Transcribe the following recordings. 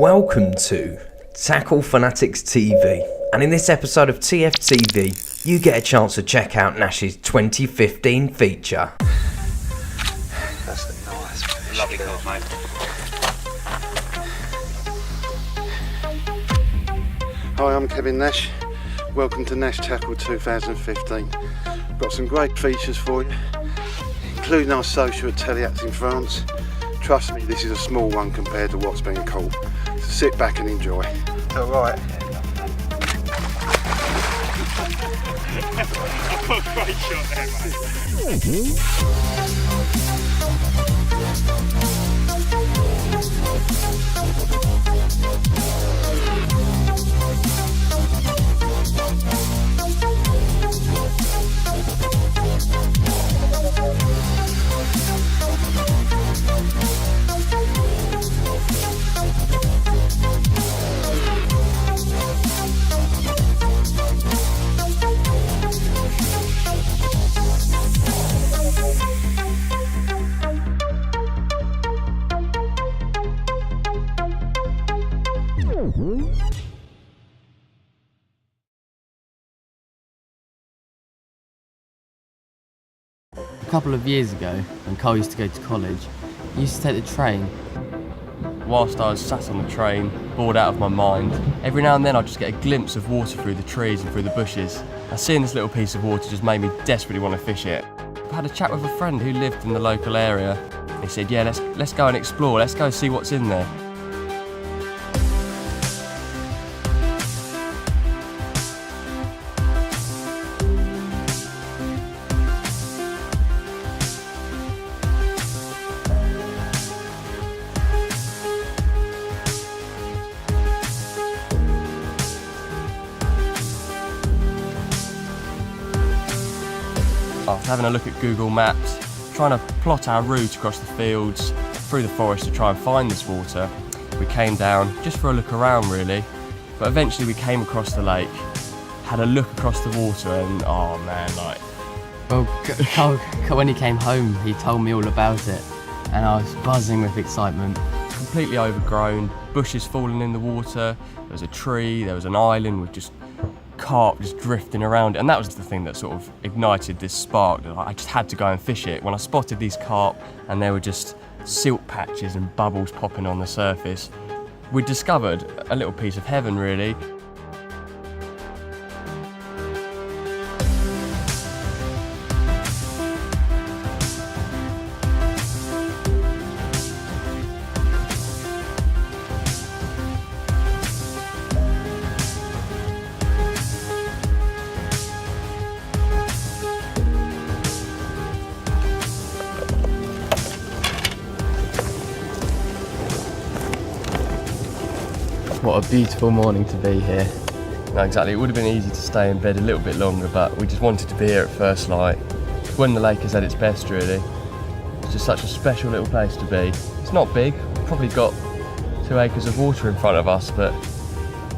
Welcome to Tackle Fanatics TV, and in this episode of TFTV, you get a chance to check out Nash's 2015 feature. That's a nice fish. Lovely carp, mate. Hi, I'm Kevin Nash. Welcome to Nash Tackle 2015. Got some great features for you, including our social at Taliats in France. Trust me, this is a small one compared to what's been caught. So sit back and enjoy. Alright. I put a great shot there, mate. A couple of years ago, when Cole used to go to college, he used to take the train. Whilst I was sat on the train, bored out of my mind, every now and then I'd just get a glimpse of water through the trees and through the bushes. And seeing this little piece of water just made me desperately want to fish it. I had a chat with a friend who lived in the local area. He said, yeah, let's go and explore, let's go see what's in there. After having a look at Google Maps, trying to plot our route across the fields, through the forest to try and find this water, we came down just for a look around really, but eventually we came across the lake, had a look across the water and oh man, like... Well, Cole, when he came home, he told me all about it, and I was buzzing with excitement. Completely overgrown, bushes falling in the water, there was a tree, there was an island with just carp just drifting around, and that was the thing that sort of ignited this spark. I just had to go and fish it. When I spotted these carp and there were just silt patches and bubbles popping on the surface, we discovered a little piece of heaven really. What a beautiful morning to be here. No, exactly, it would have been easy to stay in bed a little bit longer, but we just wanted to be here at first light. When the lake is at its best really. It's just such a special little place to be. It's not big, we've probably got 2 acres of water in front of us, but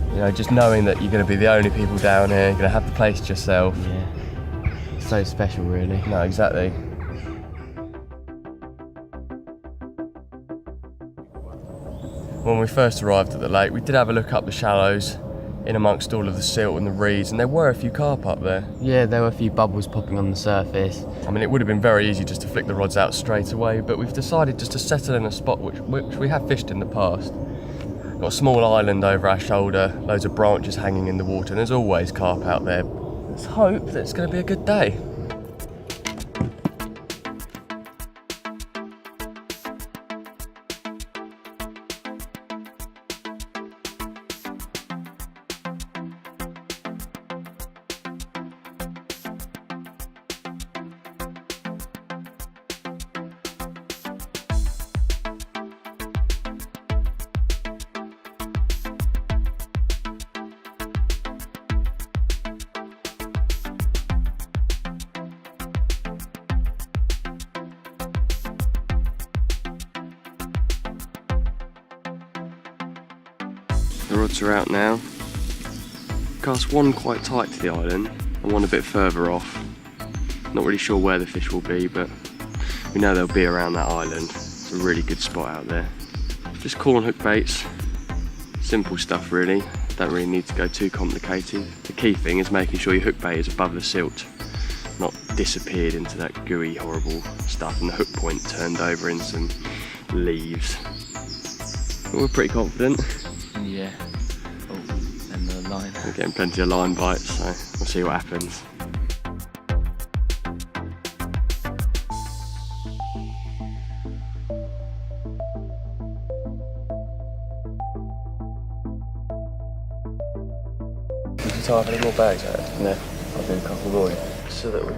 you know, just knowing that you're going to be the only people down here, you're going to have the place to yourself. Yeah, so special really. No, exactly. When we first arrived at the lake, we did have a look up the shallows, in amongst all of the silt and the reeds, and there were a few carp up there. Yeah, there were a few bubbles popping on the surface. I mean, it would have been very easy just to flick the rods out straight away, but we've decided just to settle in a spot which we have fished in the past. Got a small island over our shoulder, loads of branches hanging in the water, and there's always carp out there. Let's hope that it's going to be a good day. The rods are out now. Cast one quite tight to the island and one a bit further off. Not really sure where the fish will be, but we know they'll be around that island. It's a really good spot out there. Just corn hook baits, Simple stuff really, don't really need to go too complicated. The key thing is making sure your hook bait is above the silt, not disappeared into that gooey, horrible stuff and the hook point turned over in some leaves. But we're pretty confident. Yeah. Oh, and the line. We're getting plenty of line bites, so we'll see what happens. Did you tie up any more bags out? No. I'll do a couple more so that we...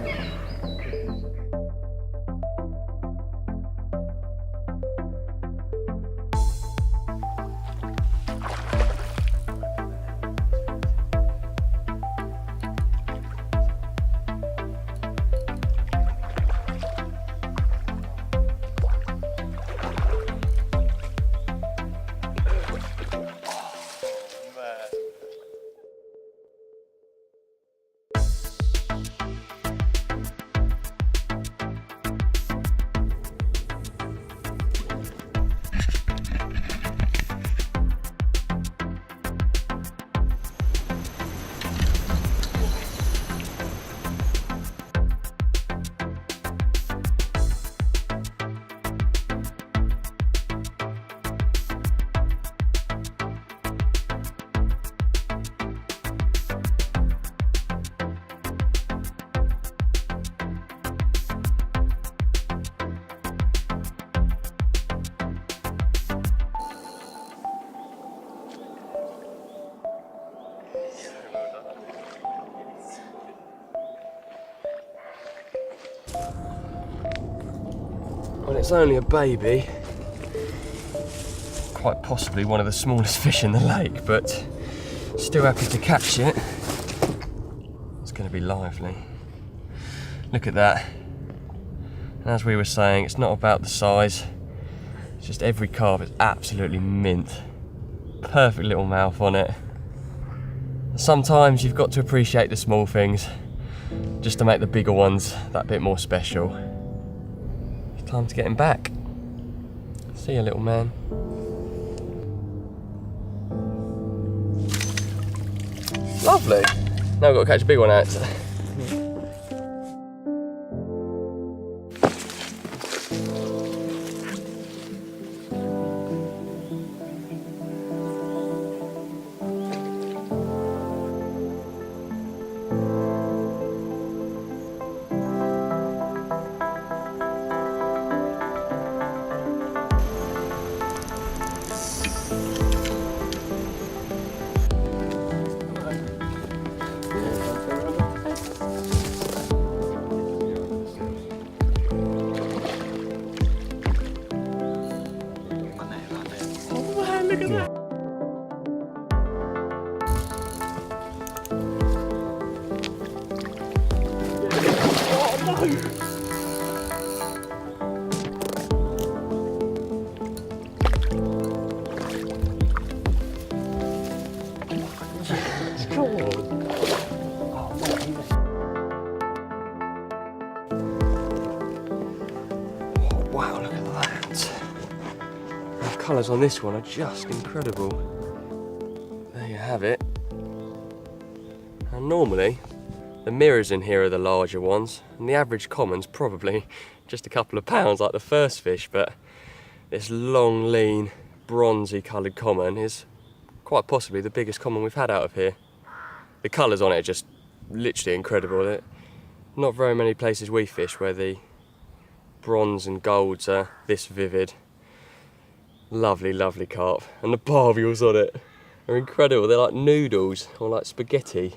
Well, it's only a baby. Quite possibly one of the smallest fish in the lake, but still happy to catch it. It's going to be lively. Look at that. And as we were saying, it's not about the size. It's just every carp is absolutely mint. Perfect little mouth on it. Sometimes you've got to appreciate the small things just to make the bigger ones that bit more special. Time to get him back. See you, little man. Lovely. Now we've got to catch a big one out. Wow, look at that. The colours on this one are just incredible. There you have it. And normally, the mirrors in here are the larger ones, and the average common's probably just a couple of pounds like the first fish, but this long, lean, bronzy coloured common is quite possibly the biggest common we've had out of here. The colours on it are just literally incredible. There are not very many places we fish where the bronze and golds are this vivid. Lovely, lovely carp. And the barbules on it are incredible. They're like noodles or like spaghetti.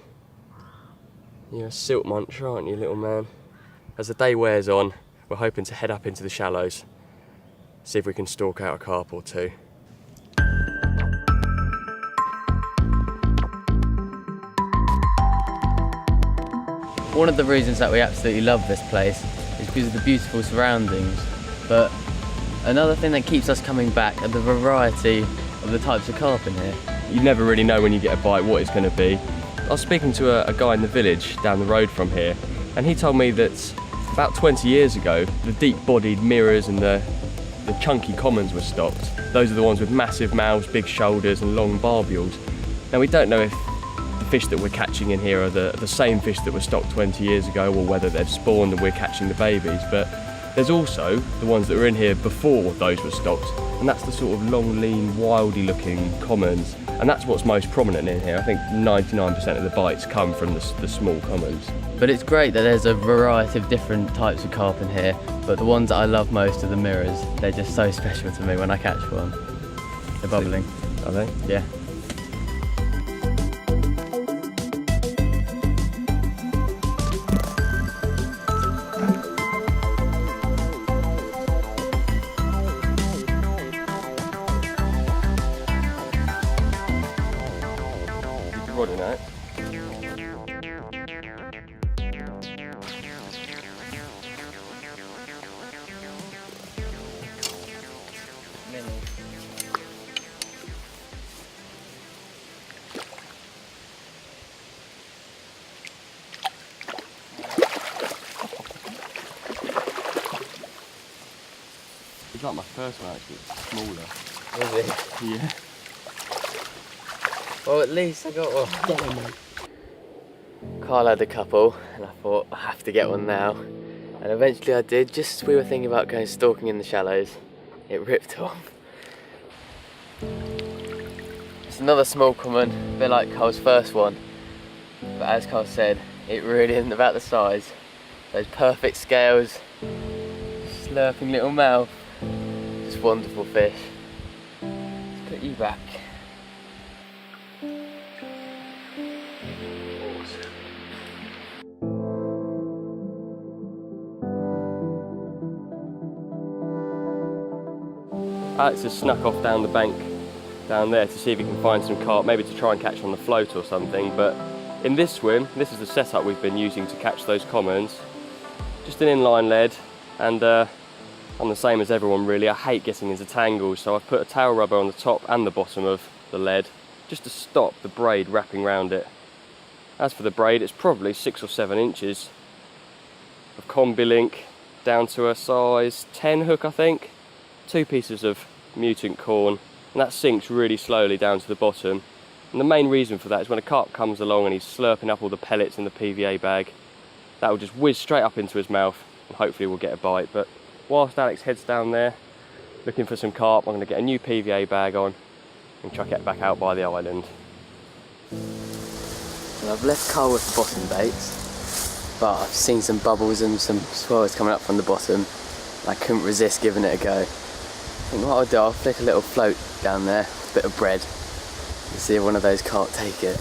You're a silt muncher, aren't you, little man? As the day wears on, we're hoping to head up into the shallows, see if we can stalk out a carp or two. One of the reasons that we absolutely love this place is because of the beautiful surroundings, but another thing that keeps us coming back are the variety of the types of carp in here. You never really know when you get a bite what it's going to be. I was speaking to a guy in the village down the road from here, and he told me that about 20 years ago the deep-bodied mirrors and the chunky commons were stocked, those are the ones with massive mouths, big shoulders and long barbules. Now we don't know if the fish that we're catching in here are the same fish that were stocked 20 years ago, or whether they've spawned and we're catching the babies, but there's also the ones that were in here before those were stocked, and that's the sort of long, lean, wildy looking commons, and that's what's most prominent in here. I think 99% of the bites come from the small commons. But it's great that there's a variety of different types of carp in here, but the ones that I love most are the mirrors. They're just so special to me when I catch one. They're bubbling. Are they? Yeah. Recording that. It's like my first one actually, it's smaller. Is it? Yeah. Well, at least I got one. Carl had a couple, and I thought I have to get one now. And eventually I did, just as we were thinking about going stalking in the shallows. It ripped off. It's another small common, a bit like Carl's first one. But as Carl said, it really isn't about the size. Those perfect scales, slurping little mouth, just wonderful fish. Let's put you back. Alex has snuck off down the bank down there to see if he can find some carp, maybe to try and catch on the float or something, but in this swim, this is the setup we've been using to catch those commons. Just an inline lead, and I'm the same as everyone really. I hate getting into tangles, so I've put a tail rubber on the top and the bottom of the lead just to stop the braid wrapping around it. As for the braid, it's probably 6 or 7 inches of combi link down to a size 10 hook, I think. 2 pieces of mutant corn, and that sinks really slowly down to the bottom. And the main reason for that is when a carp comes along and he's slurping up all the pellets in the PVA bag, that will just whiz straight up into his mouth and hopefully we'll get a bite. But whilst Alex heads down there looking for some carp, I'm going to get a new PVA bag on and chuck it back out by the island. Well, I've left Carl with the bottom baits, but I've seen some bubbles and some swirls coming up from the bottom. I couldn't resist giving it a go. I think what I'll do, I'll flick a little float down there, a bit of bread, and see if one of those carp take it.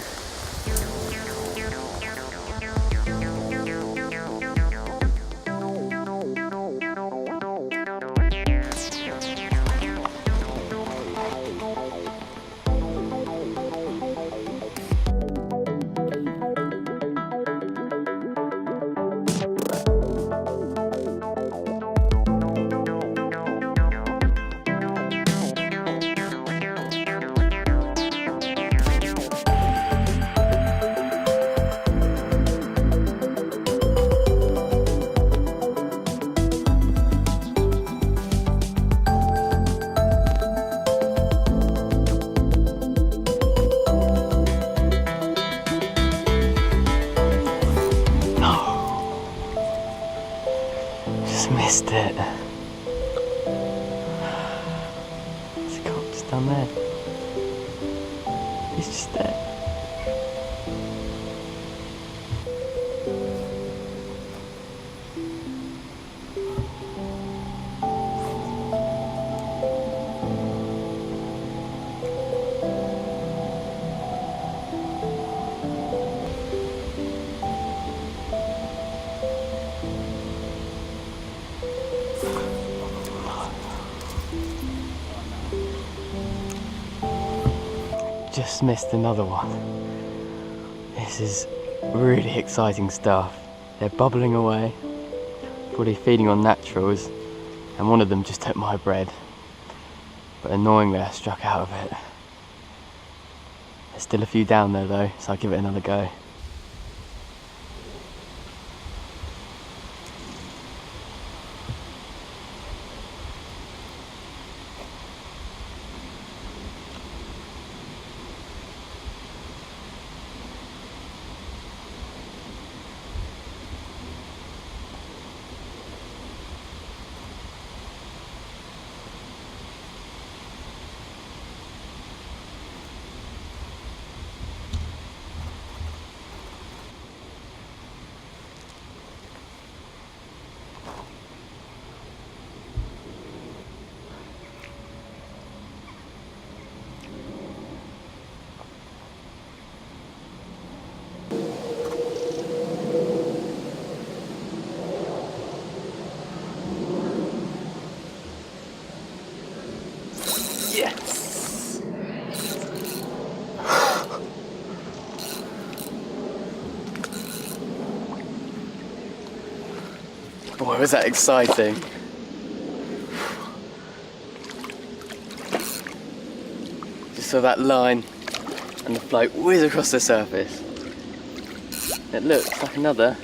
Missed it. There's a carp just down there. He's just there. Just missed another one. This is really exciting stuff. They're bubbling away, probably feeding on naturals, and one of them just took my bread. But annoyingly I struck out of it. There's still a few down there though, so I'll give it another go. Boy, was that exciting. Just saw that line and the float whiz across the surface. It looks like another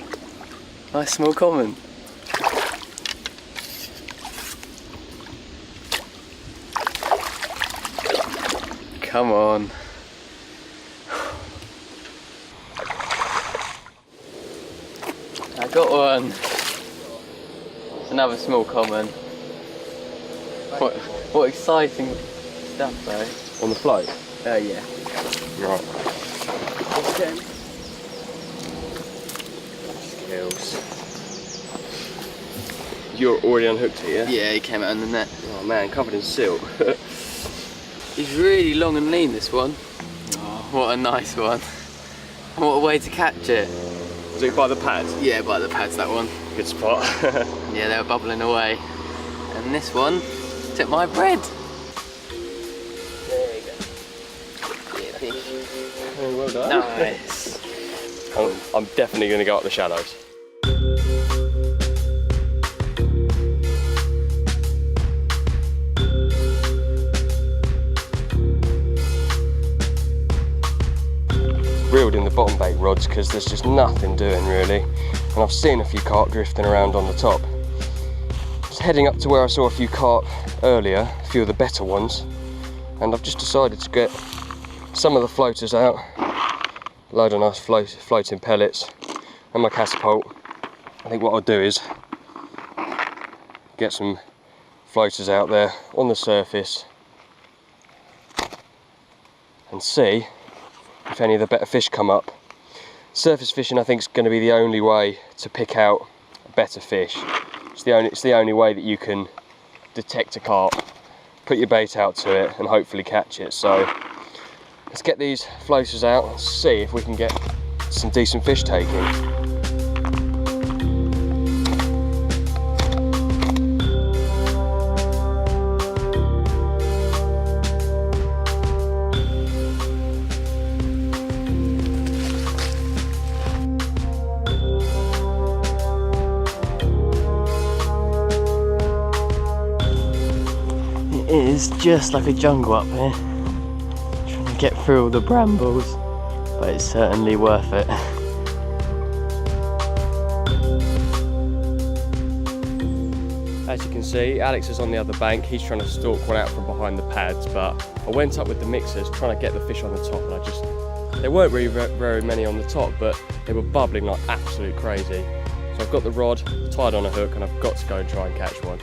nice small common. Come on. I got one. It's another small common. What exciting stuff though. On the float? Yeah. Right. Okay. Skills. You're already unhooked here? Yeah, he came out on the net. Oh man, covered in silt. He's really long and lean, this one. Oh, what a nice one. What a way to catch it. Was it by the pads? Yeah, by the pads, that one. Good spot. Yeah, they were bubbling away. And this one took my bread. There you go. Yeah, fish. Oh, well done. Nice. I'm definitely going to go up the shallows. Reeled in the bottom bait rods because there's just nothing doing really, and I've seen a few carp drifting around on the top. Just heading up to where I saw a few carp earlier, a few of the better ones, and I've just decided to get some of the floaters out, load of nice floating pellets and my catapult. I think what I'll do is get some floaters out there on the surface and see if any of the better fish come up. Surface fishing I think is going to be the only way to pick out a better fish. It's the only way that you can detect a carp, put your bait out to it and hopefully catch it. So let's get these floaters out and see if we can get some decent fish taking. It is just like a jungle up here. Trying to get through all the brambles, but it's certainly worth it. As you can see, Alex is on the other bank. He's trying to stalk one out from behind the pads, but I went up with the mixers trying to get the fish on the top, and there weren't really very many on the top, but they were bubbling like absolute crazy. So I've got the rod tied on a hook and I've got to go and try and catch one.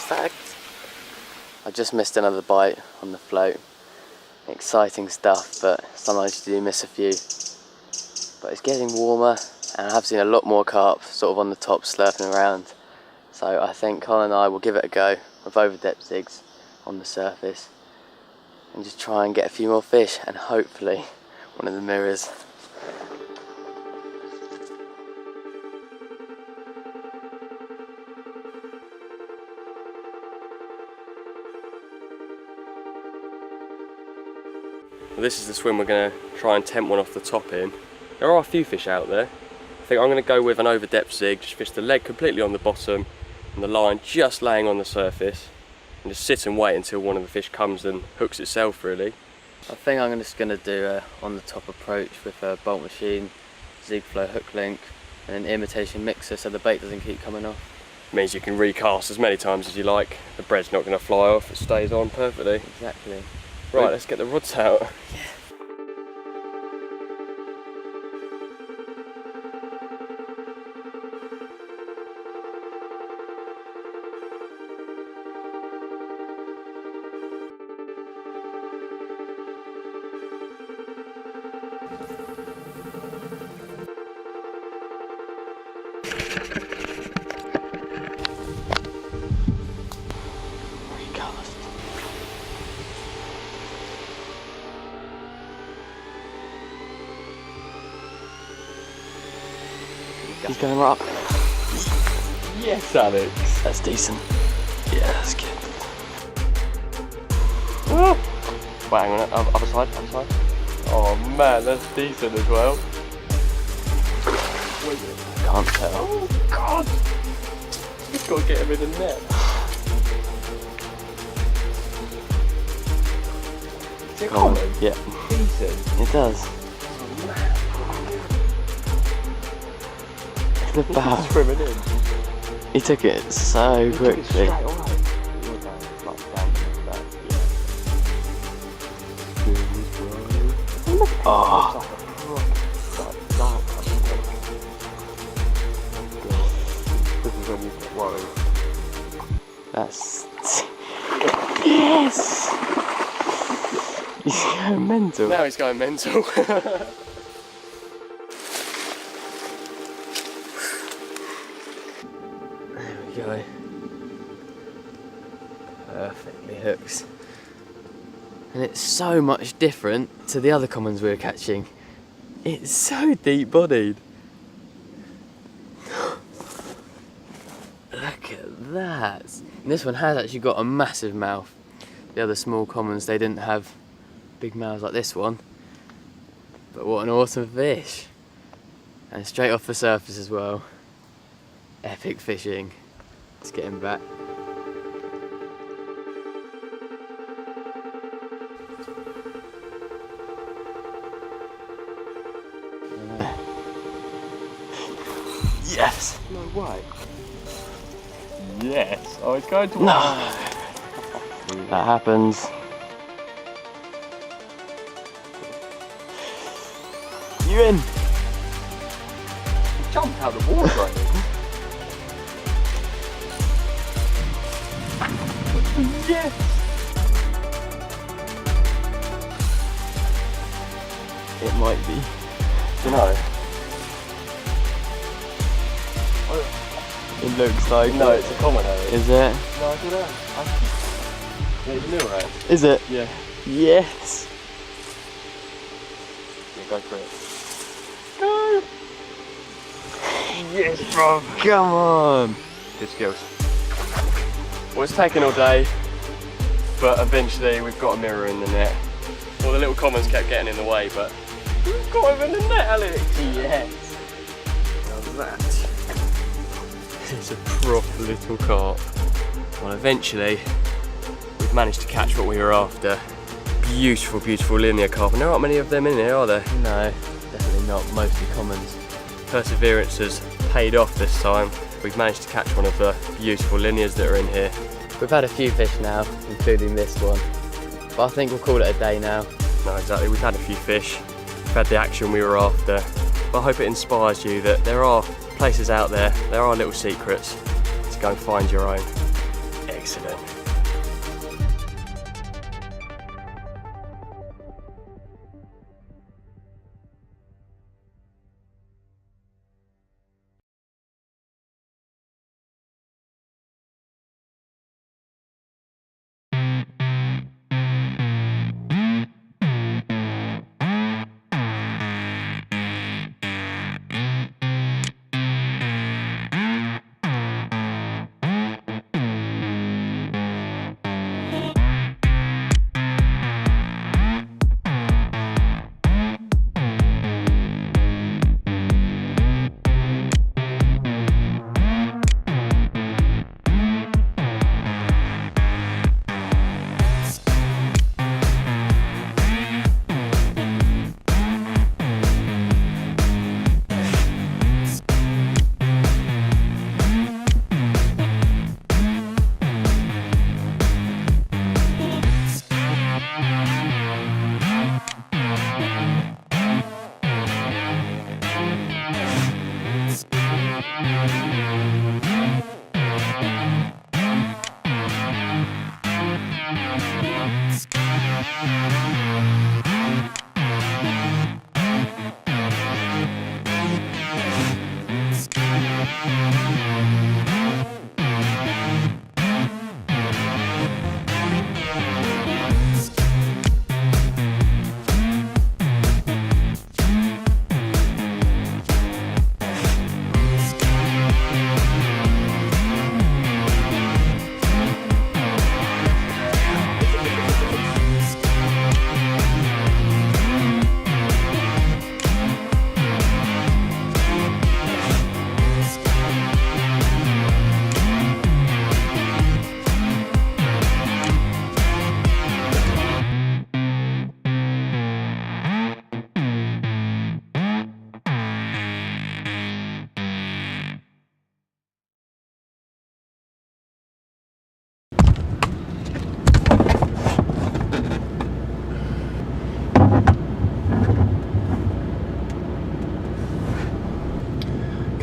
fact. I just missed another bite on the float. Exciting stuff, but sometimes you do miss a few. But it's getting warmer, and I have seen a lot more carp sort of on the top slurping around. So I think Colin and I will give it a go with over-depth zigs on the surface and just try and get a few more fish, and hopefully one of the mirrors. Well, this is the swim we're going to try and tempt one off the top in. There are a few fish out there. I think I'm going to go with an over-depth zig, just fish the leg completely on the bottom and the line just laying on the surface, and just sit and wait until one of the fish comes and hooks itself really. I think I'm just going to do a on the top approach with a bolt machine, zig flow hook link and an imitation mixer so the bait doesn't keep coming off. Means you can recast as many times as you like. The bread's not going to fly off, it stays on perfectly. Exactly. Right, let's get the rods out. Yeah. He's going right up. Yes, Alex. That's decent. Yeah, that's good. Oh. Wait, hang on, other side. Oh man, that's decent as well. Can't tell. Oh god! You've got to get him in the net. Is it common? Yeah. Decent. It does. The bow. Swimming in. He took it so quickly. Oh. This is when you get worried. That's... Yes! He's going mental. Now he's going mental. Go. Perfectly hooks. And it's so much different to the other commons we were catching. It's so deep bodied. Look at that. And this one has actually got a massive mouth. The other small commons, they didn't have big mouths like this one. But what an awesome fish. And straight off the surface as well. Epic fishing. Let's get him back. Yes! No way. Yes. Oh, it's going to No! That happens. You in? He jumped out of the water, right? Yes! It might be. Do you know? It looks like No, it. it's a common area. Is it? No, I don't know. Yeah, it's a mirror rat. Is it? Yeah. Yes! Yeah, go for it. Go! Yes, bro! Come on! Good skills. Well, it's taken all day, but eventually we've got a mirror in the net. All the little commons kept getting in the way, but we've got him in the net, Alex! Yes! How's that? It's a proper little carp. Well, eventually we've managed to catch what we were after. Beautiful, beautiful linear carp, and there aren't many of them in here, are there? No, definitely not. Mostly commons. Perseverance has paid off this time. We've managed to catch one of the beautiful linears that are in here. We've had a few fish now, including this one. But I think we'll call it a day now. No, exactly, we've had a few fish. We've had the action we were after. But I hope it inspires you that there are places out there, there are little secrets to go and find your own. Excellent. face of it.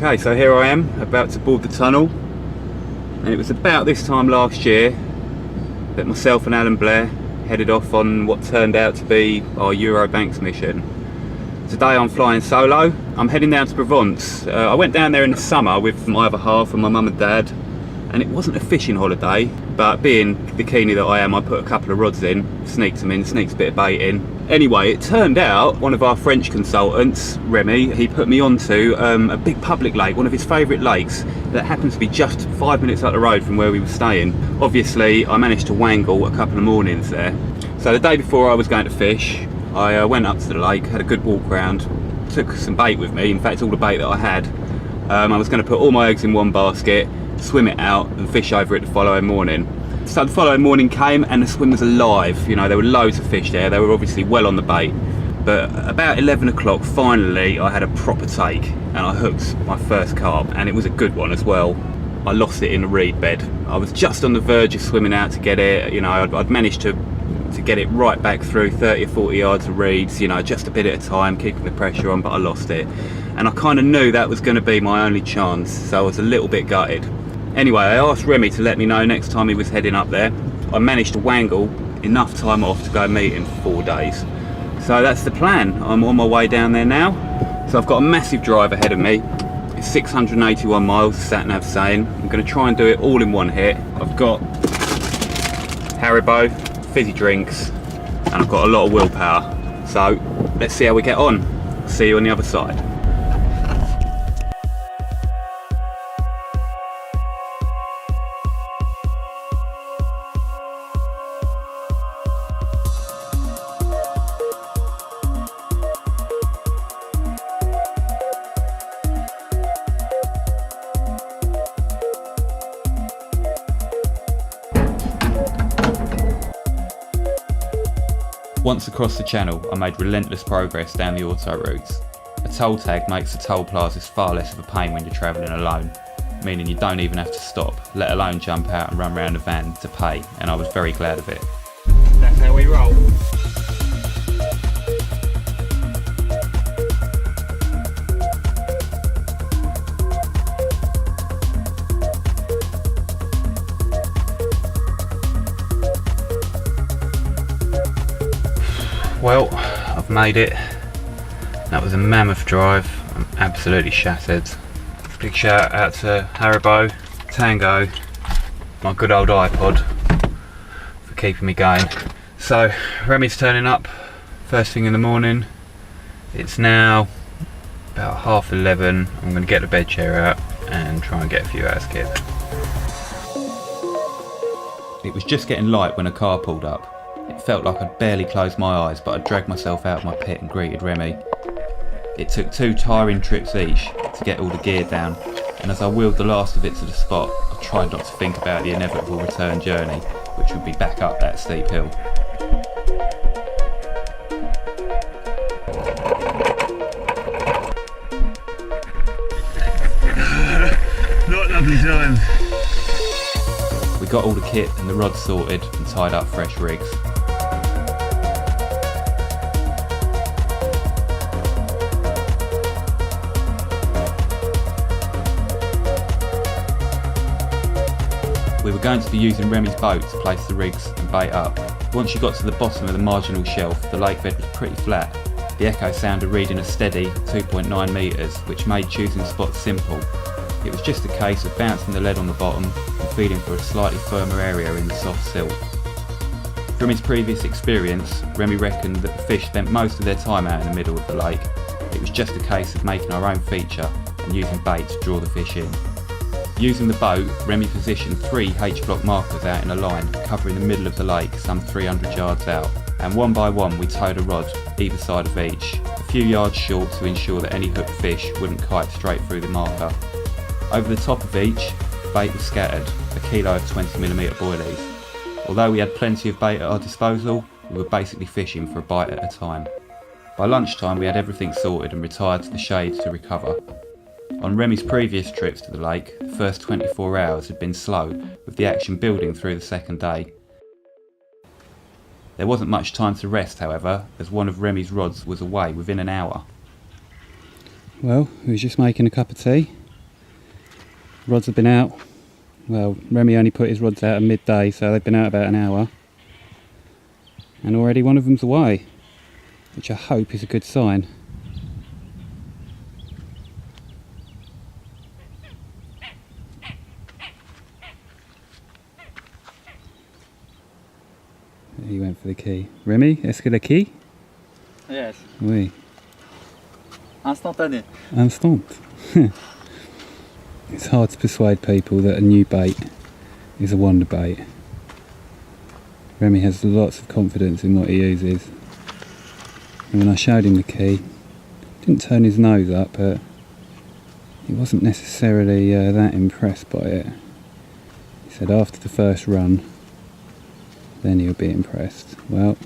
Okay, so here I am about to board the tunnel, and it was about this time last year that myself and Alan Blair headed off on what turned out to be our Eurobanks mission. Today I'm flying solo. I'm heading down to Provence. I went down there in the summer with my other half and my mum and dad, and it wasn't a fishing holiday, but being the keener that I am, I put a couple of rods in, sneaked them in, sneaked a bit of bait in. Anyway, it turned out one of our French consultants, Remy, he put me onto a big public lake, one of his favourite lakes, that happens to be just 5 minutes up the road from where we were staying. Obviously, I managed to wangle a couple of mornings there. So the day before I was going to fish, I went up to the lake, had a good walk around, took some bait with me, in fact all the bait that I had. I was going to put all my eggs in one basket, swim it out and fish over it the following morning. So the following morning came and the swim was alive. You know, there were loads of fish there. They were obviously well on the bait. But about 11 o'clock, finally, I had a proper take and I hooked my first carp, and it was a good one as well. I lost it in a reed bed. I was just on the verge of swimming out to get it. You know, I'd managed to get it right back through 30 or 40 yards of reeds, you know, just a bit at a time, keeping the pressure on, but I lost it. And I kind of knew that was going to be my only chance, so I was a little bit gutted. Anyway, I asked Remy to let me know next time he was heading up there. I managed to wangle enough time off to go meet him for 4 days. So that's the plan. I'm on my way down there now. So I've got a massive drive ahead of me. It's 681 miles, sat nav saying. I'm going to try and do it all in one hit. I've got Haribo, fizzy drinks, and I've got a lot of willpower. So let's see how we get on. See you on the other side. Once across the channel, I made relentless progress down the auto routes. A toll tag makes the toll plazas far less of a pain when you're travelling alone, meaning you don't even have to stop, let alone jump out and run around the van to pay, and I was very glad of it. That's how we roll. Well, I've made it. That was a mammoth drive. I'm absolutely shattered. Big shout out to Haribo, Tango, my good old iPod for keeping me going. So Remy's turning up first thing in the morning. It's now about 11:30. I'm going to get the bed chair out and try and get a few hours kid. It was just getting light when a car pulled up. It felt like I'd barely closed my eyes, but I dragged myself out of my pit and greeted Remy. It took 2 tiring trips each to get all the gear down, and as I wheeled the last of it to the spot, I tried not to think about the inevitable return journey, which would be back up that steep hill. Not lovely time. We got all the kit and the rods sorted and tied up fresh rigs. We were going to be using Remy's boat to place the rigs and bait up. Once you got to the bottom of the marginal shelf, the lake bed was pretty flat. The echo sounder reading a steady 2.9 metres, which made choosing spots simple. It was just a case of bouncing the lead on the bottom and feeling for a slightly firmer area in the soft silt. From his previous experience, Remy reckoned that the fish spent most of their time out in the middle of the lake. It was just a case of making our own feature and using bait to draw the fish in. Using the boat, Remy positioned 3 H-block markers out in a line, covering the middle of the lake some 300 yards out, and one by one we towed a rod either side of each, a few yards short to ensure that any hooked fish wouldn't kite straight through the marker. Over the top of each, bait was scattered, a kilo of 20mm boilies. Although we had plenty of bait at our disposal, we were basically fishing for a bite at a time. By lunchtime we had everything sorted and retired to the shade to recover. On Remy's previous trips to the lake, the first 24 hours had been slow, with the action building through the second day. There wasn't much time to rest, however, as one of Remy's rods was away within an hour. Well, we was just making a cup of tea. Rods have been out. Well, Remy only put his rods out at midday, so they've been out about an hour. And already one of them's away, which I hope is a good sign. He went for the key. Remy, est-ce que la key? Yes. Oui. Instantané. Instant. It's hard to persuade people that a new bait is a wonder bait. Remy has lots of confidence in what he uses. And when I showed him the key, he didn't turn his nose up, but he wasn't necessarily that impressed by it. He said after the first run, then he'll be impressed. Well,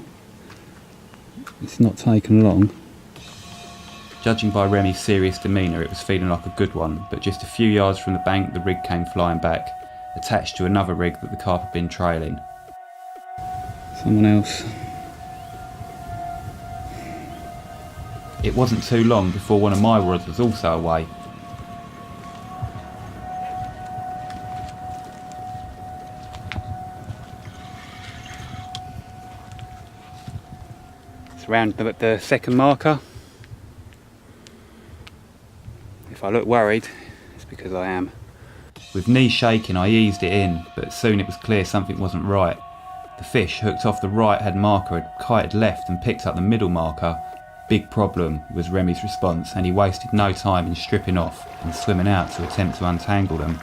it's not taken long. Judging by Remy's serious demeanour, it was feeling like a good one, but just a few yards from the bank the rig came flying back, attached to another rig that the carp had been trailing. Someone else. It wasn't too long before one of my rods was also away. It's around the second marker. If I look worried, it's because I am. With knees shaking, I eased it in, but soon it was clear something wasn't right. The fish, hooked off the right-hand marker, had kited left and picked up the middle marker. Big problem, was Remy's response, and he wasted no time in stripping off and swimming out to attempt to untangle them.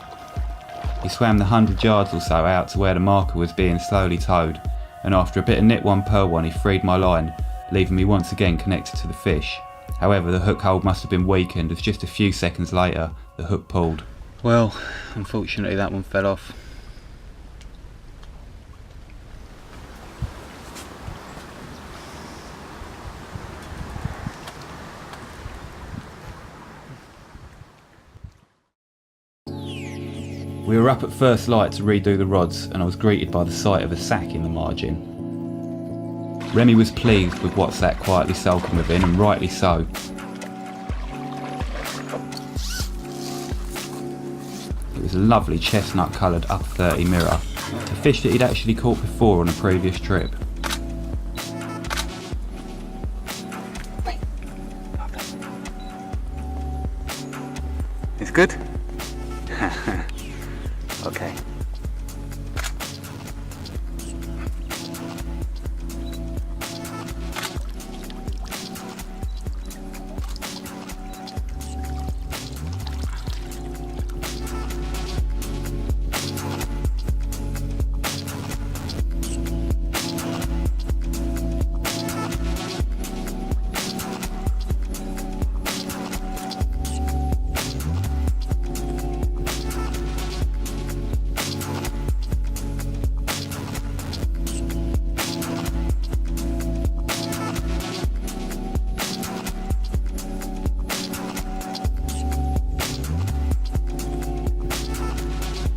He swam the 100 yards or so out to where the marker was being slowly towed, and after a bit of nit one pearl one, he freed my line, leaving me once again connected to the fish. However, the hook hold must have been weakened, as just a few seconds later, the hook pulled. Well, unfortunately that one fell off. We were up at first light to redo the rods, and I was greeted by the sight of a sack in the margin. Remy was pleased with what sat quietly sulking within, and rightly so. It was a lovely chestnut coloured upper 30 mirror, a fish that he'd actually caught before on a previous trip. good? Okay.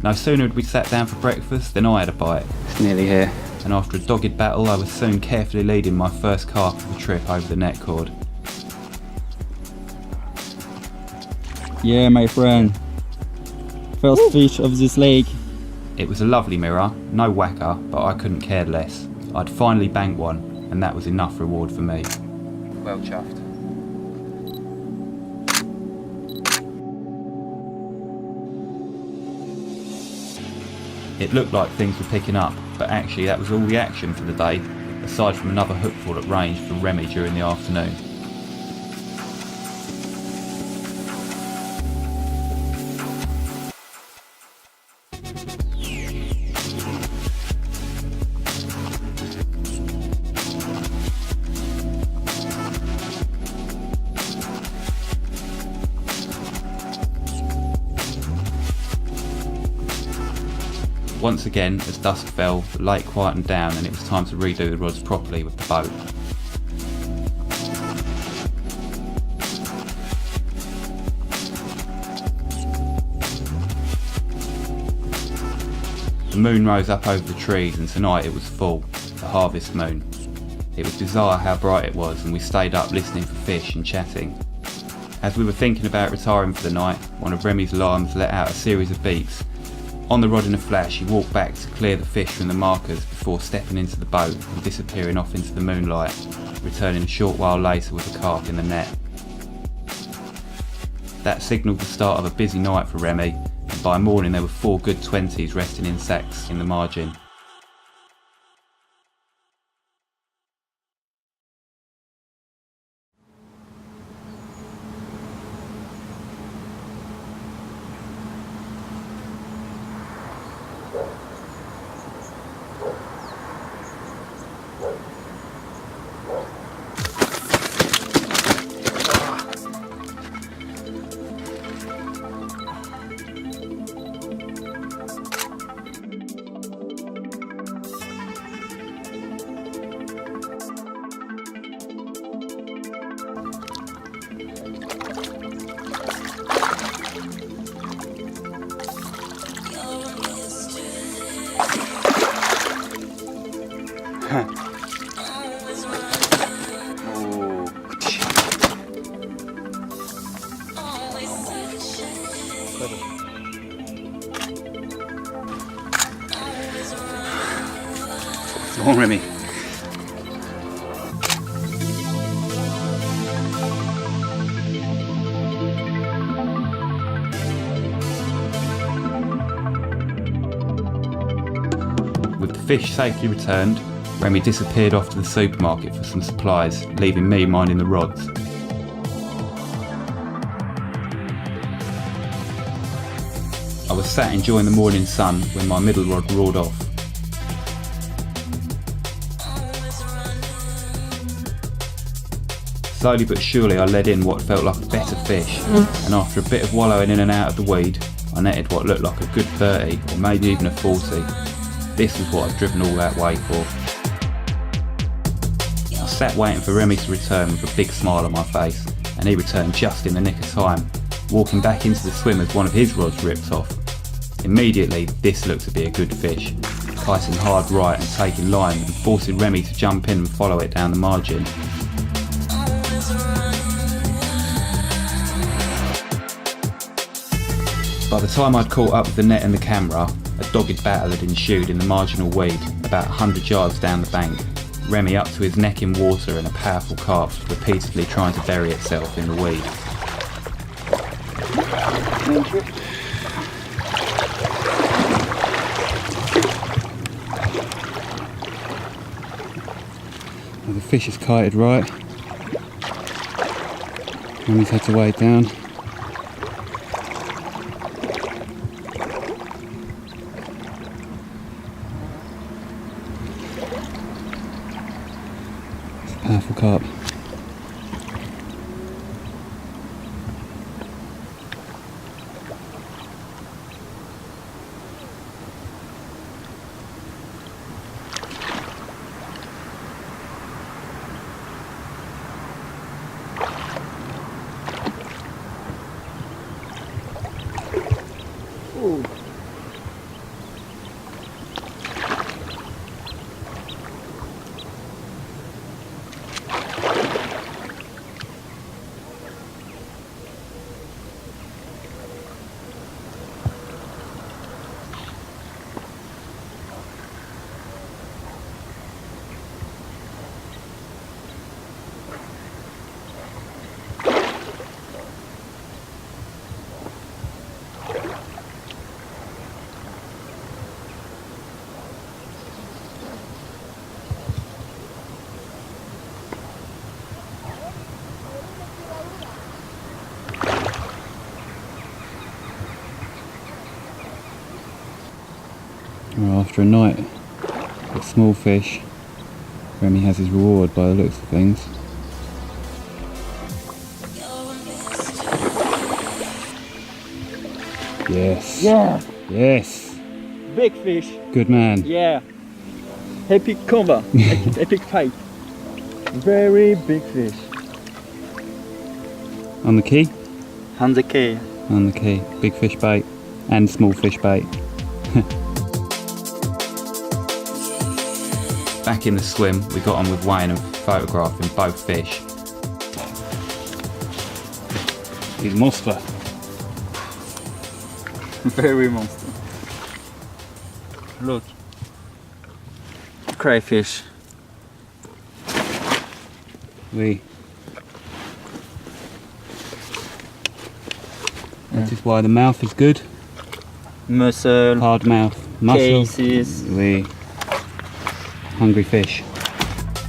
No sooner had we sat down for breakfast than I had a bite. It's nearly here. And after a dogged battle, I was soon carefully leading my first carp of the trip over the net cord. Yeah, my friend. First fish of this lake. It was a lovely mirror, no whacker, but I couldn't care less. I'd finally banked one, and that was enough reward for me. Well chuffed. It looked like things were picking up, but actually that was all the action for the day, aside from another hookful at range for Remy during the afternoon. Once again, as dusk fell, the lake quietened down and it was time to redo the rods properly with the boat. The moon rose up over the trees and tonight it was full, the harvest moon. It was bizarre how bright it was and we stayed up listening for fish and chatting. As we were thinking about retiring for the night, one of Remy's alarms let out a series of beeps. On the rod in a flash, he walked back to clear the fish from the markers before stepping into the boat and disappearing off into the moonlight, returning a short while later with a carp in the net. That signalled the start of a busy night for Remy, and by morning there were 4 good 20s resting in sacks in the margin. Come on, Remy. With the fish safely returned, Remy disappeared off to the supermarket for some supplies, leaving me minding the rods. I was sat enjoying the morning sun when my middle rod roared off. Slowly but surely I led in what felt like a better fish, and after a bit of wallowing in and out of the weed, I netted what looked like a good 30 or maybe even a 40. This was what I'd driven all that way for. I sat waiting for Remy to return with a big smile on my face, and he returned just in the nick of time, walking back into the swim as one of his rods ripped off. Immediately, this looked to be a good fish, kiting hard right and taking line and forcing Remy to jump in and follow it down the margin. By the time I'd caught up with the net and the camera, a dogged battle had ensued in the marginal weed, about 100 yards down the bank. Remy up to his neck in water and a powerful carp repeatedly trying to bury itself in the weed. Thank you. Well, the fish is kited right. And he's had to weigh it down. It's a powerful carp. Well, after a night with small fish, Remy has his reward by the looks of things. Yes. Yeah, Yes. big fish. Good man. Yeah. Epic combo. Epic fight. Very big fish. On the key? On the key. On the key. Big fish bait and small fish bait. Back in the swim, we got on with weighing and photographing both fish. He's a monster. Very monster. Look. Crayfish. We. That is why the mouth is good. Muscle. Hard mouth. Muscle. Cases. We. Hungry fish.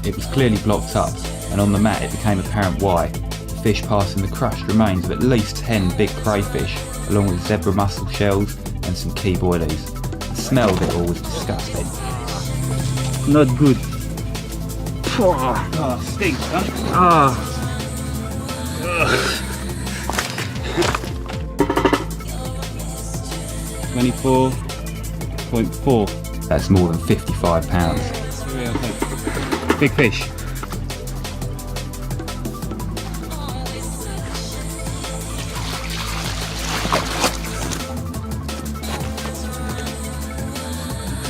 It was clearly blocked up, and on the mat it became apparent why. The fish passing the crushed remains of at least 10 big crayfish, along with zebra mussel shells and some key boilies. The smell of it all was disgusting. Not good. Oh, stinks, huh? Ah. 24.4. That's more than 55 pounds. Big fish.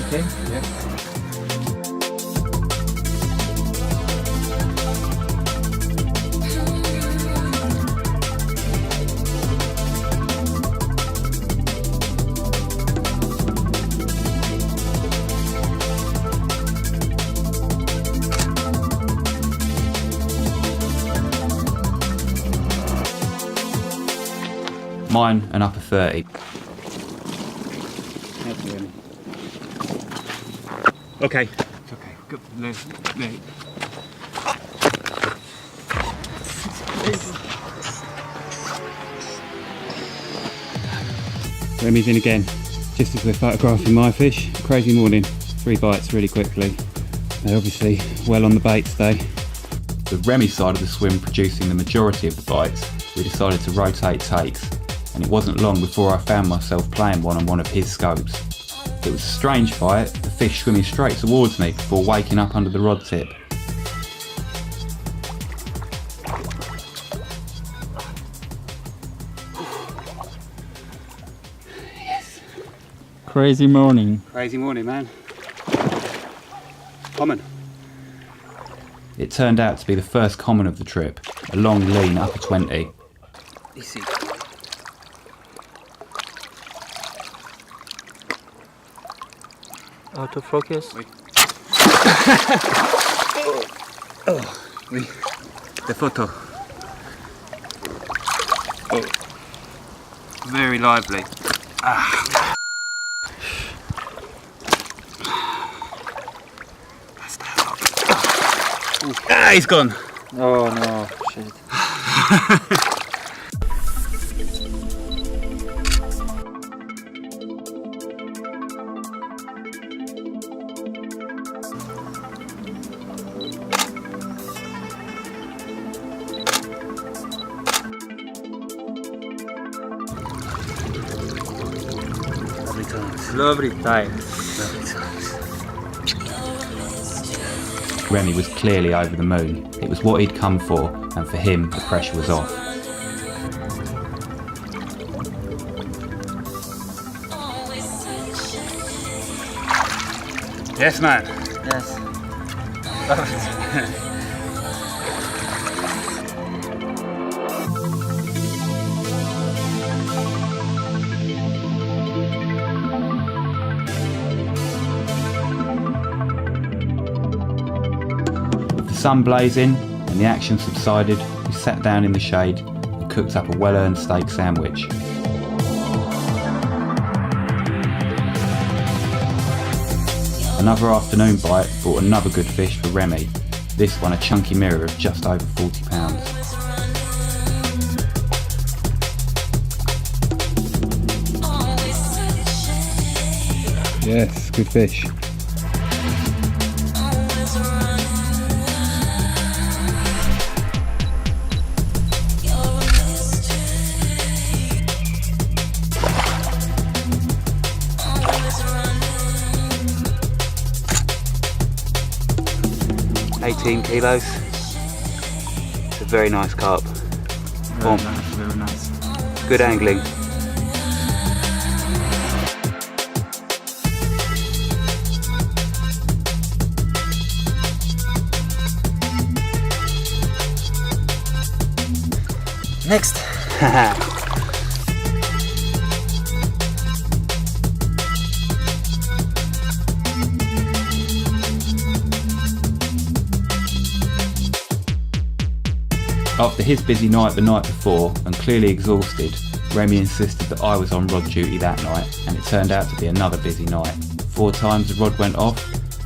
Okay. Yeah. Mine an upper 30. Okay. It's okay. Good. No. Remy's in again, just as we're photographing my fish. Crazy morning, 3 bites really quickly. They're obviously well on the bait today. With Remy's side of the swim producing the majority of the bites, we decided to rotate takes, and it wasn't long before I found myself playing one on one of his scopes. It was a strange fight, the fish swimming straight towards me before waking up under the rod tip. Crazy morning. Crazy morning, man. Common. It turned out to be the first common of the trip, a long, lean upper 20. Easy. Autofocus. The photo. Very lively. Ah, he's gone. Oh no, shit. Lovely time. Remy was clearly over the moon. It was what he'd come for, and for him, the pressure was off. Yes, man. Yes. With the sun blazing and the action subsided, we sat down in the shade and cooked up a well-earned steak sandwich. Another afternoon bite brought another good fish for Remy, this one a chunky mirror of just over 40 pounds. Yes, good fish. $18 kilos. It's a very nice carp. Very nice, very nice. Good angling. Next. After his busy night the night before, and clearly exhausted, Remy insisted that I was on rod duty that night, and it turned out to be another busy night. 4 times the rod went off,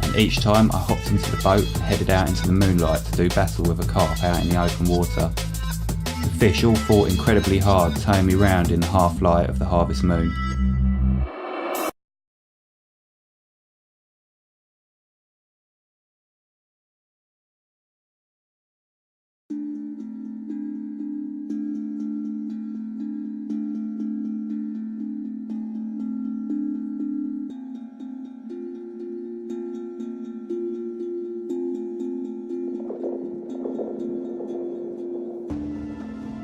and each time I hopped into the boat and headed out into the moonlight to do battle with a carp out in the open water. The fish all fought incredibly hard, towing me round in the half light of the harvest moon.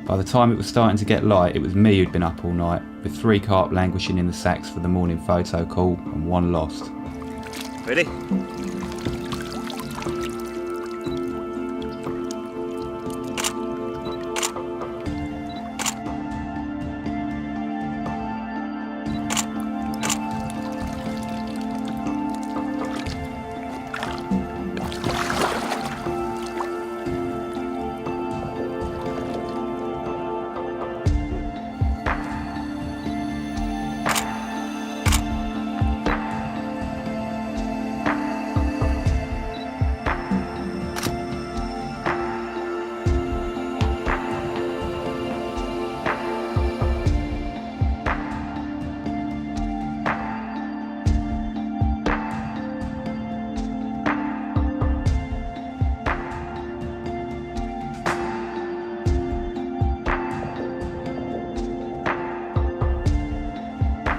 By the time it was starting to get light, it was me who'd been up all night, with 3 carp languishing in the sacks for the morning photo call and 1 lost. Ready?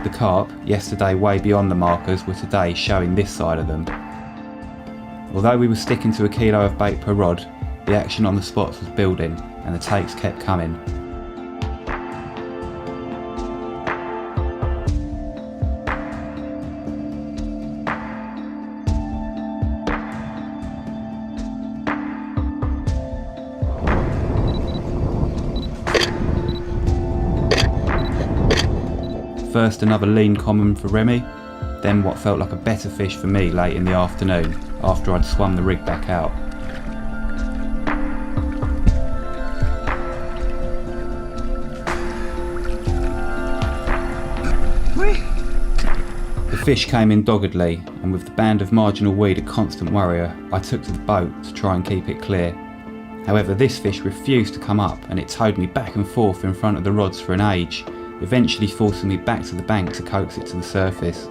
The carp, yesterday way beyond the markers, were today showing this side of them. Although we were sticking to a kilo of bait per rod, the action on the spots was building and the takes kept coming. First another lean common for Remy, then what felt like a better fish for me late in the afternoon after I'd swum the rig back out. fish came in doggedly, and with the band of marginal weed a constant worrier, I took to the boat to try and keep it clear. However, this fish refused to come up, and it towed me back and forth in front of the rods for an age, eventually forcing me back to the bank to coax it to the surface.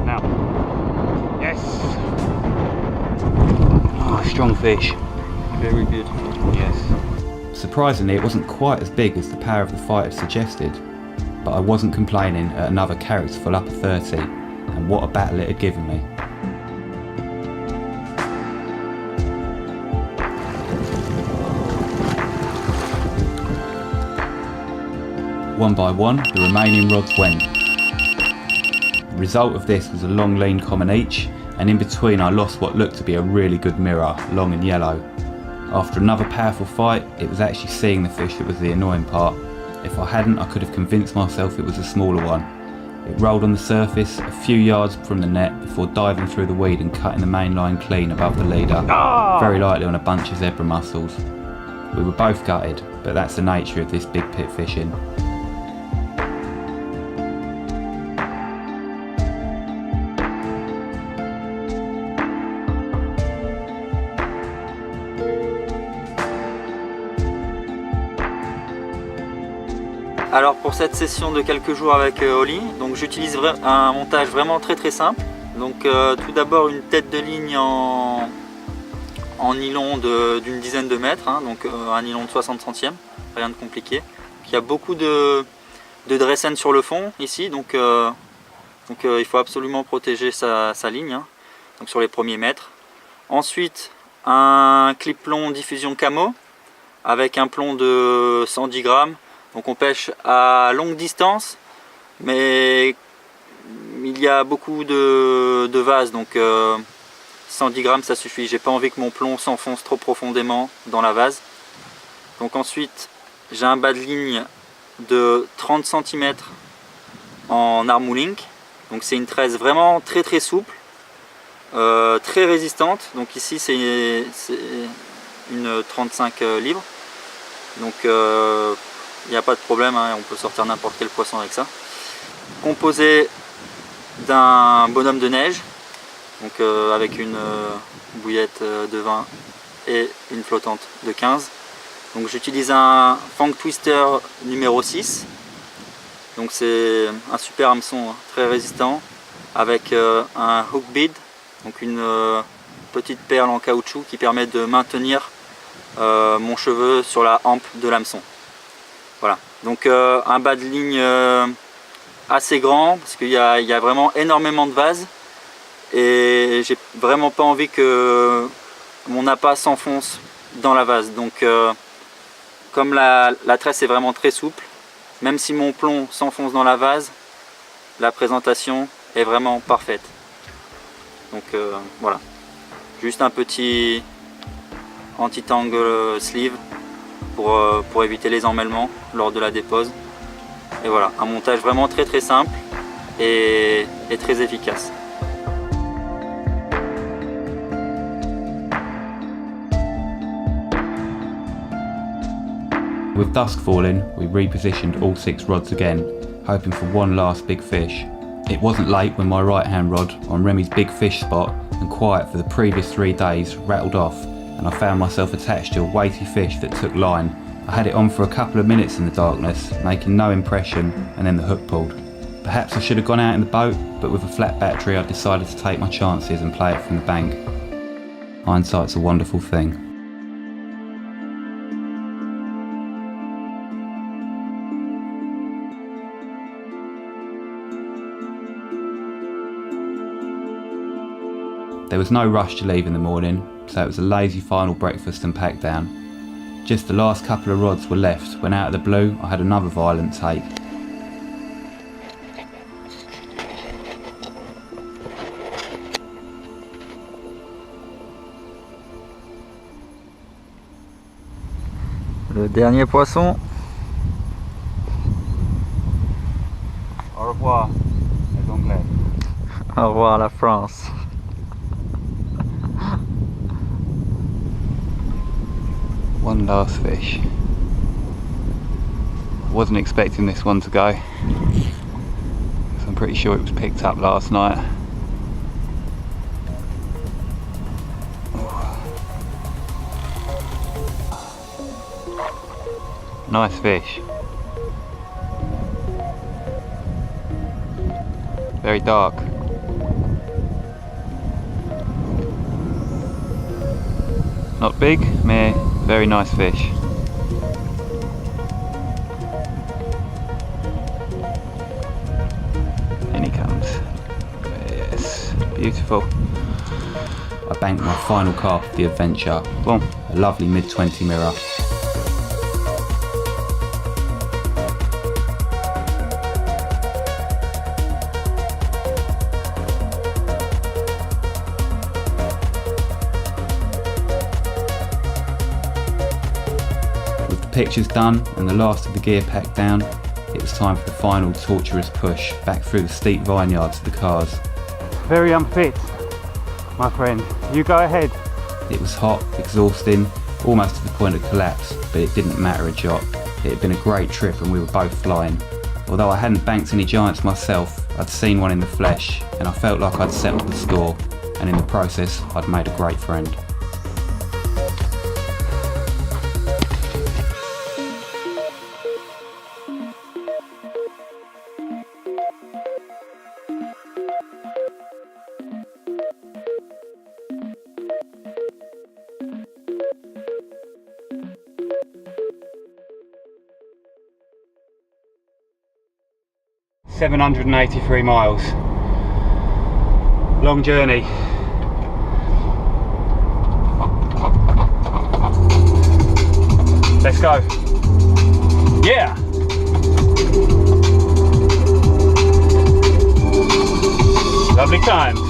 Now. Yes. Oh, strong fish. Very good. Yes. Surprisingly, it wasn't quite as big as the power of the fight had suggested, but I wasn't complaining at another characterful upper 30, and what a battle it had given me. One by one, the remaining rods went. The result of this was a long lean common each, and in between I lost what looked to be a really good mirror, long and yellow. After another powerful fight, it was actually seeing the fish that was the annoying part. If I hadn't, I could have convinced myself it was a smaller one. It rolled on the surface a few yards from the net before diving through the weed and cutting the main line clean above the leader, very lightly on a bunch of zebra mussels. We were both gutted, but that's the nature of this big pit fishing. Alors pour cette session de quelques jours avec Oli, donc j'utilise un montage vraiment très simple. Donc tout d'abord une tête de ligne en nylon d'une dizaine de mètres, hein, donc un nylon de 60 centièmes, rien de compliqué. Il y a beaucoup de dressen sur le fond ici, donc il faut absolument protéger sa ligne, hein, donc sur les premiers mètres. Ensuite un clip plomb diffusion camo avec un plomb de 110 grammes. Donc on pêche à longue distance, mais il y a beaucoup de vases, donc 110 grammes ça suffit. J'ai pas envie que mon plomb s'enfonce trop profondément dans la vase. Donc ensuite j'ai un bas de ligne de 30 cm en armouling. Donc c'est une tresse vraiment très souple, très résistante. Donc ici c'est une 35 livres. Donc il n'y a pas de problème, hein, on peut sortir n'importe quel poisson avec ça. Composé d'un bonhomme de neige, donc avec une bouillette de 20 et une flottante de 15. Donc j'utilise un Fang Twister numéro 6. Donc c'est un super hameçon, hein, très résistant, avec un hook bead, donc une petite perle en caoutchouc qui permet de maintenir mon cheveu sur la hampe de l'hameçon. Voilà, donc un bas de ligne assez grand parce qu'il y a vraiment énormément de vases et j'ai vraiment pas envie que mon appât s'enfonce dans la vase. Donc comme la tresse est vraiment très souple, même si mon plomb s'enfonce dans la vase, la présentation est vraiment parfaite. Donc voilà, juste un petit anti-tangle sleeve pour éviter les emmêlements lors de la dépose. Et voilà, un montage vraiment très simple et très efficace. With dusk falling, we repositioned all 6 rods again, hoping for one last big fish. It wasn't late when my right hand rod on Remy's big fish spot and quiet for the previous 3 days rattled off, and I found myself attached to a weighty fish that took line. I had it on for a couple of minutes in the darkness, making no impression, and then the hook pulled. Perhaps I should have gone out in the boat, but with a flat battery I decided to take my chances and play it from the bank. Hindsight's a wonderful thing. There was no rush to leave in the morning, so it was a lazy final breakfast and pack down. Just the last couple of rods were left when out of the blue I had another violent take. Le dernier poisson. Au revoir, les Anglais. Au revoir la France. One last fish. Wasn't expecting this one to go. So I'm pretty sure it was picked up last night. Nice fish. Very dark. Not big, meh, very nice fish. In he comes. Yes, beautiful. I banked my final carp of the adventure. Boom, a lovely mid-20 mirror. Pictures done and the last of the gear packed down, it was time for the final torturous push back through the steep vineyards to the cars. Very unfit, my friend. You go ahead. It was hot, exhausting, almost to the point of collapse, but it didn't matter a jot. It had been a great trip and we were both flying. Although I hadn't banked any giants myself, I'd seen one in the flesh and I felt like I'd settled the score, and in the process I'd made a great friend. $783 miles. Long journey. Let's go. Yeah! Lovely times.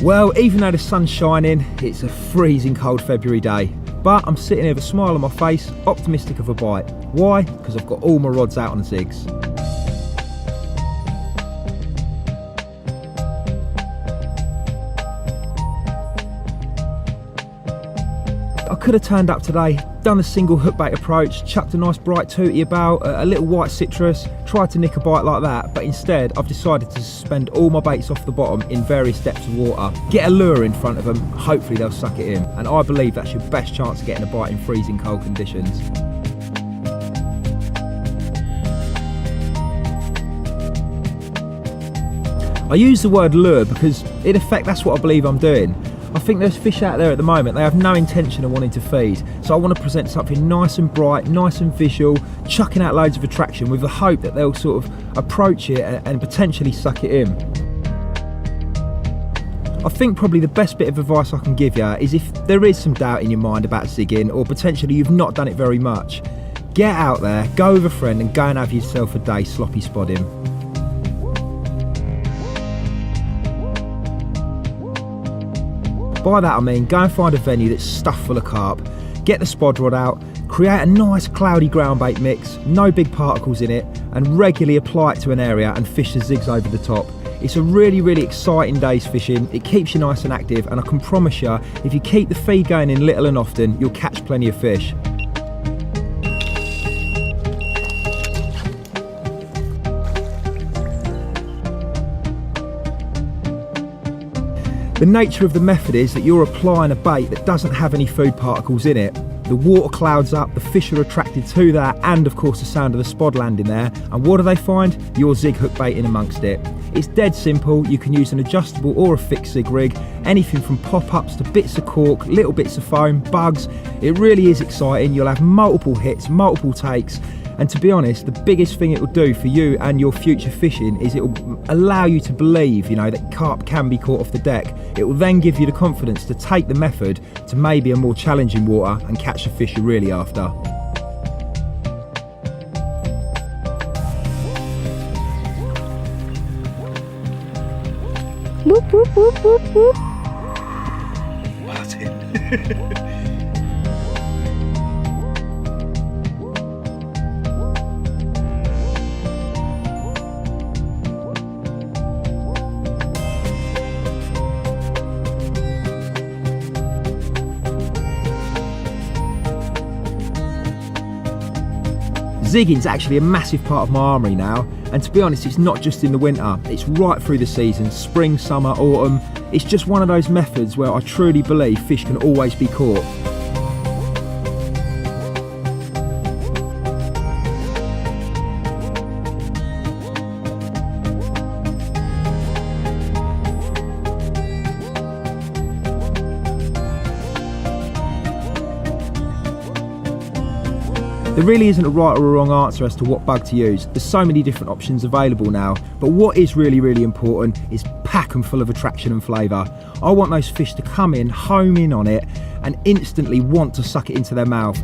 Well, even though the sun's shining, it's a freezing cold February day. But I'm sitting here with a smile on my face, optimistic of a bite. Why? Because I've got all my rods out on zigs. I could have turned up today, done a single hook bait approach, chucked a nice bright tootie about, a little white citrus, tried to nick a bite like that, but instead I've decided to suspend all my baits off the bottom in various depths of water, get a lure in front of them, hopefully they'll suck it in, and I believe that's your best chance of getting a bite in freezing cold conditions. I use the word lure because in effect that's what I believe I'm doing. I think there's fish out there at the moment, they have no intention of wanting to feed, so I want to present something nice and bright, nice and visual, chucking out loads of attraction with the hope that they'll sort of approach it and potentially suck it in. I think probably the best bit of advice I can give you is if there is some doubt in your mind about zigging, or potentially you've not done it very much, get out there, go with a friend and go and have yourself a day sloppy spodding. By that I mean go and find a venue that's stuffed full of carp, get the spod rod out, create a nice cloudy ground bait mix, no big particles in it, and regularly apply it to an area and fish the zigs over the top. It's a really exciting day's fishing, it keeps you nice and active, and I can promise you, if you keep the feed going in little and often, you'll catch plenty of fish. The nature of the method is that you're applying a bait that doesn't have any food particles in it. The water clouds up, the fish are attracted to that, and of course the sound of the spod landing there. And what do they find? Your zig hook bait in amongst it. It's dead simple. You can use an adjustable or a fixed zig rig, anything from pop-ups to bits of cork, little bits of foam, bugs. It really is exciting. You'll have multiple hits, multiple takes, And to be honest, the biggest thing it will do for you and your future fishing is it will allow you to believe, you know, that carp can be caught off the deck. It will then give you the confidence to take the method to maybe a more challenging water and catch the fish you're really after. Whoop, whoop, whoop, whoop, whoop. Martin. Zigging's actually a massive part of my armoury now, and to be honest, it's not just in the winter, it's right through the season, spring, summer, autumn. It's just one of those methods where I truly believe fish can always be caught. There really isn't a right or a wrong answer as to what bug to use. There's so many different options available now, but what is really important is pack them full of attraction and flavour. I want those fish to come in, home in on it, and instantly want to suck it into their mouth.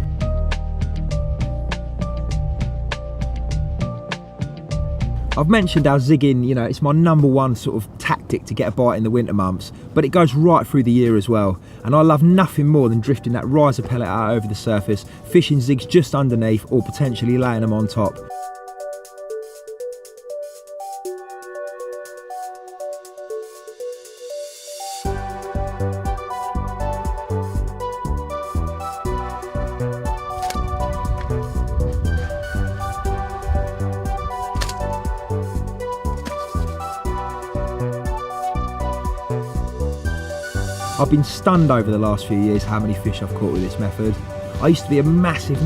I've mentioned how zigging, you know, it's my number one sort of tactic to get a bite in the winter months, but it goes right through the year as well. And I love nothing more than drifting that riser pellet out over the surface, fishing zigs just underneath or potentially laying them on top. I've been stunned over the last few years how many fish I've caught with this method. I used to be a massive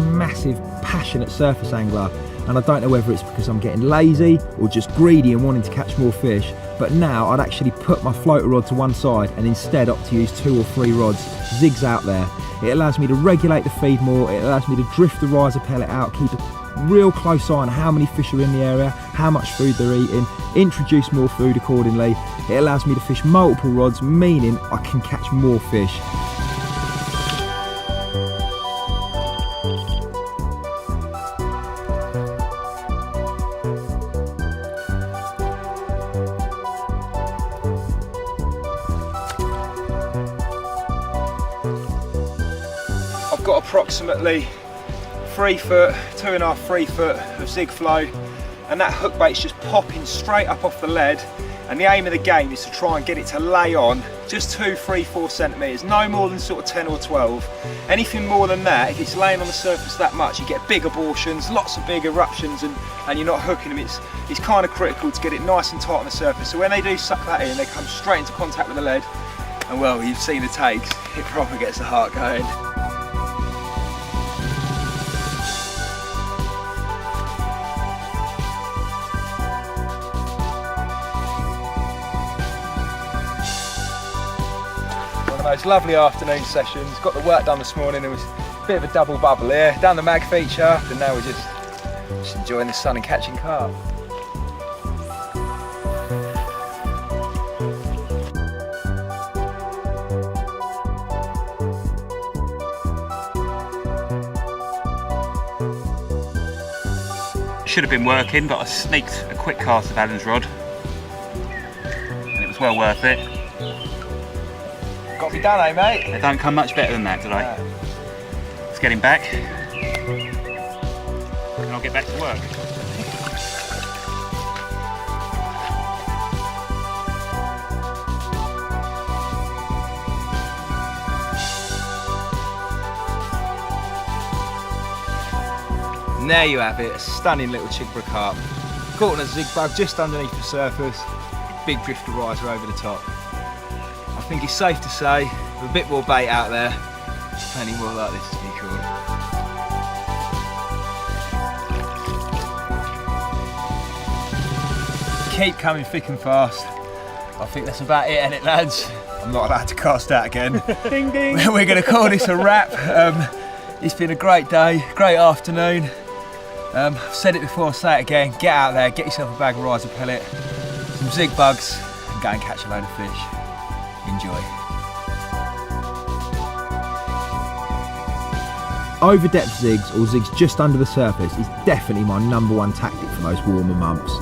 passionate surface angler, and I don't know whether it's because I'm getting lazy or just greedy and wanting to catch more fish, but now I'd actually put my floater rod to one side and instead opt to use 2 or 3 rods, zigs out there. It allows me to regulate the feed more, it allows me to drift the riser pellet out, keep a real close eye on how many fish are in the area, how much food they're eating, introduce more food accordingly. It allows me to fish multiple rods, meaning I can catch more fish. I've got approximately 3 foot, 2.5, 3 foot of zig flow, and that hook bait's just popping straight up off the lead, and the aim of the game is to try and get it to lay on just 2, 3, 4 centimetres, no more than sort of 10 or 12. Anything more than that, if it's laying on the surface that much, you get big abortions, lots of big eruptions, and you're not hooking them. It's kind of critical to get it nice and tight on the surface, so when they do suck that in, they come straight into contact with the lead, and well, you've seen the takes, it proper gets the heart going. Those lovely afternoon sessions, got the work done this morning. It was a bit of a double bubble here, down the mag feature, and now we're just enjoying the sun and catching carp. Should have been working, but I sneaked a quick cast of Alan's rod, and it was well worth it. Got to be done, eh, mate? They don't come much better than that, do they? No. Let's get him back, and I'll get back to work. And there you have it, a stunning little chigbra carp. Caught on a zig bug just underneath the surface, big drifter riser over the top. I think it's safe to say, with a bit more bait out there, plenty more like this to be caught. Keep coming thick and fast. I think that's about it, ain't it, lads? I'm not allowed to cast out again. Ding ding. We're going to call this a wrap. It's been a great day, great afternoon. I've said it before, I'll say it again, get out there, get yourself a bag of riser pellet, some zig bugs, and go and catch a load of fish. Enjoy. Over depth zigs or zigs just under the surface is definitely my #1 tactic for those warmer months.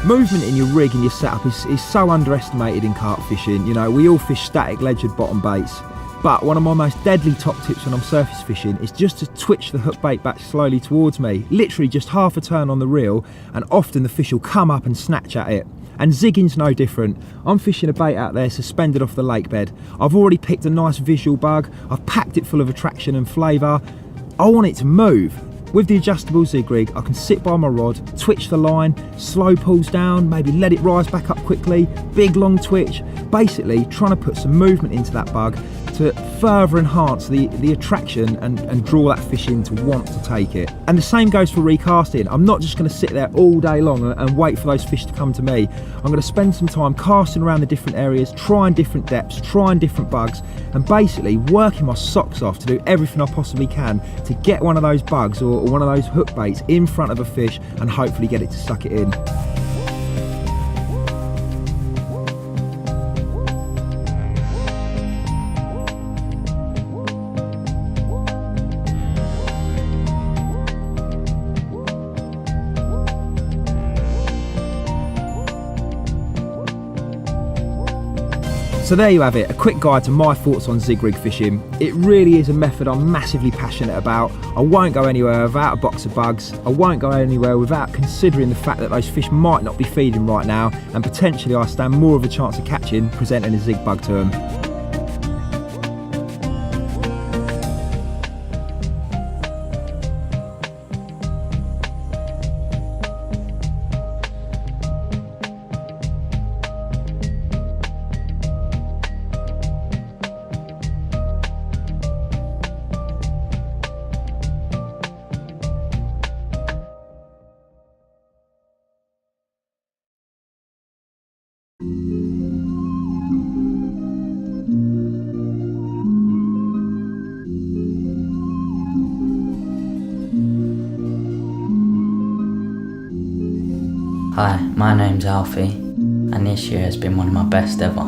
Movement in your rig and your setup is so underestimated in carp fishing. You know, we all fish static ledgered bottom baits, but one of my most deadly top tips when I'm surface fishing is just to twitch the hook bait back slowly towards me, literally just half a turn on the reel, and often the fish will come up and snatch at it. And zigging's no different. I'm fishing a bait out there suspended off the lake bed. I've already picked a nice visual bug, I've packed it full of attraction and flavour. I want it to move. With the adjustable zig rig, I can sit by my rod, twitch the line, slow pulls down, maybe let it rise back up quickly, big long twitch, basically trying to put some movement into that bug to further enhance the attraction and draw that fish in to want to take it. And the same goes for recasting. I'm not just going to sit there all day long and wait for those fish to come to me. I'm going to spend some time casting around the different areas, trying different depths, trying different bugs, and basically working my socks off to do everything I possibly can to get one of those bugs or one of those hook baits in front of a fish and hopefully get it to suck it in. So there you have it, a quick guide to my thoughts on zig rig fishing. It really is a method I'm massively passionate about. I won't go anywhere without a box of bugs. I won't go anywhere without considering the fact that those fish might not be feeding right now, and potentially I stand more of a chance of catching presenting a zig bug to them. Hi, my name's Alfie, and this year has been one of my best ever.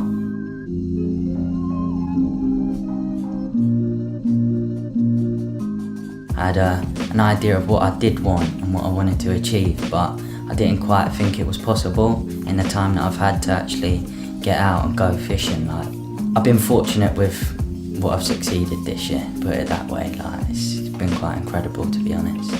I had an idea of what I did want and what I wanted to achieve, but I didn't quite think it was possible in the time that I've had to actually get out and go fishing. I've been fortunate with what I've succeeded this year, put it that way. It's been quite incredible, to be honest.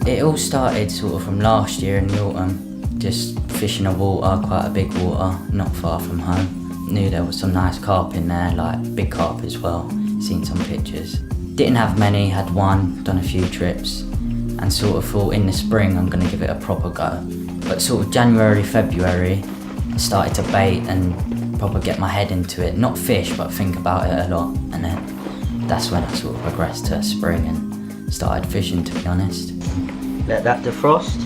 It all started sort of from last year in the autumn, just fishing a water, quite a big water, not far from home. Knew there was some nice carp in there, like big carp as well, seen some pictures. Didn't have many, had one, done a few trips, and sort of thought in the spring I'm going to give it a proper go. But sort of January, February, I started to bait and proper get my head into it. Not fish, but think about it a lot. And then that's when I sort of progressed to spring and started fishing, to be honest. Let that defrost.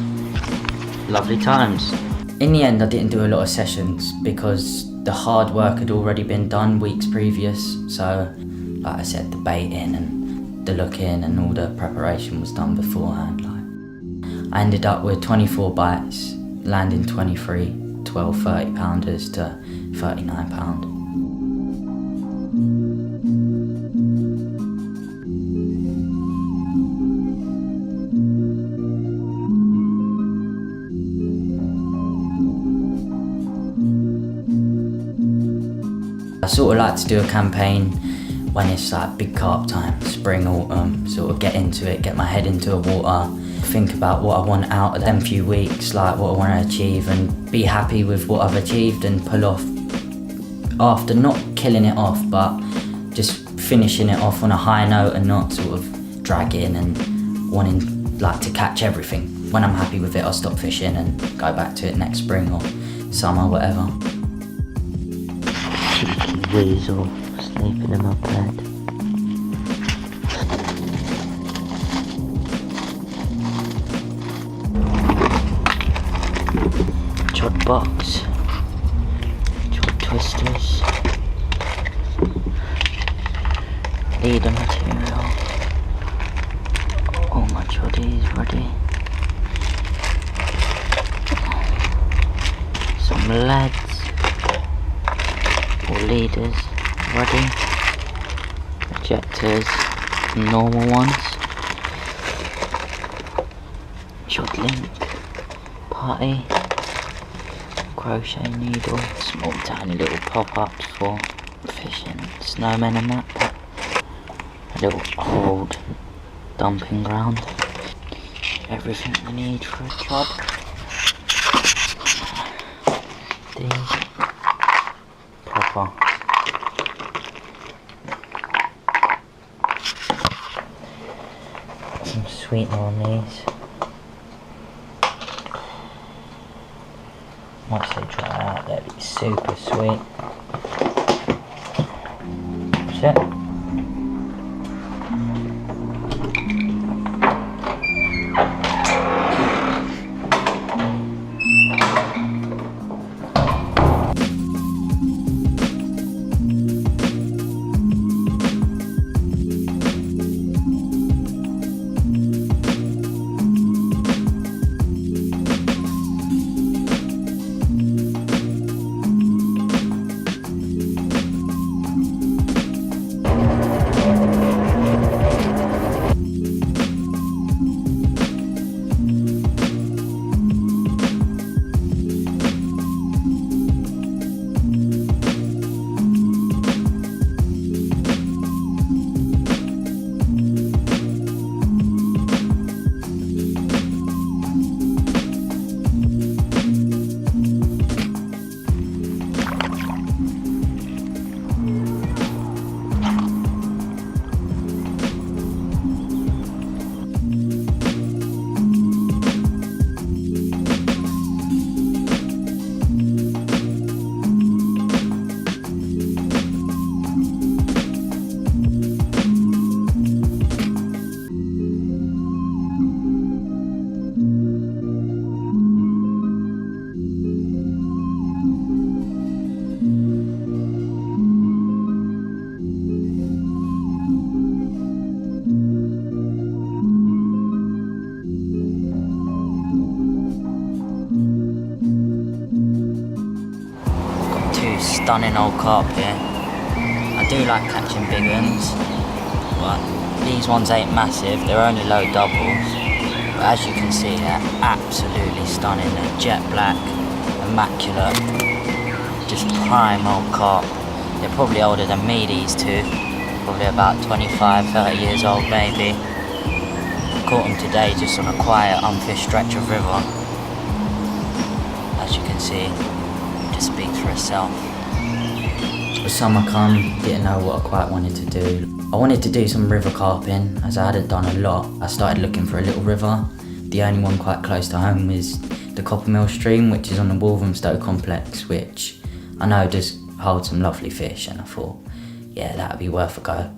Lovely times. In the end, I didn't do a lot of sessions because the hard work had already been done weeks previous. So, like I said, the baiting and the looking and all the preparation was done beforehand. I ended up with 24 bites, landing 23, 12 30-pounders to 39-pound. I sort of like to do a campaign when it's like big carp time, spring, autumn, sort of get into it, get my head into the water, think about what I want out of them few weeks, like what I want to achieve, and be happy with what I've achieved and pull off after not killing it off, but just finishing it off on a high note and not sort of dragging and wanting like to catch everything. When I'm happy with it, I'll stop fishing and go back to it next spring or summer, whatever. Weasel sleeping in my bed. chod box, chod twisters, leader material, all my choddies ready, some leads, or leaders ready, ejectors, normal ones, chod link, putty, crochet needle, small tiny little pop-ups for fishing snowmen and that, a little old dumping ground, everything we need for a chod, these, proper, some sweetener on these. Once they dry out, they'll be super sweet. That's it. Stunning old carp here. I do like catching big ones, but these ones ain't massive, they're only low doubles. But as you can see, they're absolutely stunning. They're jet black, immaculate, just prime old carp. They're probably older than me, these two. Probably about 25, 30 years old maybe. Caught them today just on a quiet, unfished stretch of river. As you can see, it just speaks for itself. The summer come, didn't know what I quite wanted to do. I wanted to do some river carping, as I hadn't done a lot. I started looking for a little river. The only one quite close to home is the Coppermill stream, which is on the Walthamstow complex, which I know does hold some lovely fish, and I thought, yeah, that would be worth a go.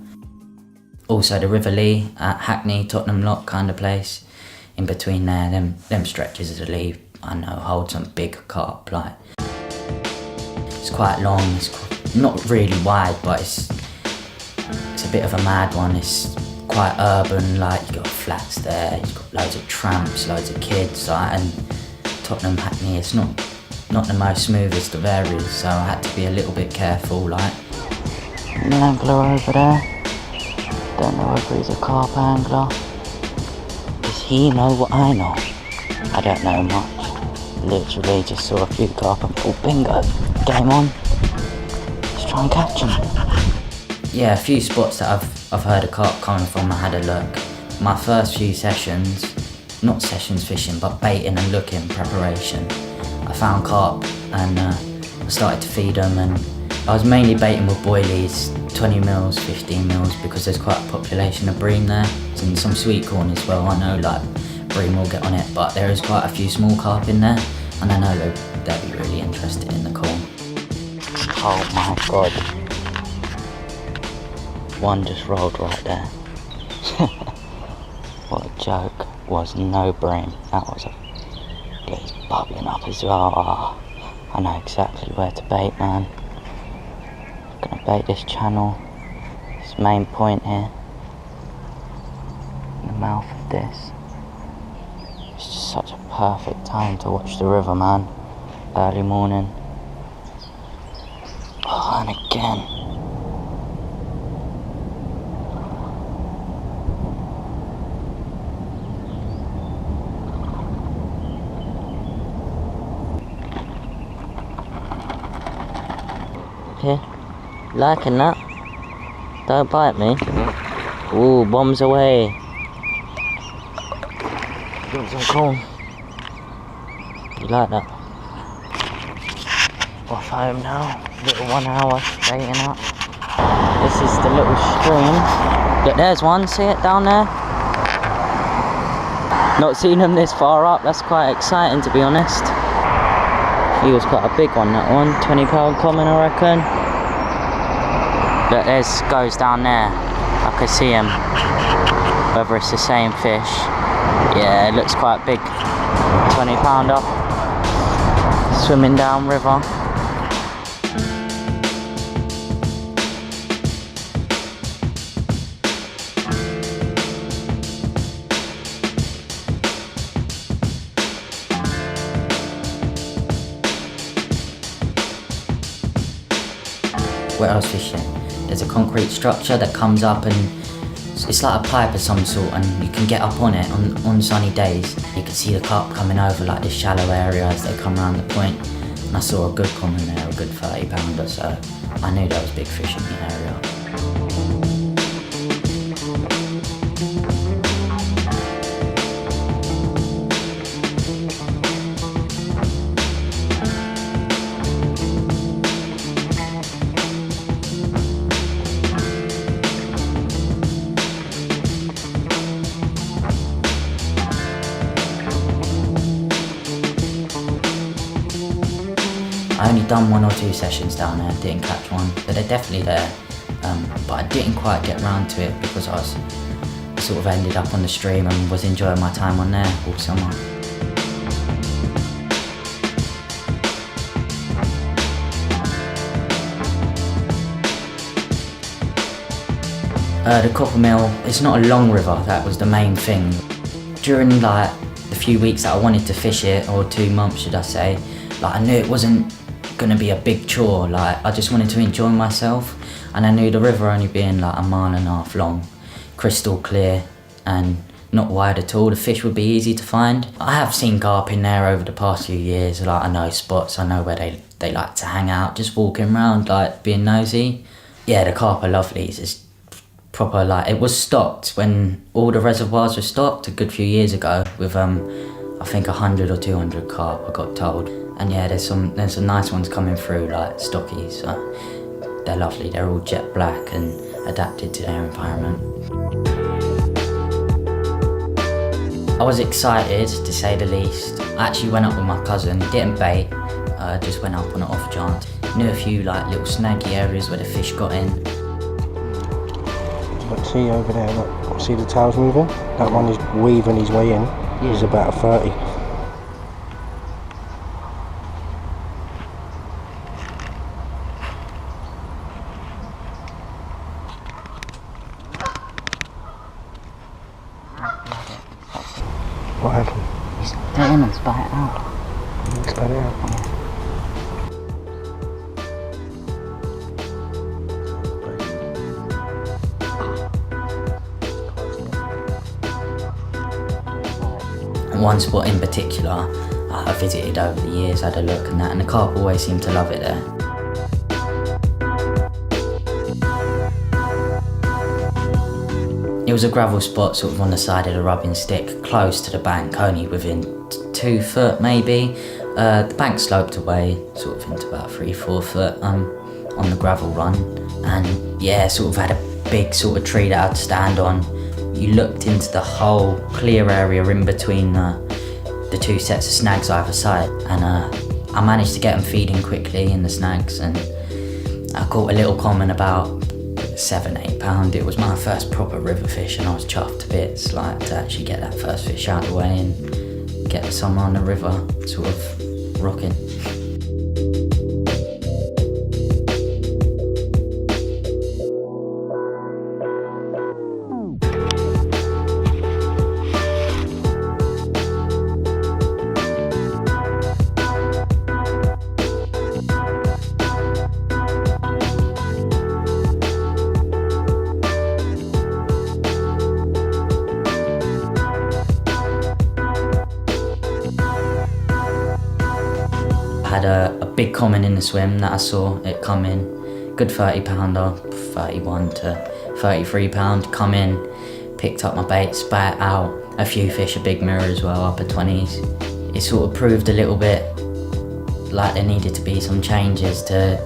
Also the River Lee at Hackney, Tottenham Lock kind of place. In between there, them stretches of the Lee, I know, hold some big carp. Like, it's quite long, it's not really wide, but it's a bit of a mad one. It's quite urban, like you've got flats there, you've got loads of tramps, loads of kids, like, and Tottenham Hackney, it's not the most smoothest of areas, so I had to be a little bit careful, like. An angler over there, don't know whether he's a carp angler. Does he know what I know? I don't know much. Literally just saw a few carp and thought, bingo, game on. Let's try and catch them. Yeah, a few spots that I've heard a carp coming from, I had a look. My first few sessions, not sessions fishing, but baiting and looking preparation, I found carp and I started to feed them, and I was mainly baiting with boilies, 20 mils, 15 mils, because there's quite a population of bream there, and some sweet corn as well. I know like bream will get on it, but there is quite a few small carp in there, and I know they'll be really interested in the corn. Oh my god. One just rolled right there. What a joke. Was no bream. That was a Look, he's bubbling up as well. Oh, I know exactly where to bait, man. I'm gonna bait this channel, this main point here, in the mouth of this. It's just such a perfect time to watch the river, man. Early morning. Oh, and again. Okay, liking that. Don't bite me. Ooh, bombs away. Got some corn. You like that? Off home now. Little 1 hour baiting up. This is the little stream. Look, there's one. See it down there? Not seen them this far up. That's quite exciting, to be honest. He was quite a big one, that one. 20-pound common, I reckon. Look, there's goes down there. I can see him. Whether it's the same fish. Yeah, it looks quite big. 20-pounder. Swimming down river. What else fishing? There's a concrete structure that comes up and it's like a pipe of some sort, and you can get up on it on sunny days. You can see the carp coming over like this shallow area as they come around the point. And I saw a good common there, a good 30-pounder, so I knew there was big fish in the area. I only done 1 or 2 sessions down there, didn't catch one, but they're definitely there. But I didn't quite get round to it because I sort of ended up on the stream and was enjoying my time on there all summer. The Coppermill, it's not a long river, that was the main thing. During like the few weeks that I wanted to fish it, or 2 months should I say, like I knew it wasn't gonna be a big chore, like I just wanted to enjoy myself, and I knew the river only being like 1.5 miles long, crystal clear and not wide at all, the fish would be easy to find. I have seen carp in there over the past few years, like I know spots, I know where they like to hang out, just walking around like being nosy. Yeah, the carp are lovely, it's proper like, it was stocked when all the reservoirs were stocked a good few years ago with I think 100 or 200 carp, I got told. And yeah, there's some nice ones coming through, like stockies. So they're lovely. They're all jet black and adapted to their environment. I was excited, to say the least. I actually went up with my cousin. Didn't bait. Just went up on an off chance. Knew a few like little snaggy areas where the fish got in. Look, see over there. Look, see the tails moving? That one is weaving his way in. Yeah. He's about a 30. What happened? He's let him and spat it out. He spat it out? Yeah. One spot in particular I visited over the years, had a look and that, and the carp always seemed to love it there. It was a gravel spot sort of on the side of the rubbing stick, close to the bank, only within 2 foot maybe. The bank sloped away sort of into about 3-4 foot on the gravel run, and yeah, sort of had a big sort of tree that I'd stand on. You looked into the whole clear area in between the 2 sets of snags either side, and I managed to get them feeding quickly in the snags, and I caught a little common about 7-8 pound. It was my first proper river fish and I was chuffed to bits, like to actually get that first fish out of the way and get the summer on the river sort of rocking. Had a big common in the swim that I saw it come in, good 30 pounder, 31 to 33 pound, come in, picked up my bait, spat it out, a few fish, a big mirror as well, upper 20s. It sort of proved a little bit like there needed to be some changes to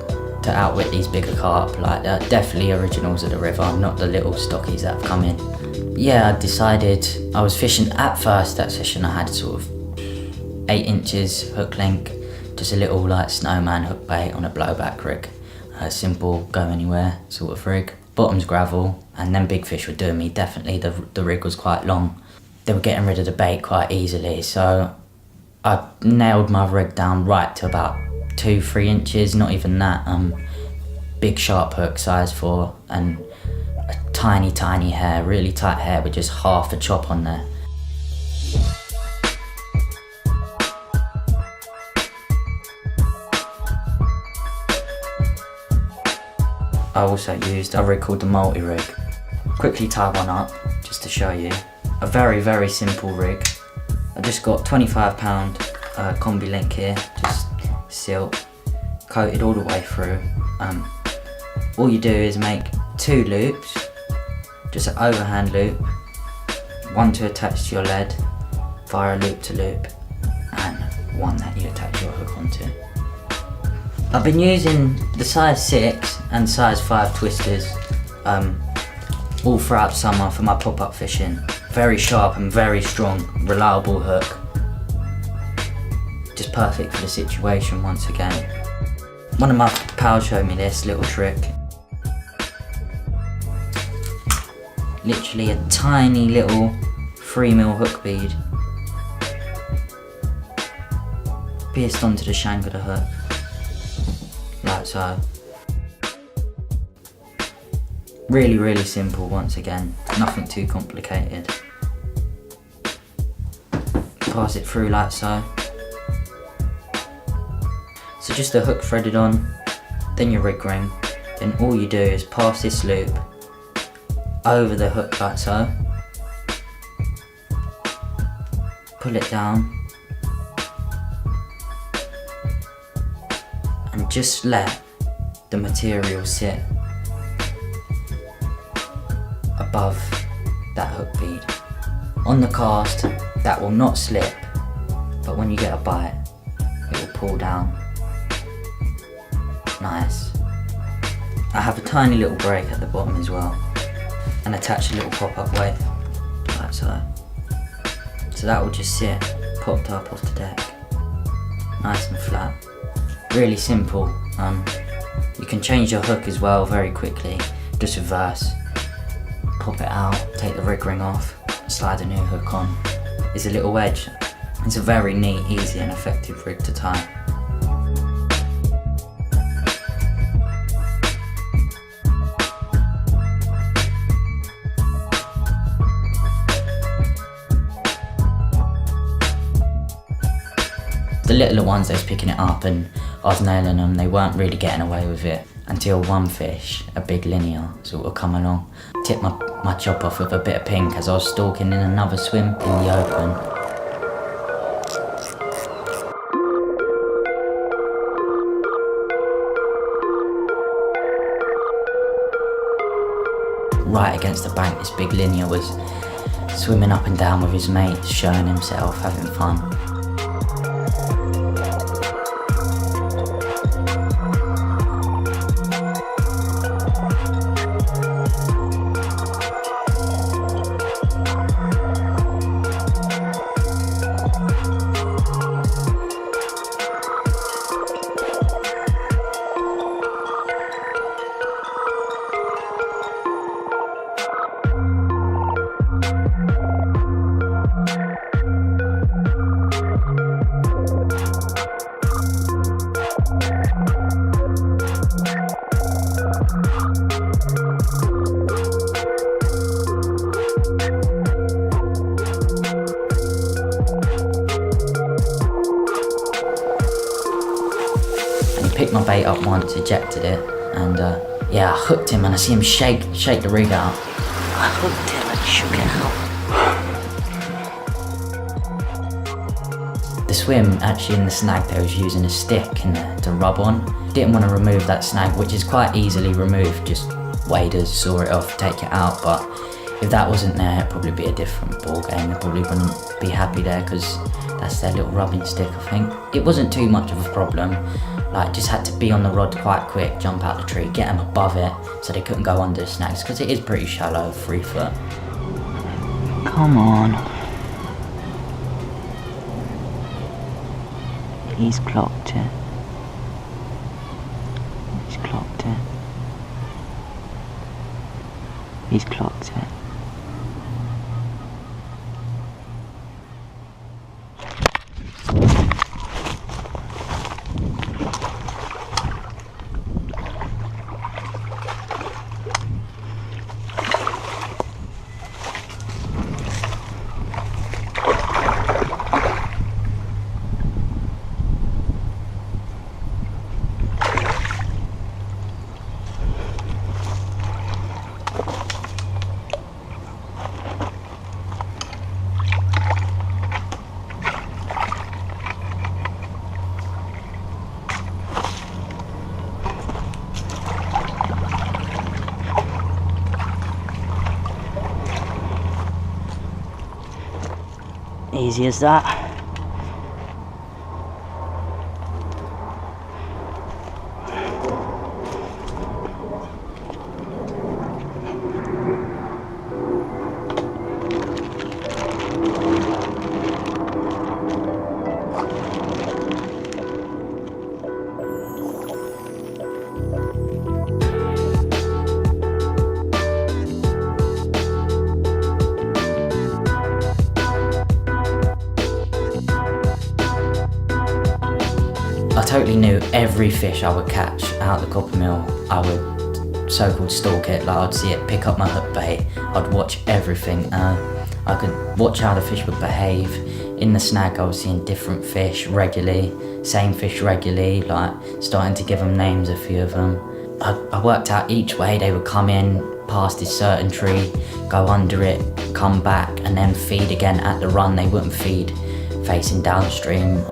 outwit these bigger carp, like definitely originals of the river, not the little stockies that have come in. Yeah, I decided, I was fishing at first that session, I had sort of 8 inches hook length, just a little like snowman hook bait on a blowback rig. A simple go anywhere sort of rig. Bottom's gravel, and then big fish were doing me. Definitely the rig was quite long. They were getting rid of the bait quite easily, so I nailed my rig down right to about 2-3 inches, not even that. Big sharp hook, size 4, and a tiny hair, really tight hair with just half a chop on there. I also used a rig called the multi-rig. Quickly tie one up, just to show you. A very simple rig. I just got 25 pound combi link here, just silk, coated all the way through. All you do is make 2 loops, just an overhand loop, one to attach to your lead via loop to loop, and one that you attach your hook onto. I've been using the size 6 and size 5 twisters all throughout summer for my pop-up fishing. Very sharp and very strong, reliable hook. Just perfect for the situation once again. One of my pals showed me this little trick. Literally a tiny little 3mm hook bead pierced onto the shank of the hook. Like so. Really simple once again, nothing too complicated. Pass it through like so. So just the hook threaded on, then your rig ring, then all you do is pass this loop over the hook like so, pull it down, and just let the material sit above that hook bead. On the cast, that will not slip, but when you get a bite, it will pull down. Nice. I have a tiny little break at the bottom as well, and attach a little pop-up weight, like so. So that will just sit, popped up off the deck, nice and flat. Really simple. You can change your hook as well very quickly, just reverse, pop it out, take the rig ring off, slide a new hook on. It's a little wedge. It's a very neat, easy and effective rig to tie. The littler ones, they was picking it up and I was nailing them. They weren't really getting away with it until one fish, a big linear, sort of come along. Tipped my chop off with a bit of pink as I was stalking in another swim in the open. Right against the bank, this big linear was swimming up and down with his mates, showing himself, having fun. picked my bait up once, ejected it, and yeah, I hooked him and I see him shake the rig out. I hooked him and shook it out. The swim, actually in the snag there, was using a stick to rub on. Didn't want to remove that snag, which is quite easily removed, just waders, saw it off, take it out, but if that wasn't there, it'd probably be a different ball game. They probably wouldn't be happy there because that's their little rubbing stick, I think. It wasn't too much of a problem. Like, just had to be on the rod quite quick, jump out the tree, get them above it so they couldn't go under the snags because it is pretty shallow, 3 foot. Come on. He's clocked it. He's clocked it. He's clocked it. Easy as that. I totally knew every fish I would catch out the copper mill, I would so-called stalk it. Like, I'd see it, pick up my hook bait, I'd watch everything. I could watch how the fish would behave. In the snag I was seeing different fish regularly, same fish regularly, like starting to give them names, a few of them. I worked out each way they would come in, past this certain tree, go under it, come back and then feed again at the run. They wouldn't feed facing downstream.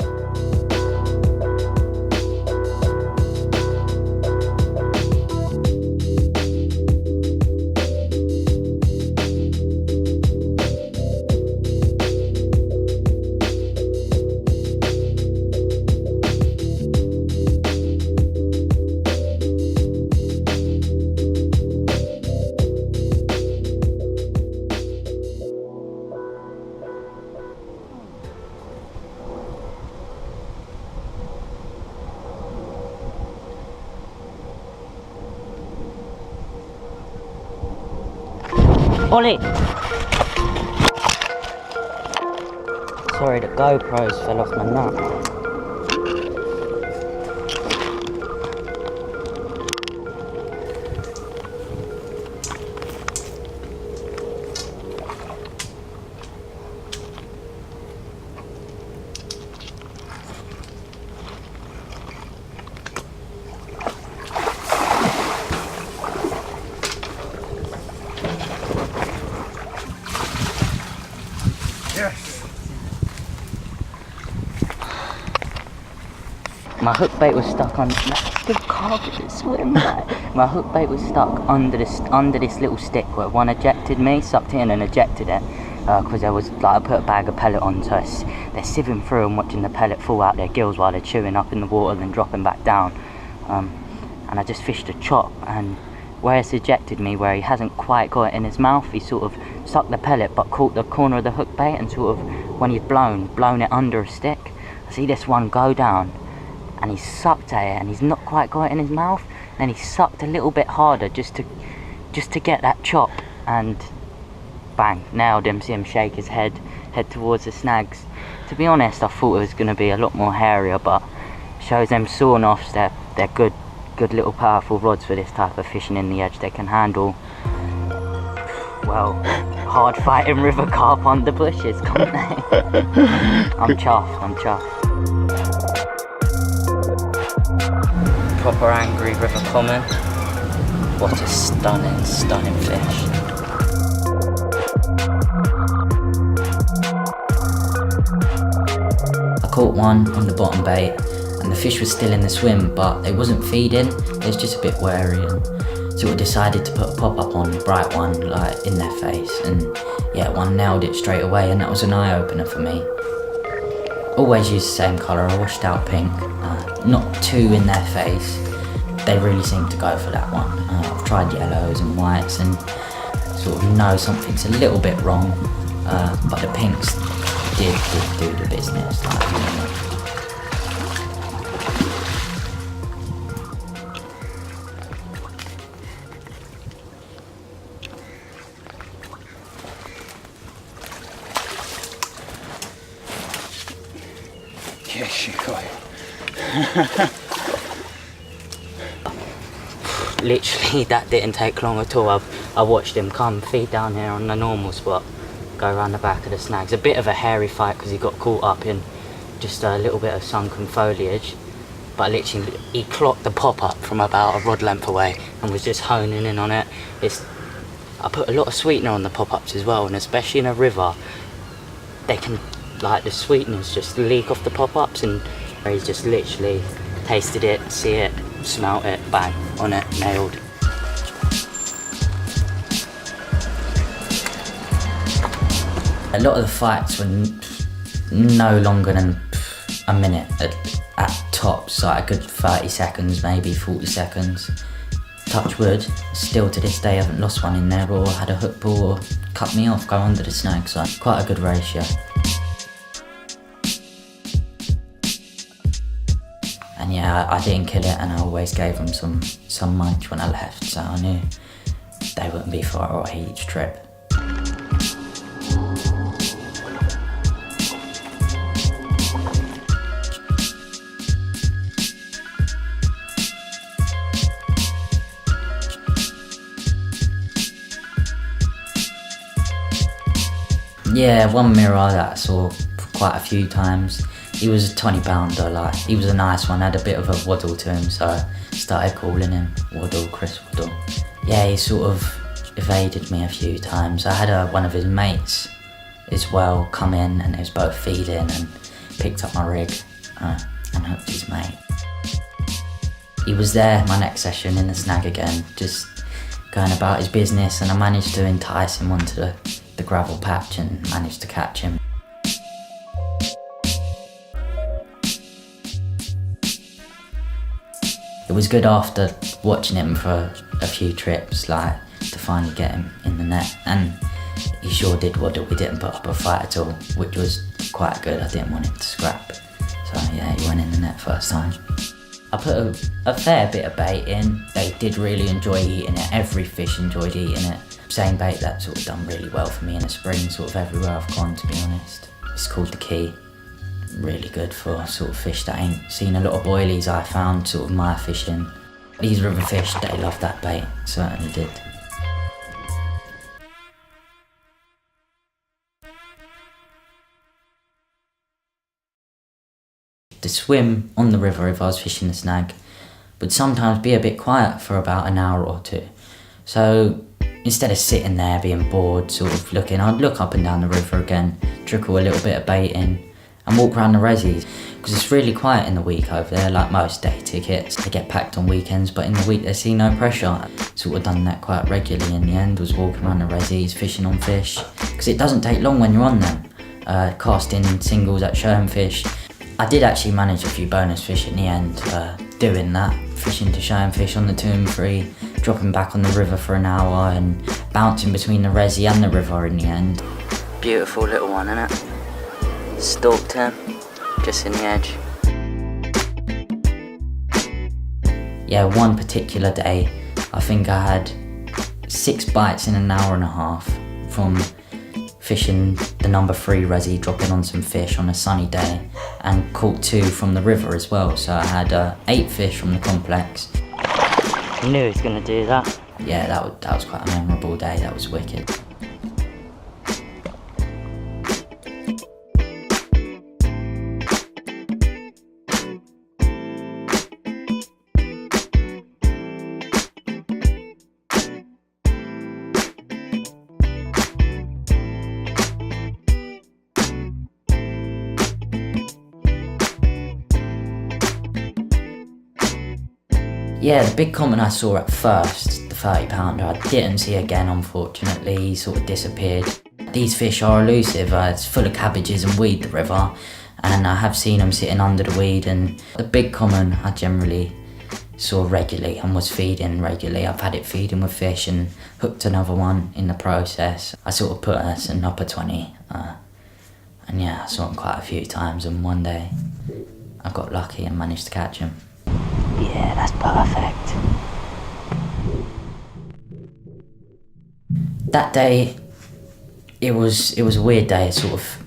Oli! Sorry, the GoPros fell off my nut. My hook bait was stuck on the carpet swim. My hook bait was stuck under this little stick where one ejected me, sucked it in and ejected it. Because there was, like, I put a bag of pellet on, so they're sieving through and watching the pellet fall out their gills while they're chewing up in the water and dropping back down. And I just fished a chop, and where it's ejected me, where he hasn't quite got it in his mouth, he sort of sucked the pellet but caught the corner of the hook bait, and sort of, when he's blown it under a stick. I see this one go down, and he sucked at it, and he's not quite got it in his mouth. Then he sucked a little bit harder just to get that chop, and bang, nailed him. See him shake his head towards the snags. To be honest, I thought it was going to be a lot more hairier, but shows them sawn-offs, they're good little powerful rods for this type of fishing in the edge. They can handle, well, hard fighting river carp on the bushes, can't they? I'm chuffed. proper angry river common. What a stunning, stunning fish. I caught one on the bottom bait and the fish was still in the swim, but it wasn't feeding, it was just a bit wary, and so we decided to put a pop-up on, a bright one, like in their face, and yeah, one nailed it straight away, and that was an eye-opener for me. Always use the same colour, a washed out pink, not too in their face. They really seem to go for that one. I've tried yellows and whites and sort of know something's a little bit wrong, but the pinks did do the business. Yes, you got it. Literally, that didn't take long at all. I watched him come feed down here on the normal spot, go around the back of the snags. A bit of a hairy fight because he got caught up in just a little bit of sunken foliage, but literally he clocked the pop-up from about a rod length away and was just honing in on it. I put a lot of sweetener on the pop-ups as well, and especially in a river, they can, like, the sweeteners just leak off the pop-ups, and he's just literally tasted it, see it, smelt it, bang, on it, nailed. A lot of the fights were no longer than a minute at tops, like a good 30 seconds, maybe 40 seconds. Touch wood, still to this day I haven't lost one in there or had a hook pull or cut me off, go under the snag, so quite a good ratio. And yeah, I didn't kill it, and I always gave them some munch when I left, so I knew they wouldn't be far away each trip. Yeah, one mirror that I saw quite a few times. He was a 20 pounder, like, he was a nice one, had a bit of a waddle to him, so I started calling him Waddle, Chris Waddle. Yeah, he sort of evaded me a few times. I had one of his mates as well come in, and they was both feeding, and picked up my rig and hooked his mate. He was there my next session in the snag again, just going about his business, and I managed to entice him onto the gravel patch and managed to catch him. It was good after watching him for a few trips, like, to finally get him in the net, and he sure did waddle. We didn't put up a fight at all, which was quite good. I didn't want him to scrap, so yeah, he went in the net first time. I put a fair bit of bait in. They did really enjoy eating it. Every fish enjoyed eating it. Same bait that sort of done really well for me in the spring, sort of everywhere I've gone, to be honest. It's called the Key. Really good for sort of fish that ain't seen a lot of boilies, I found, sort of my fishing. These river fish, they love that bait, certainly did. The swim on the river, if I was fishing the snag, would sometimes be a bit quiet for about an hour or two. So instead of sitting there being bored, sort of looking, I'd look up and down the river again, trickle a little bit of bait in, and walk around the resis, because it's really quiet in the week over there. Like most day tickets, they get packed on weekends, but in the week they see no pressure. Sort of done that quite regularly in the end, was walking around the resis, fishing on fish, because it doesn't take long when you're on them. Casting singles at showing fish. I did actually manage a few bonus fish in the end, doing that, fishing to showing fish on the 2 and 3, dropping back on the river for an hour and bouncing between the resi and the river in the end. Beautiful little one, innit? Stalked him, just in the edge. Yeah, one particular day, I think I had 6 bites in an hour and a half from fishing the number 3 resi, dropping on some fish on a sunny day, and caught 2 from the river as well, so I had 8 fish from the complex. I knew he was going to do that. Yeah, that was quite a memorable day, that was wicked. Yeah, the big common I saw at first, the 30 pounder, I didn't see again unfortunately, he sort of disappeared. These fish are elusive, it's full of cabbages and weed, the river, and I have seen them sitting under the weed, and the big common I generally saw regularly and was feeding regularly. I've had it feeding with fish and hooked another one in the process. I sort of put an upper 20, and yeah, I saw him quite a few times, and one day I got lucky and managed to catch him. Yeah, that's perfect. That day, it was a weird day. I sort of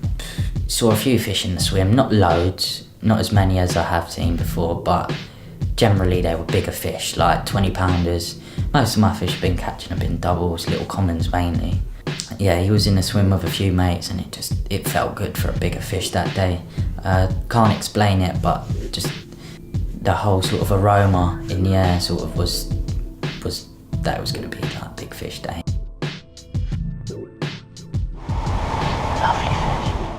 saw a few fish in the swim, not loads, not as many as I have seen before, but generally they were bigger fish, like 20 pounders. Most of my fish have been catching have been doubles, little commons mainly. Yeah, he was in the swim with a few mates, and it felt good for a bigger fish that day. Can't explain it, but just the whole sort of aroma in the air sort of was that it was going to be like a big fish day.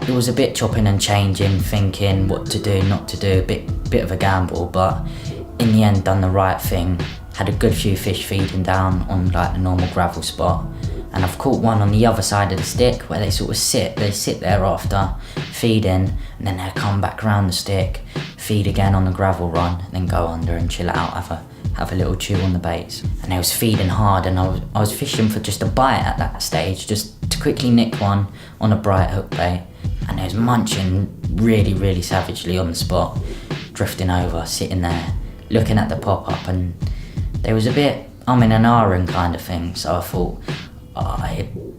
It was a bit chopping and changing, thinking what to do, not to do, a bit of a gamble, but in the end done the right thing. Had a good few fish feeding down on like the normal gravel spot, and I've caught one on the other side of the stick where they sort of sit there after feeding, and then they'll come back around the stick, feed again on the gravel run, and then go under and chill out, have a little chew on the baits. And they was feeding hard, and I was fishing for just a bite at that stage, just to quickly nick one on a bright hook bait. And they was munching really, really savagely on the spot, drifting over, sitting there, looking at the pop-up, and there was a bit and ahhing kind of thing. So I thought,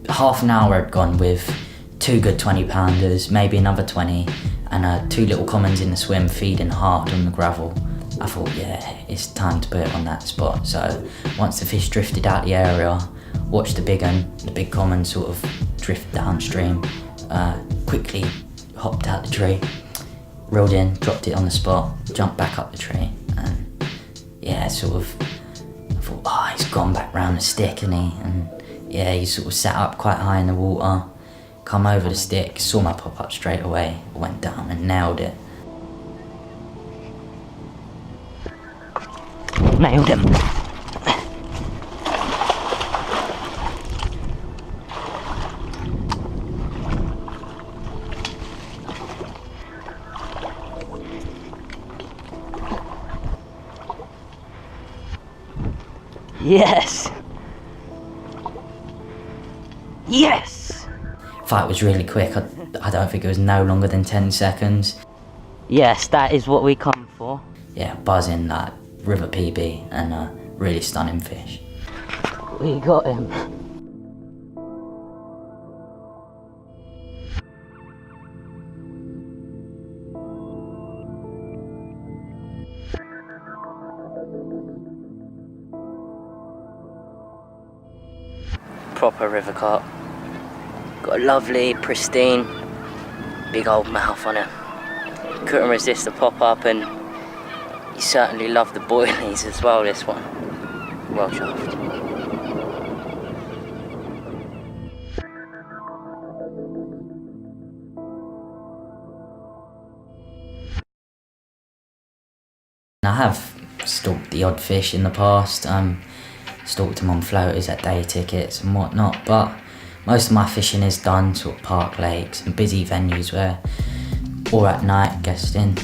half an hour had gone with 2 good 20 pounders, maybe another 20, and 2 little commons in the swim feeding hard on the gravel. I thought, yeah, it's time to put it on that spot. So once the fish drifted out the area, watched the big common sort of drift downstream, quickly hopped out the tree, reeled in, dropped it on the spot, jumped back up the tree, and yeah, sort of, I thought, he's gone back round the stick, and yeah, he sort of sat up quite high in the water, come over the stick, saw my pop up straight away, went down and nailed it. Nailed him. Yes! Yes! Fight was really quick. I don't think it was no longer than 10 seconds. Yes, that is what we come for. Yeah, buzzing, like river PB, and really stunning fish. We got him. Proper river carp. Got a lovely, pristine, big old mouth on it. Couldn't resist the pop-up, and you certainly love the boilies as well, this one. Well shaft. I have stalked the odd fish in the past, stalked them on floaters at day tickets and whatnot, but most of my fishing is done sort of park lakes and busy venues where, or at night guesting,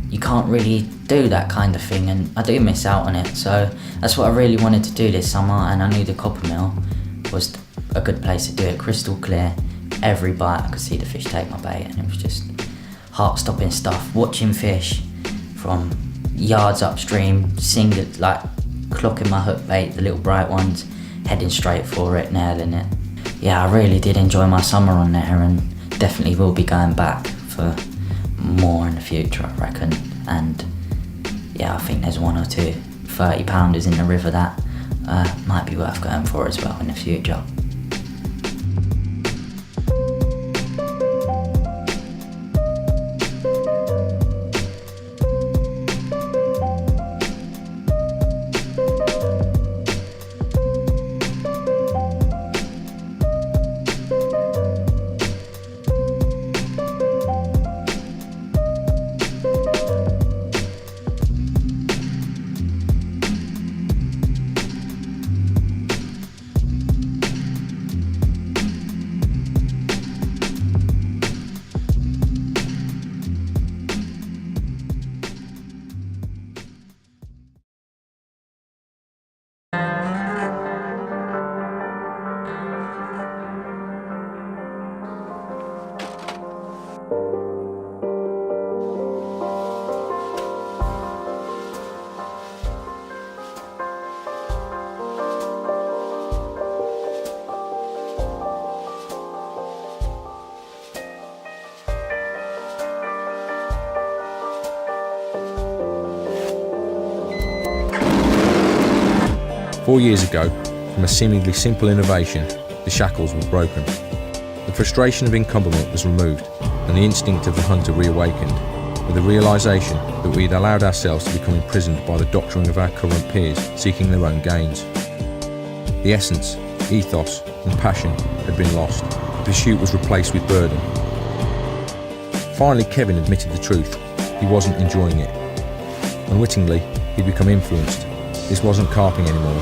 you can't really do that kind of thing, and I do miss out on it. So that's what I really wanted to do this summer, and I knew the Copper Mill was a good place to do it. Crystal clear, every bite I could see the fish take my bait, and it was just heart-stopping stuff. Watching fish from yards upstream, like clocking my hook bait, the little bright ones, heading straight for it, nailing it. Yeah, I really did enjoy my summer on there, and definitely will be going back for more in the future, I reckon. And yeah, I think there's 1 or 2 30 pounders in the river that might be worth going for as well in the future. 4 years ago, from a seemingly simple innovation, the shackles were broken. The frustration of encumberment was removed, and the instinct of the hunter reawakened, with the realisation that we had allowed ourselves to become imprisoned by the doctoring of our current peers seeking their own gains. The essence, ethos and passion had been lost. The pursuit was replaced with burden. Finally, Kevin admitted the truth. He wasn't enjoying it. Unwittingly, he'd become influenced. This wasn't carping anymore.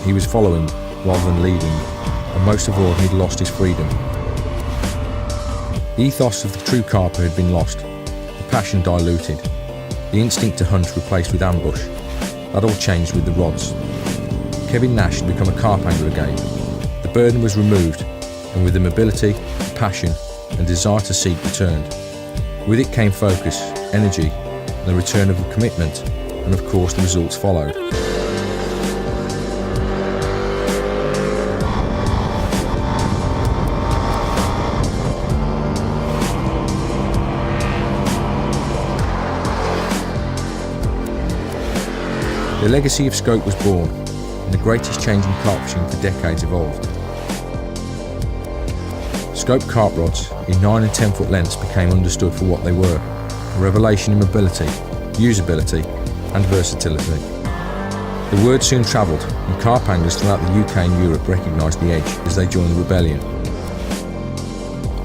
He was following rather than leading, and most of all, he'd lost his freedom. The ethos of the true carper had been lost, the passion diluted, the instinct to hunt replaced with ambush. That all changed with the rods. Kevin Nash had become a carp angler again. The burden was removed, and with the mobility, passion and desire to seek returned. With it came focus, energy, and the return of a commitment, and of course the results followed. The legacy of scope was born, and the greatest change in carp fishing for decades evolved. Scope carp rods in 9 and 10 foot lengths became understood for what they were, a revelation in mobility, usability and versatility. The word soon travelled, and carp anglers throughout the UK and Europe recognised the edge as they joined the rebellion.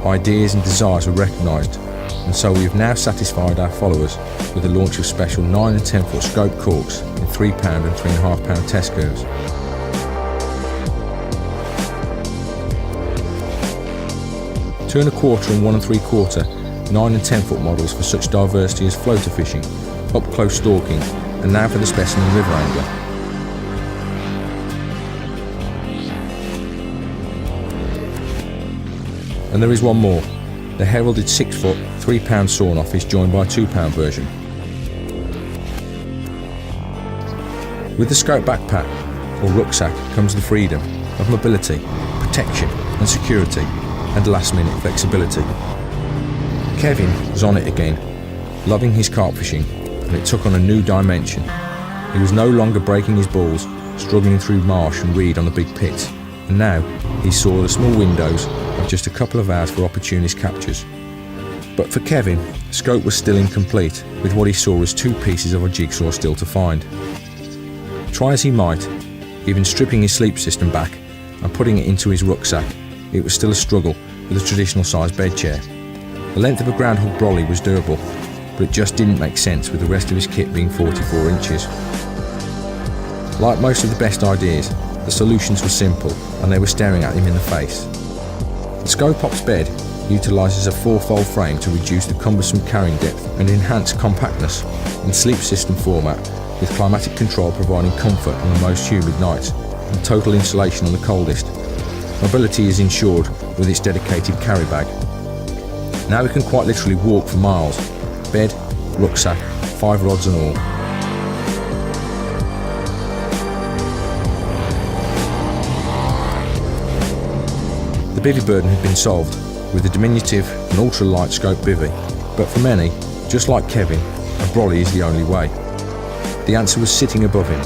Ideas and desires were recognised, and so we have now satisfied our followers with the launch of special 9 and 10 foot scope corks in £3 and £3.5 test curves. Two and a quarter and 1 3/4, 9 and 10 foot models for such diversity as floater fishing, up close stalking, and now for the specimen river angler. And there is one more. The heralded 6 foot, £3 sawn off is joined by a £2 version. With the scope backpack or rucksack comes the freedom of mobility, protection and security, and last minute flexibility. Kevin was on it again, loving his carp fishing, and it took on a new dimension. He was no longer breaking his balls, struggling through marsh and reed on the big pits, and now he saw the small windows of just a couple of hours for opportunist captures. But for Kevin, scope was still incomplete, with what he saw as 2 pieces of a jigsaw still to find. Try as he might, even stripping his sleep system back and putting it into his rucksack, it was still a struggle with a traditional sized bed chair. The length of a groundhog brolly was doable, but it just didn't make sense with the rest of his kit being 44 inches. Like most of the best ideas, the solutions were simple and they were staring at him in the face. The Scope-Op's bed utilises a 4-fold frame to reduce the cumbersome carrying depth and enhance compactness in sleep system format, with climatic control providing comfort on the most humid nights and total insulation on the coldest. Mobility is ensured with its dedicated carry bag. Now we can quite literally walk for miles, bed, rucksack, 5 rods and all. The bivvy burden had been solved with a diminutive and ultra-light scope bivvy, but for many, just like Kevin, a brolly is the only way. The answer was sitting above him.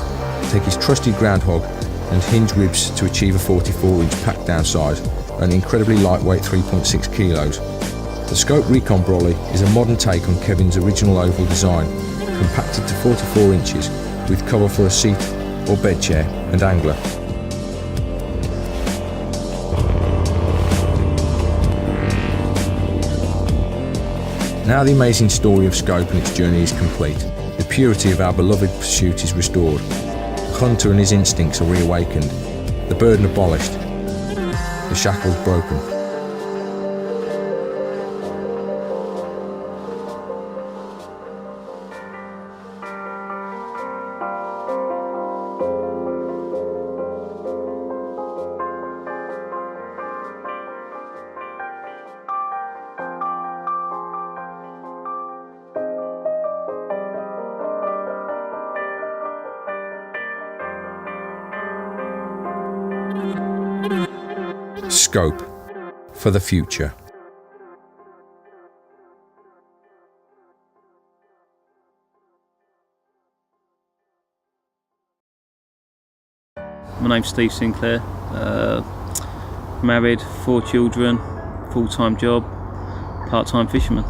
Take his trusty groundhog and hinge ribs to achieve a 44-inch pack down size and an incredibly lightweight 3.6 kilos. The Scope Recon Brolly is a modern take on Kevin's original oval design, compacted to 44 inches with cover for a seat or bed chair and angler. Now the amazing story of Scope and its journey is complete. The purity of our beloved pursuit is restored. The hunter and his instincts are reawakened. The burden abolished. The shackles broken. Scope for the future. My name's Steve Sinclair, married, 4 children, full-time job, part-time fisherman.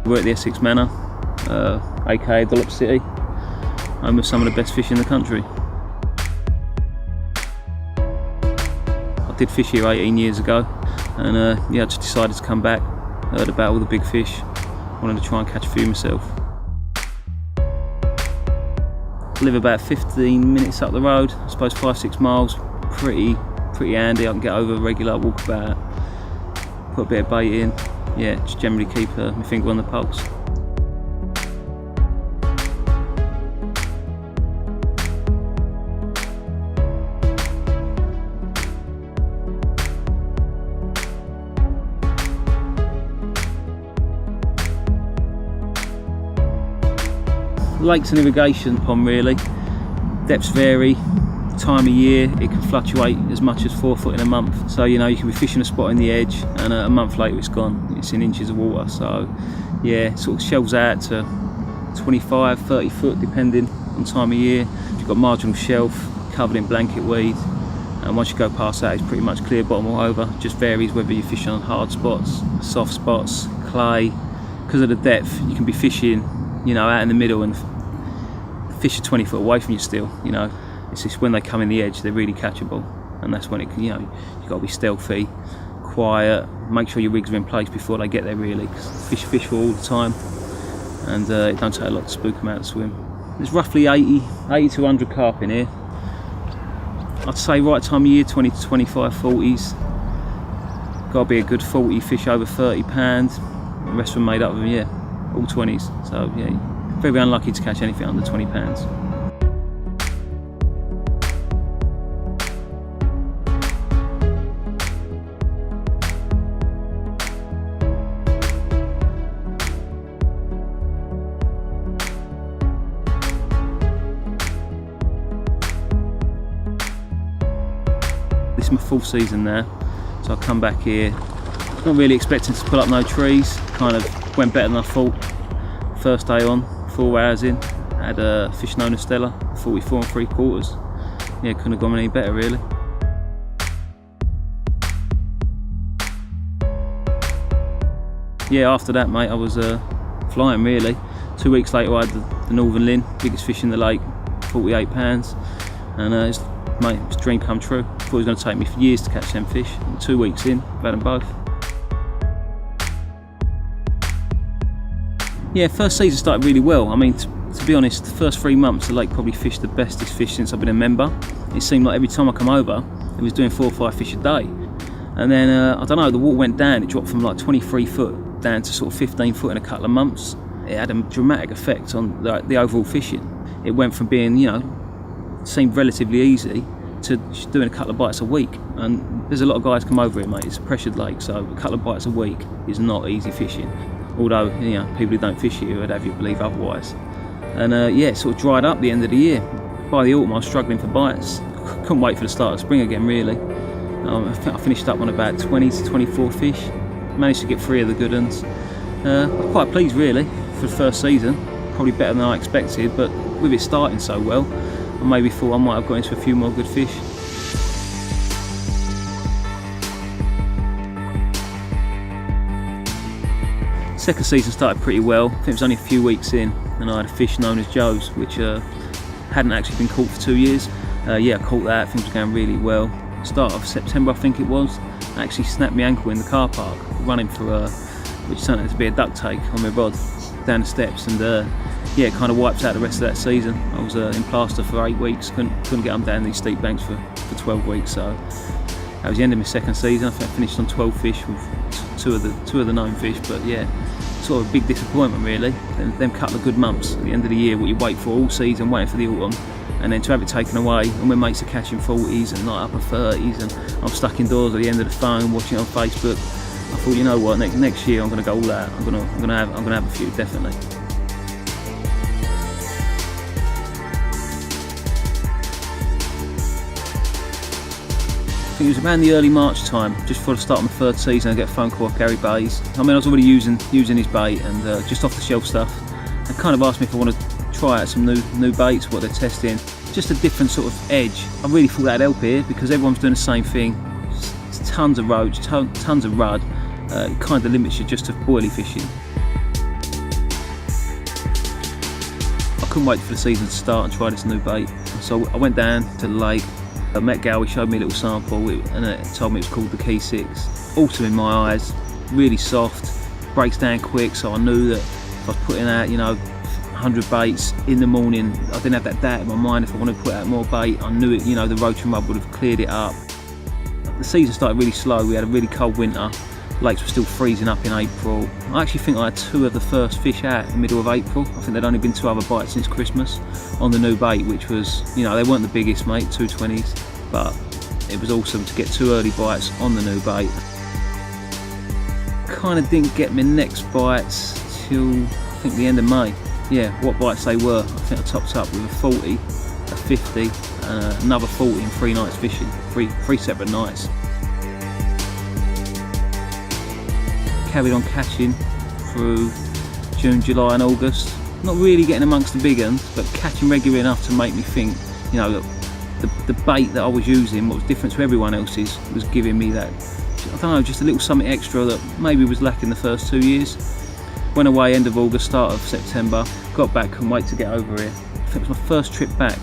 We're at the Essex Manor, aka Doubletop City, home of some of the best fish in the country. I did fish here 18 years ago, and I just decided to come back. Heard about all the big fish, wanted to try and catch a few myself. I live about 15 minutes up the road, I suppose 5-6 miles, pretty handy. I can get over regular walkabout, put a bit of bait in. Yeah, just generally keep my finger on the pulse. Lakes and irrigation pond really. Depths vary, time of year it can fluctuate as much as 4 foot in a month. So you can be fishing a spot in the edge and a month later it's gone. It's in inches of water. So yeah, it sort of shelves out to 25, 30 foot depending on time of year. You've got marginal shelf covered in blanket weed, and once you go past that it's pretty much clear bottom all over. Just varies whether you're fishing on hard spots, soft spots, clay. Because of the depth you can be fishing out in the middle and fish are 20 foot away from you still. It's just when they come in the edge they're really catchable, and that's when you've got to be stealthy, quiet, make sure your rigs are in place before they get there really, because fish for all the time, and it don't take a lot to spook them out to swim. There's roughly 80 to 100 carp in here. I'd say right time of year 20 to 25 40s. Got to be a good 40 fish over 30 pounds. The rest were made up of all 20s. So yeah, very unlucky to catch anything under 20 pounds. This is my 4th season now, so I come back here not really expecting to pull up no trees. Kind of went better than I thought. First day on, 4 hours in, had a fish known as Stella, 44 3/4. Yeah, couldn't have gone any better really. Yeah, after that mate I was flying really. 2 weeks later I had the Northern Lynn, biggest fish in the lake, 48 pounds, and it's a dream come true. Thought it was going to take me years to catch them fish. 2 weeks in, I've had them both. Yeah, first season started really well. I mean, to be honest, the first 3 months the lake probably fished the bestest fish since I've been a member. It seemed like every time I come over it was doing 4 or 5 fish a day. And then, I don't know, the water went down. It dropped from like 23 foot down to sort of 15 foot in a couple of months. It had a dramatic effect on the overall fishing. It went from being, seemed relatively easy to just doing a couple of bites a week. And there's a lot of guys come over here, mate. It's a pressured lake, so a couple of bites a week is not easy fishing. Although, people who don't fish here would have you believe otherwise. And yeah, it sort of dried up the end of the year. By the autumn I was struggling for bites. Couldn't wait for the start of spring again really. I think I finished up on about 20 to 24 fish. Managed to get 3 of the good ones. I'm quite pleased really for the first season. Probably better than I expected, but with it starting so well, I maybe thought I might have got into a few more good fish. Second season started pretty well. I think it was only a few weeks in and I had a fish known as Joe's, which hadn't actually been caught for 2 years. Yeah, I caught that, things were going really well. Start of September I think it was. I actually snapped my ankle in the car park, running for which turned out to be a duck take on my rod down the steps, and yeah, it kind of wiped out the rest of that season. I was in plaster for 8 weeks, couldn't get them down these steep banks for 12 weeks, so that was the end of my second season. I think I finished on 12 fish with two of the known fish, but yeah, sort of a big disappointment really. Them couple of good months at the end of the year, what you wait for all season, waiting for the autumn, and then to have it taken away, and when mates are catching 40s and like upper 30s, and I'm stuck indoors at the end of the phone watching it on Facebook, I thought, you know what, next year I'm going to go all out. I'm going to have a few, definitely. think it was around the early March time, just before the start of my third season. I get a phone call off Gary Bays. I mean, I was already using his bait and just off the shelf stuff. They kind of asked me if I want to try out some new baits, what they're testing, just a different sort of edge. I really thought that'd help here because everyone's doing the same thing. It's tons of roach, tons of rudd. It kind of limits you just to boilie fishing. I couldn't wait for the season to start and try this new bait. So I went down to the lake. I met Gal, he showed me a little sample and it told me it was called the Key 6. Autumn in my eyes, really soft, breaks down quick, so I knew that if I was putting out, 100 baits in the morning, I didn't have that doubt in my mind. If I wanted to put out more bait, I knew it, the roach and rub would have cleared it up. The season started really slow, we had a really cold winter, lakes were still freezing up in April. I actually think I had 2 of the first fish out in the middle of April. I think there'd only been 2 other bites since Christmas on the new bait, which was, they weren't the biggest, mate, 220s, but it was awesome to get 2 early bites on the new bait. Kind of didn't get my next bites till I think the end of May. Yeah, what bites they were. I think I topped up with a 40, a 50, and another 40 in 3 nights fishing, three separate nights. Carried on catching through June, July and August. Not really getting amongst the big ones, but catching regularly enough to make me think, that the bait that I was using, what was different to everyone else's, was giving me that, I don't know, just a little something extra that maybe was lacking the first 2 years. Went away end of August, start of September, got back, couldn't wait to get over here. I think it was my first trip back,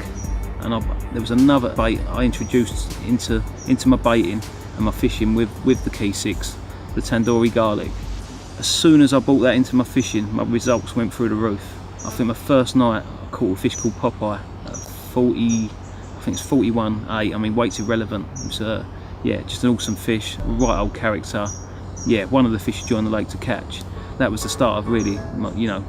and there was another bait I introduced into my baiting and my fishing with the Key 6, the tandoori garlic. As soon as I brought that into my fishing, my results went through the roof. I think my first night I caught a fish called Popeye, 40, I think it's 41.8. I mean, weight's irrelevant. It was just an awesome fish, right old character. Yeah, one of the fish you joined the lake to catch. That was the start of really,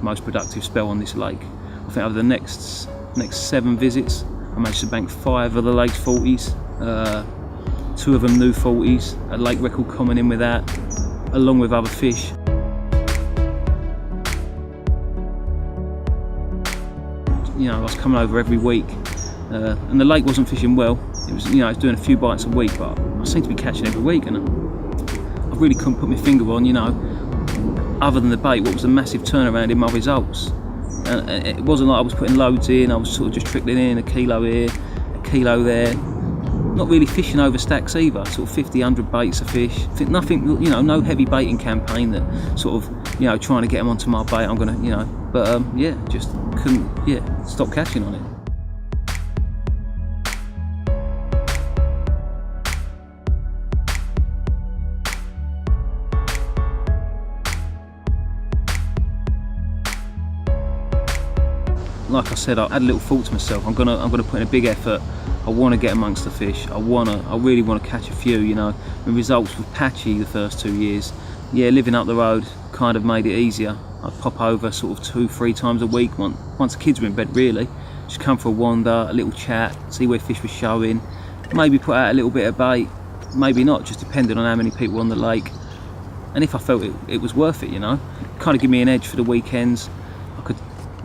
most productive spell on this lake. I think over the next 7 visits, I managed to bank 5 of the lake's 40s, 2 of them new 40s, a lake record coming in with that, along with other fish. I was coming over every week, and the lake wasn't fishing well. It was, I was doing a few bites a week, but I seemed to be catching every week, and I really couldn't put my finger on, other than the bait, what was a massive turnaround in my results. And it wasn't like I was putting loads in, I was sort of just trickling in a kilo here, a kilo there. Not really fishing over stacks either, sort of 50, 100 baits a fish. Nothing, no heavy baiting campaign that sort of, trying to get them onto my bait, I'm gonna, but just couldn't, stop catching on it. Like I said, I had a little thought to myself. I'm gonna put in a big effort. I want to get amongst the fish. I really want to catch a few. The results were patchy the first 2 years. Yeah, living up the road kind of made it easier. I'd pop over sort of 2-3 times a week once the kids were in bed. Really, just come for a wander, a little chat, see where fish were showing. Maybe put out a little bit of bait. Maybe not, just depending on how many people were on the lake. And if I felt it was worth it, kind of give me an edge for the weekends. I could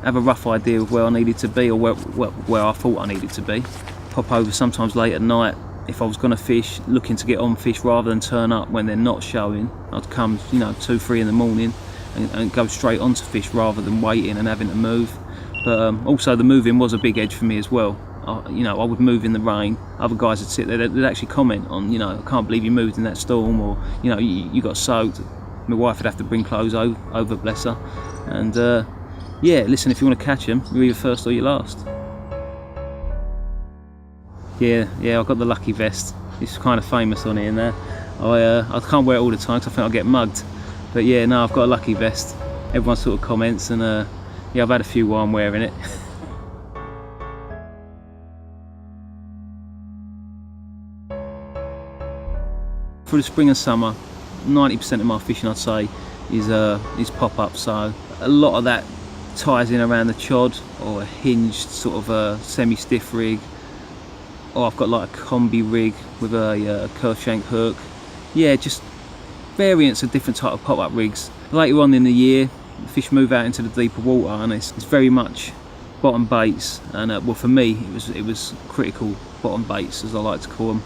have a rough idea of where I needed to be or where I thought I needed to be. Pop over sometimes late at night if I was going to fish, looking to get on fish rather than turn up when they're not showing. I'd come 2-3 in the morning and go straight onto fish rather than waiting and having to move. But also the moving was a big edge for me as well. I would move in the rain. Other guys would sit there, they'd actually comment on, I can't believe you moved in that storm, or you got soaked. My wife would have to bring clothes over, bless her. And listen, if you want to catch them, you're either first or you're last. Yeah, I've got the lucky vest. It's kind of famous on here now. I can't wear it all the time because I think I'll get mugged. But yeah, no, I've got a lucky vest. Everyone sort of comments, and I've had a few while I'm wearing it. For the spring and summer, 90% of my fishing, I'd say, is pop-up. So a lot of that ties in around the chod or a hinged sort of a semi-stiff rig, or I've got like a combi rig with a curved shank hook. Yeah, just variants of different type of pop-up rigs. Later on in the year, the fish move out into the deeper water, and it's very much bottom baits. And well, for me, it was critical bottom baits, as I like to call them.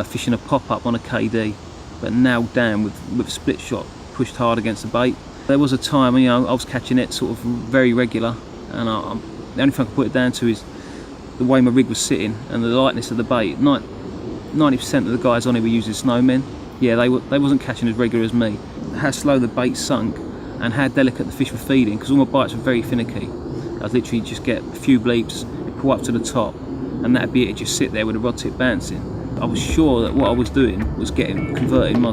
fishing a pop-up on a KD, but nailed down with a split shot, pushed hard against the bait. There was a time, I was catching it sort of very regular, and the only thing I can put it down to is the way my rig was sitting and the lightness of the bait. 90% of the guys on it were using snowmen. Yeah, they wasn't catching as regular as me. How slow the bait sunk and how delicate the fish were feeding, because all my bites were very finicky. I'd literally just get a few bleeps, pull up to the top, and that'd be it, just sit there with a rod tip bouncing. I was sure that what I was doing was converting my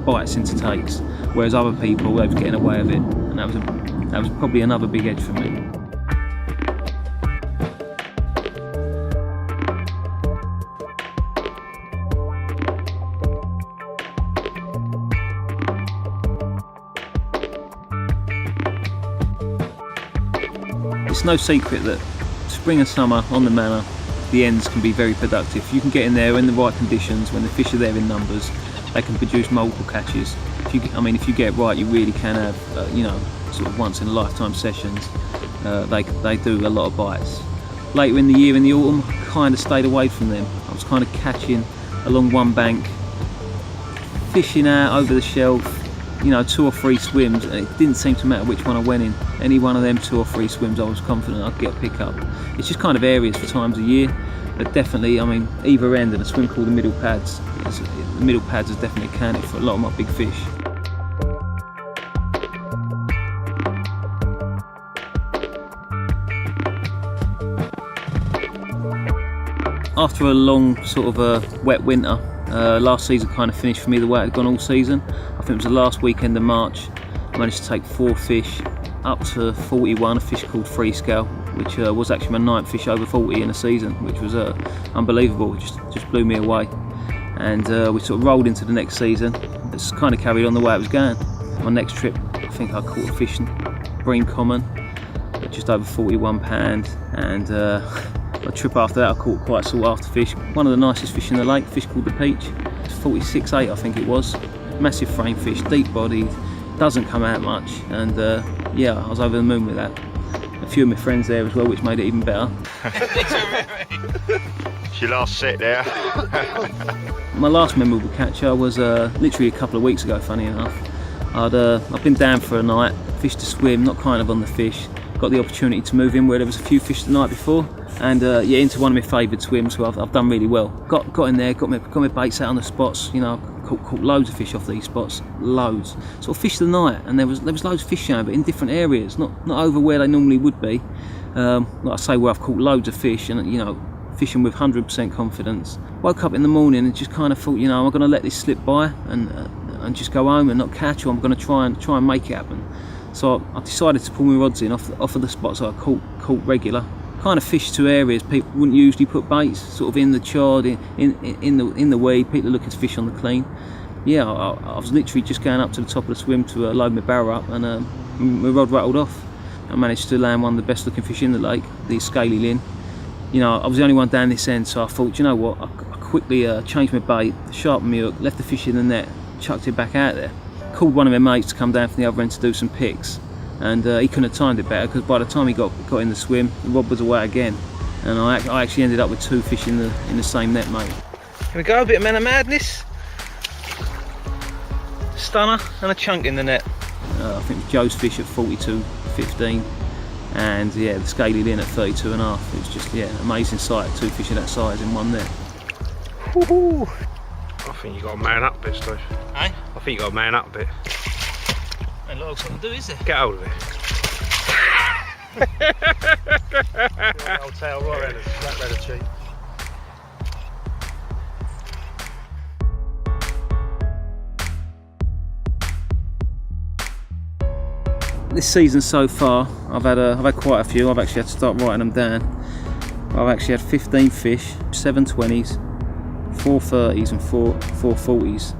bites into takes, whereas other people, they were getting away with it, and that was probably another big edge for me. It's no secret that spring and summer on the Manor, the ends can be very productive. You can get in there in the right conditions, when the fish are there in numbers, they can produce multiple catches. If you get it right, you really can have, sort of once in a lifetime sessions. They do a lot of bites. Later in the year, in the autumn, I kind of stayed away from them. I was kind of catching along one bank, fishing out over the shelf, 2 or 3 swims, and it didn't seem to matter which one I went in. Any one of them 2 or 3 swims, I was confident I'd get a pick up. It's just kind of areas for times of year, but definitely, either end, and a swim called the middle pads. The middle pads has definitely accounted for a lot of my big fish. After a long sort of a wet winter, last season kind of finished for me the way it had gone all season. I think it was the last weekend of March. I managed to take 4 fish up to 41, a fish called free scale, which was actually my 9th fish over 40 in a season, which was unbelievable. It just blew me away. And we sort of rolled into the next season. It's kind of carried on the way it was going. My next trip, I think I caught a fish in Bream Common at just over 41 pound, and a trip after that I caught quite a sought after fish. One of the nicest fish in the lake, a fish called the Peach. It's 46.8 I think it was. Massive frame fish, deep bodied, doesn't come out much, and yeah, I was over the moon with that. A few of my friends there as well, which made it even better. It's your last set there. My last memorable catcher was literally a couple of weeks ago, funny enough. I'd been down for a night, fished a swim, not kind of on the fish, got the opportunity to move in where there was a few fish the night before, and yeah, into one of my favoured swims, so I've done really well. Got in there, got my baits out on the spots, caught loads of fish off these spots, loads. Sort of fished the night, and there was loads of fish showing, but in different areas, not over where they normally would be. Like I say, where I've caught loads of fish, and fishing with 100% confidence. Woke up in the morning and just kind of thought, am I going to let this slip by and just go home and not catch, or I'm going to try and make it happen. So I decided to pull my rods in off of the spots that I caught regular. Kind of fished to areas people wouldn't usually put baits, sort of in the chard, in the weed. People are looking to fish on the clean. Yeah, I was literally just going up to the top of the swim to load my barrow up, and my rod rattled off. I managed to land one of the best looking fish in the lake, the scaly lin. I was the only one down this end, so I thought, you know what, I quickly changed my bait, sharpened my hook, left the fish in the net, chucked it back out there. Called one of my mates to come down from the other end to do some picks, and he couldn't have timed it better, because by the time he got in the swim, the rod was away again, and I actually ended up with 2 fish in the same net, mate. Here we go, a bit of Man of Madness. Stunner and a chunk in the net. I think it was Joe's fish at 42.15. And yeah, the scaly lin at 32.5. It was just, yeah, amazing sight, 2 fish of that size in one net. Woohoo! I think you got to man up a bit, Steve. Eh? I think you got to man up a bit. Ain't a lot else I can do, is there? Get hold of it. Old tail right out of that red cheek. This season so far, I've had quite a few. I've actually had to start writing them down. I've actually had 15 fish, 7 20s, 4 30s and 4 40s.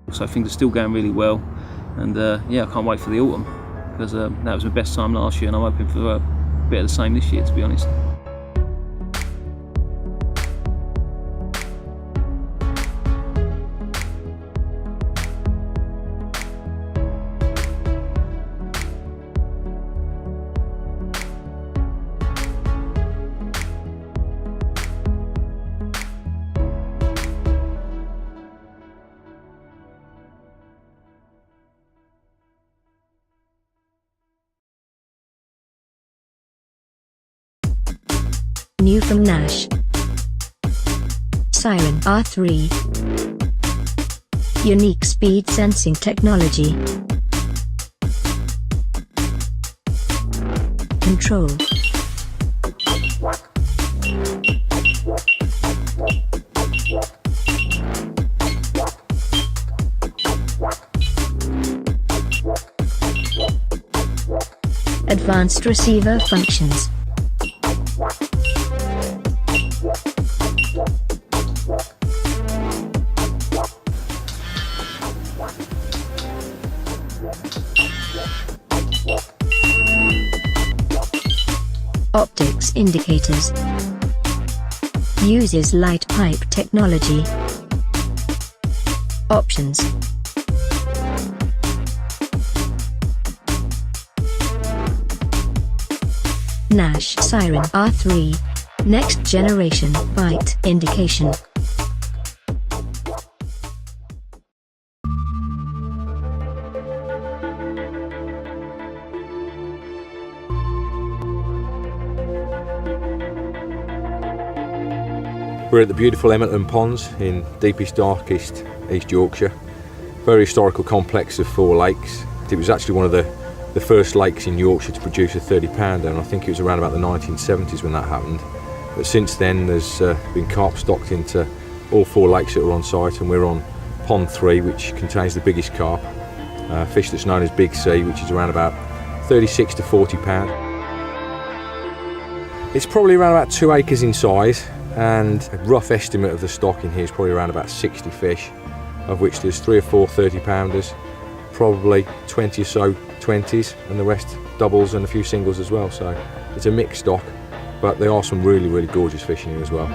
So things are still going really well, and yeah, I can't wait for the autumn, because that was my best time last year, and I'm hoping for a bit of the same this year, to be honest. new from Nash. Siren R3. Unique speed sensing technology. Control. Advanced receiver functions. Optics indicators. Uses light pipe technology. Options. Nash Siren R3. Next generation bite indication. We're at the beautiful Eminem Ponds in deepest, darkest East Yorkshire. Very historical complex of 4 lakes. It was actually one of the first lakes in Yorkshire to produce a 30-pounder, and I think it was around about the 1970s when that happened. But since then there's been carp stocked into all 4 lakes that are on site, and we're on Pond 3, which contains the biggest carp, fish that's known as Big C, which is around about 36 to 40 pound. It's probably around about 2 acres in size, and a rough estimate of the stock in here is probably around about 60 fish, of which there's 3 or 4 30-pounders, probably 20 or so 20s, and the rest doubles and a few singles as well. So it's a mixed stock, but there are some really, really gorgeous fish in here as well.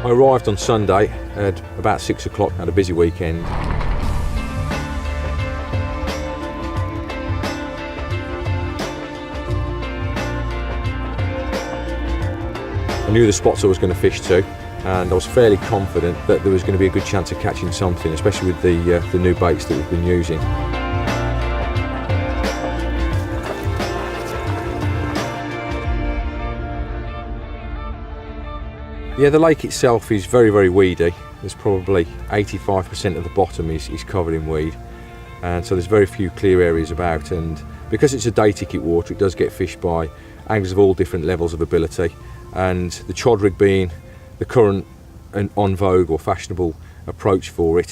I arrived on Sunday at about 6 o'clock, had a busy weekend. I knew the spots I was going to fish to, and I was fairly confident that there was going to be a good chance of catching something, especially with the new baits that we've been using. Yeah, the lake itself is very, very weedy. There's probably 85% of the bottom is covered in weed, and so there's very few clear areas about, and because it's a day ticket water, it does get fished by anglers of all different levels of ability, and the chod rig being the current and on vogue or fashionable approach for it,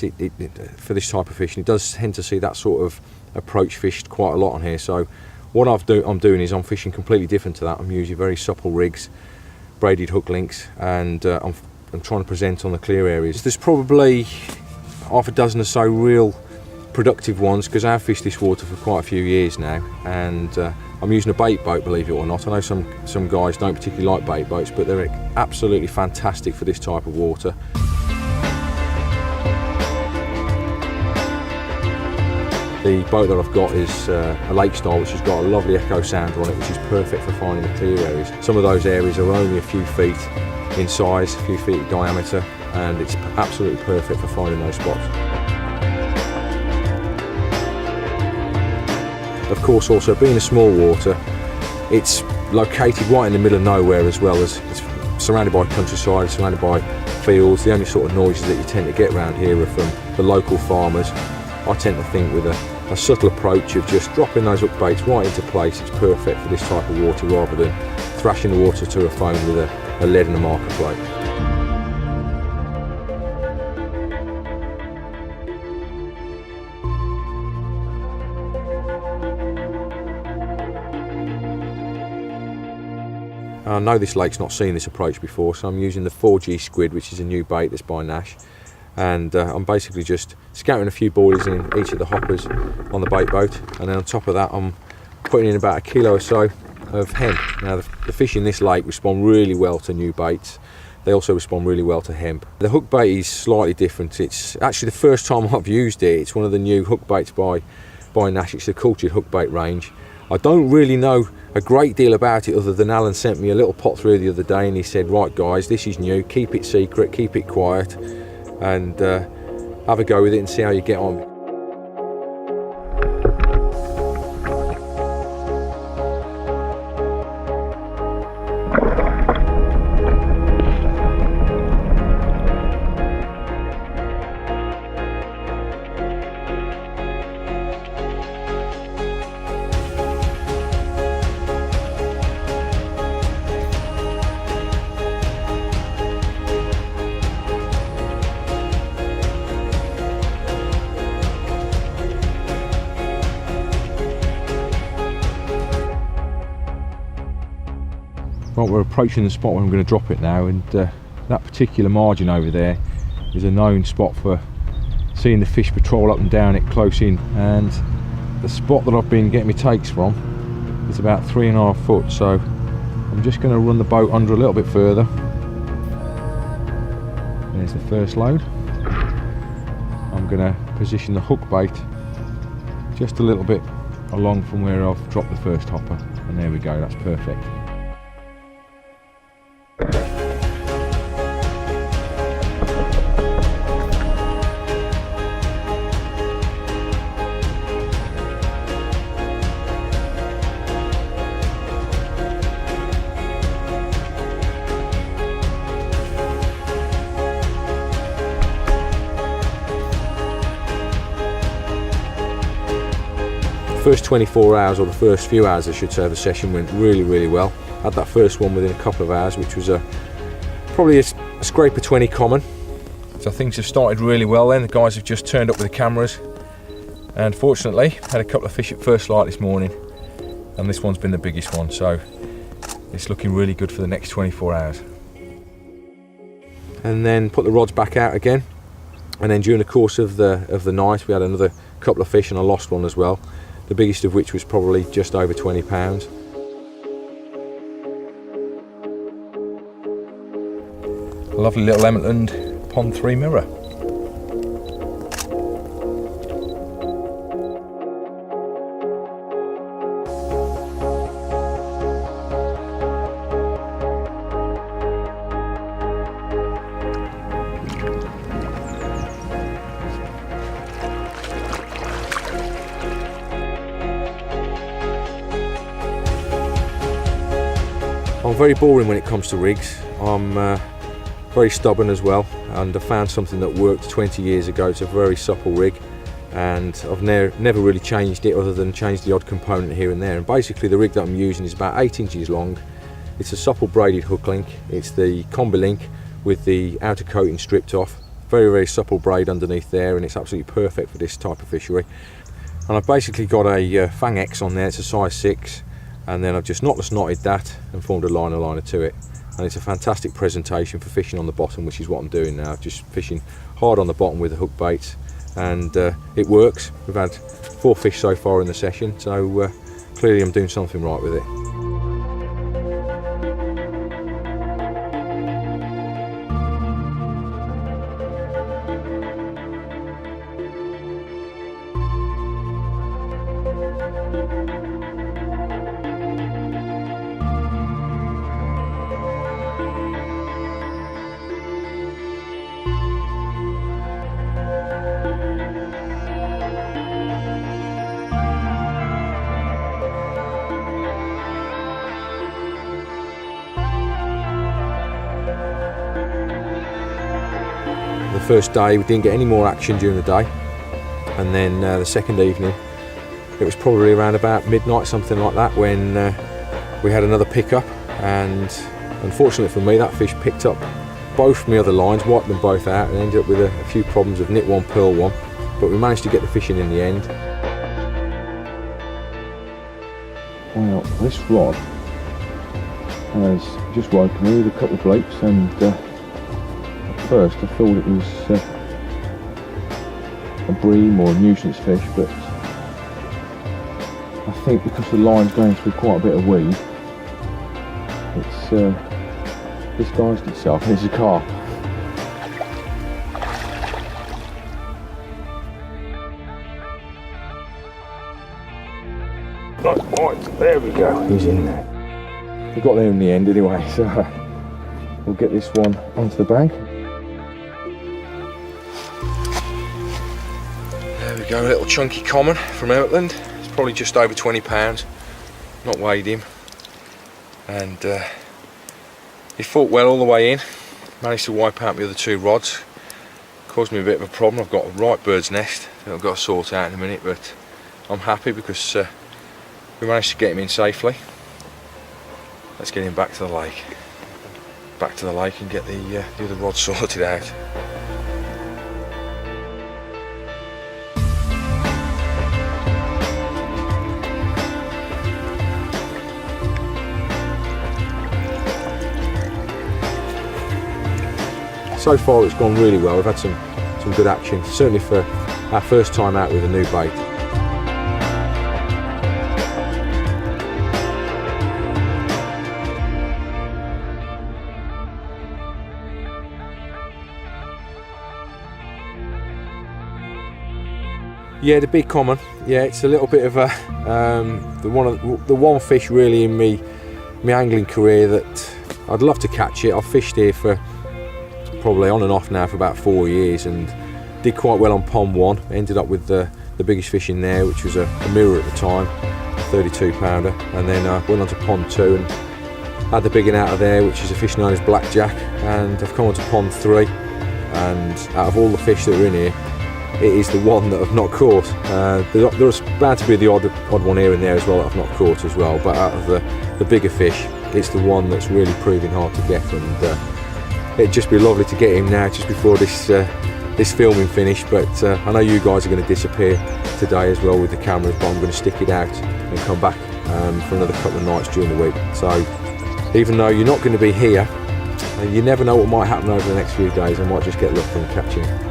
for this type of fishing, it does tend to see that sort of approach fished quite a lot on here. So what I'm doing is I'm fishing completely different to that. I'm using very supple rigs, braided hook links, and I'm trying to present on the clear areas. There's probably half a dozen or so real productive ones, because I've fished this water for quite a few years now, and I'm using a bait boat, believe it or not. I know some guys don't particularly like bait boats, but they're absolutely fantastic for this type of water. The boat that I've got is a lake style, which has got a lovely echo sounder on it, which is perfect for finding the clear areas. Some of those areas are only a few feet in size, a few feet in diameter, and it's absolutely perfect for finding those spots. Of course, also being a small water, it's located right in the middle of nowhere as well. As it's surrounded by countryside, surrounded by fields. The only sort of noises that you tend to get around here are from the local farmers. I tend to think with a subtle approach of just dropping those hook baits right into place, it's perfect for this type of water, rather than thrashing the water to a foam with a lead and a marker plate. I know this lake's not seen this approach before, so I'm using the 4G squid, which is a new bait that's by Nash, and I'm basically just scattering a few boilies in each of the hoppers on the bait boat, and then on top of that I'm putting in about 1 kilo or so of hemp. Now the fish in this lake respond really well to new baits. They also respond really well to hemp. The hook bait is slightly different. It's actually the first time I've used it. It's one of the new hook baits by Nash. It's the cultured hook bait range. I don't really know a great deal about it, other than Alan sent me a little pot through the other day, and he said, right guys, this is new, keep it secret, keep it quiet, and have a go with it and see how you get on. Right, we're approaching the spot where I'm going to drop it now, and that particular margin over there is a known spot for seeing the fish patrol up and down it close in, and the spot that I've been getting my takes from is about 3.5 foot, so I'm just going to run the boat under a little bit further. There's the first load. I'm going to position the hook bait just a little bit along from where I've dropped the first hopper, and there we go, that's perfect. First 24 hours, or the first few hours I should say, of the session went really well. Had that first one within a couple of hours, which was probably a scraper 20 common. So things have started really well then. The guys have just turned up with the cameras, and fortunately had a couple of fish at first light this morning, and this one's been the biggest one, so it's looking really good for the next 24 hours. And then put the rods back out again, and then during the course of the night we had another couple of fish, and I lost one as well. The biggest of which was probably just over 20 pounds. A lovely little Eminem Pond 3 mirror. I'm very boring when it comes to rigs. I'm very stubborn as well, and I found something that worked 20 years ago. It's a very supple rig, and I've never really changed it other than changed the odd component here and there. And basically the rig that I'm using is about 8 inches long. It's a supple braided hook link. It's the combi link with the outer coating stripped off. Very supple braid underneath there, and it's absolutely perfect for this type of fishery. And I've basically got a Fang X on there. It's a size 6. And then I've just knotless knotted that and formed a liner to it, and it's a fantastic presentation for fishing on the bottom, which is what I'm doing now, just fishing hard on the bottom with the hook baits, and it works. We've had 4 fish so far in the session, so clearly I'm doing something right with it. The first day we didn't get any more action during the day, and then the second evening it was probably around about midnight, something like that, when we had another pickup, and unfortunately for me that fish picked up both my other lines, wiped them both out, and ended up with a few problems of nip one, pearl one, but we managed to get the fish in the end. Well, this rod has just woken me with a couple of bleeps, and first I thought it was a bream or a nuisance fish, but I think because the line's going through quite a bit of weed, it's disguised itself, and it's a carp. Right, there we go, he's in there. We got there in the end anyway, so we'll get this one onto the bank. There we go, a little chunky common from Outland. It's probably just over 20 pounds. Not weighed him, and he fought well all the way in. Managed to wipe out my other 2 rods. Caused me a bit of a problem. I've got a right bird's nest that I've got to sort out in a minute, but I'm happy because we managed to get him in safely. Let's get him back to the lake. Back to the lake and get the other rod sorted out. so far it's gone really well. We've had some good action, certainly for our first time out with a new bait. Yeah, the big common. Yeah, it's a little bit of a the one fish really in me angling career that I'd love to catch it. I've fished here for probably on and off now for about 4 years and did quite well on pond 1. Ended up with the biggest fish in there, which was a mirror at the time, a 32 pounder, and then went on to pond 2 and had the big one out of there, which is a fish known as blackjack, and I've come on to pond 3, and out of all the fish that are in here, it is the one that I've not caught. There's bound to be the odd one here and there as well that I've not caught as well, but out of the bigger fish, it's the one that's really proving hard to get, and it'd just be lovely to get him now just before this filming finished. But I know you guys are going to disappear today as well with the cameras, but I'm going to stick it out and come back for another couple of nights during the week. So even though you're not going to be here, you never know what might happen over the next few days. I might just get lucky and catch him.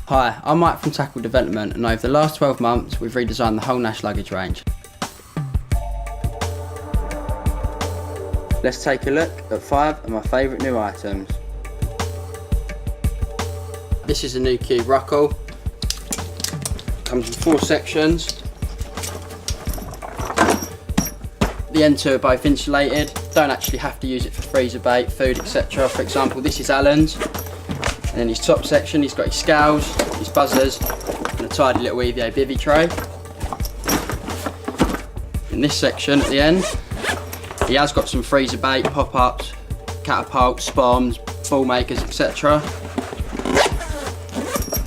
Hi, I'm Mike from Tackle Development, and over the last 12 months we've redesigned the whole Nash luggage range. Let's take a look at 5 of my favourite new items. This is a new cube ruckle. Comes in 4 sections. The end 2 are both insulated. Don't actually have to use it for freezer bait, food, etc. For example, this is Alan's. And then his top section, he's got his scales, his buzzers, and a tidy little EVA bivvy tray. In this section at the end, he has got some freezer bait, pop-ups, catapults, bombs, ball makers, etc.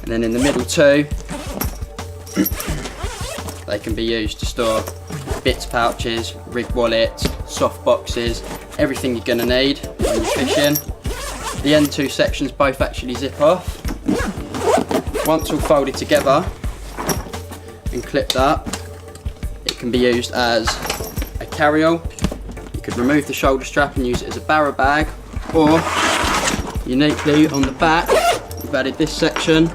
And then in the middle 2, they can be used to store bits pouches, rig wallets, soft boxes, everything you're going to need when you're fishing. The end 2 sections both actually zip off. Once all folded together and clipped up, it can be used as a carry-all. You could remove the shoulder strap and use it as a barra bag, or uniquely on the back, we've added this section.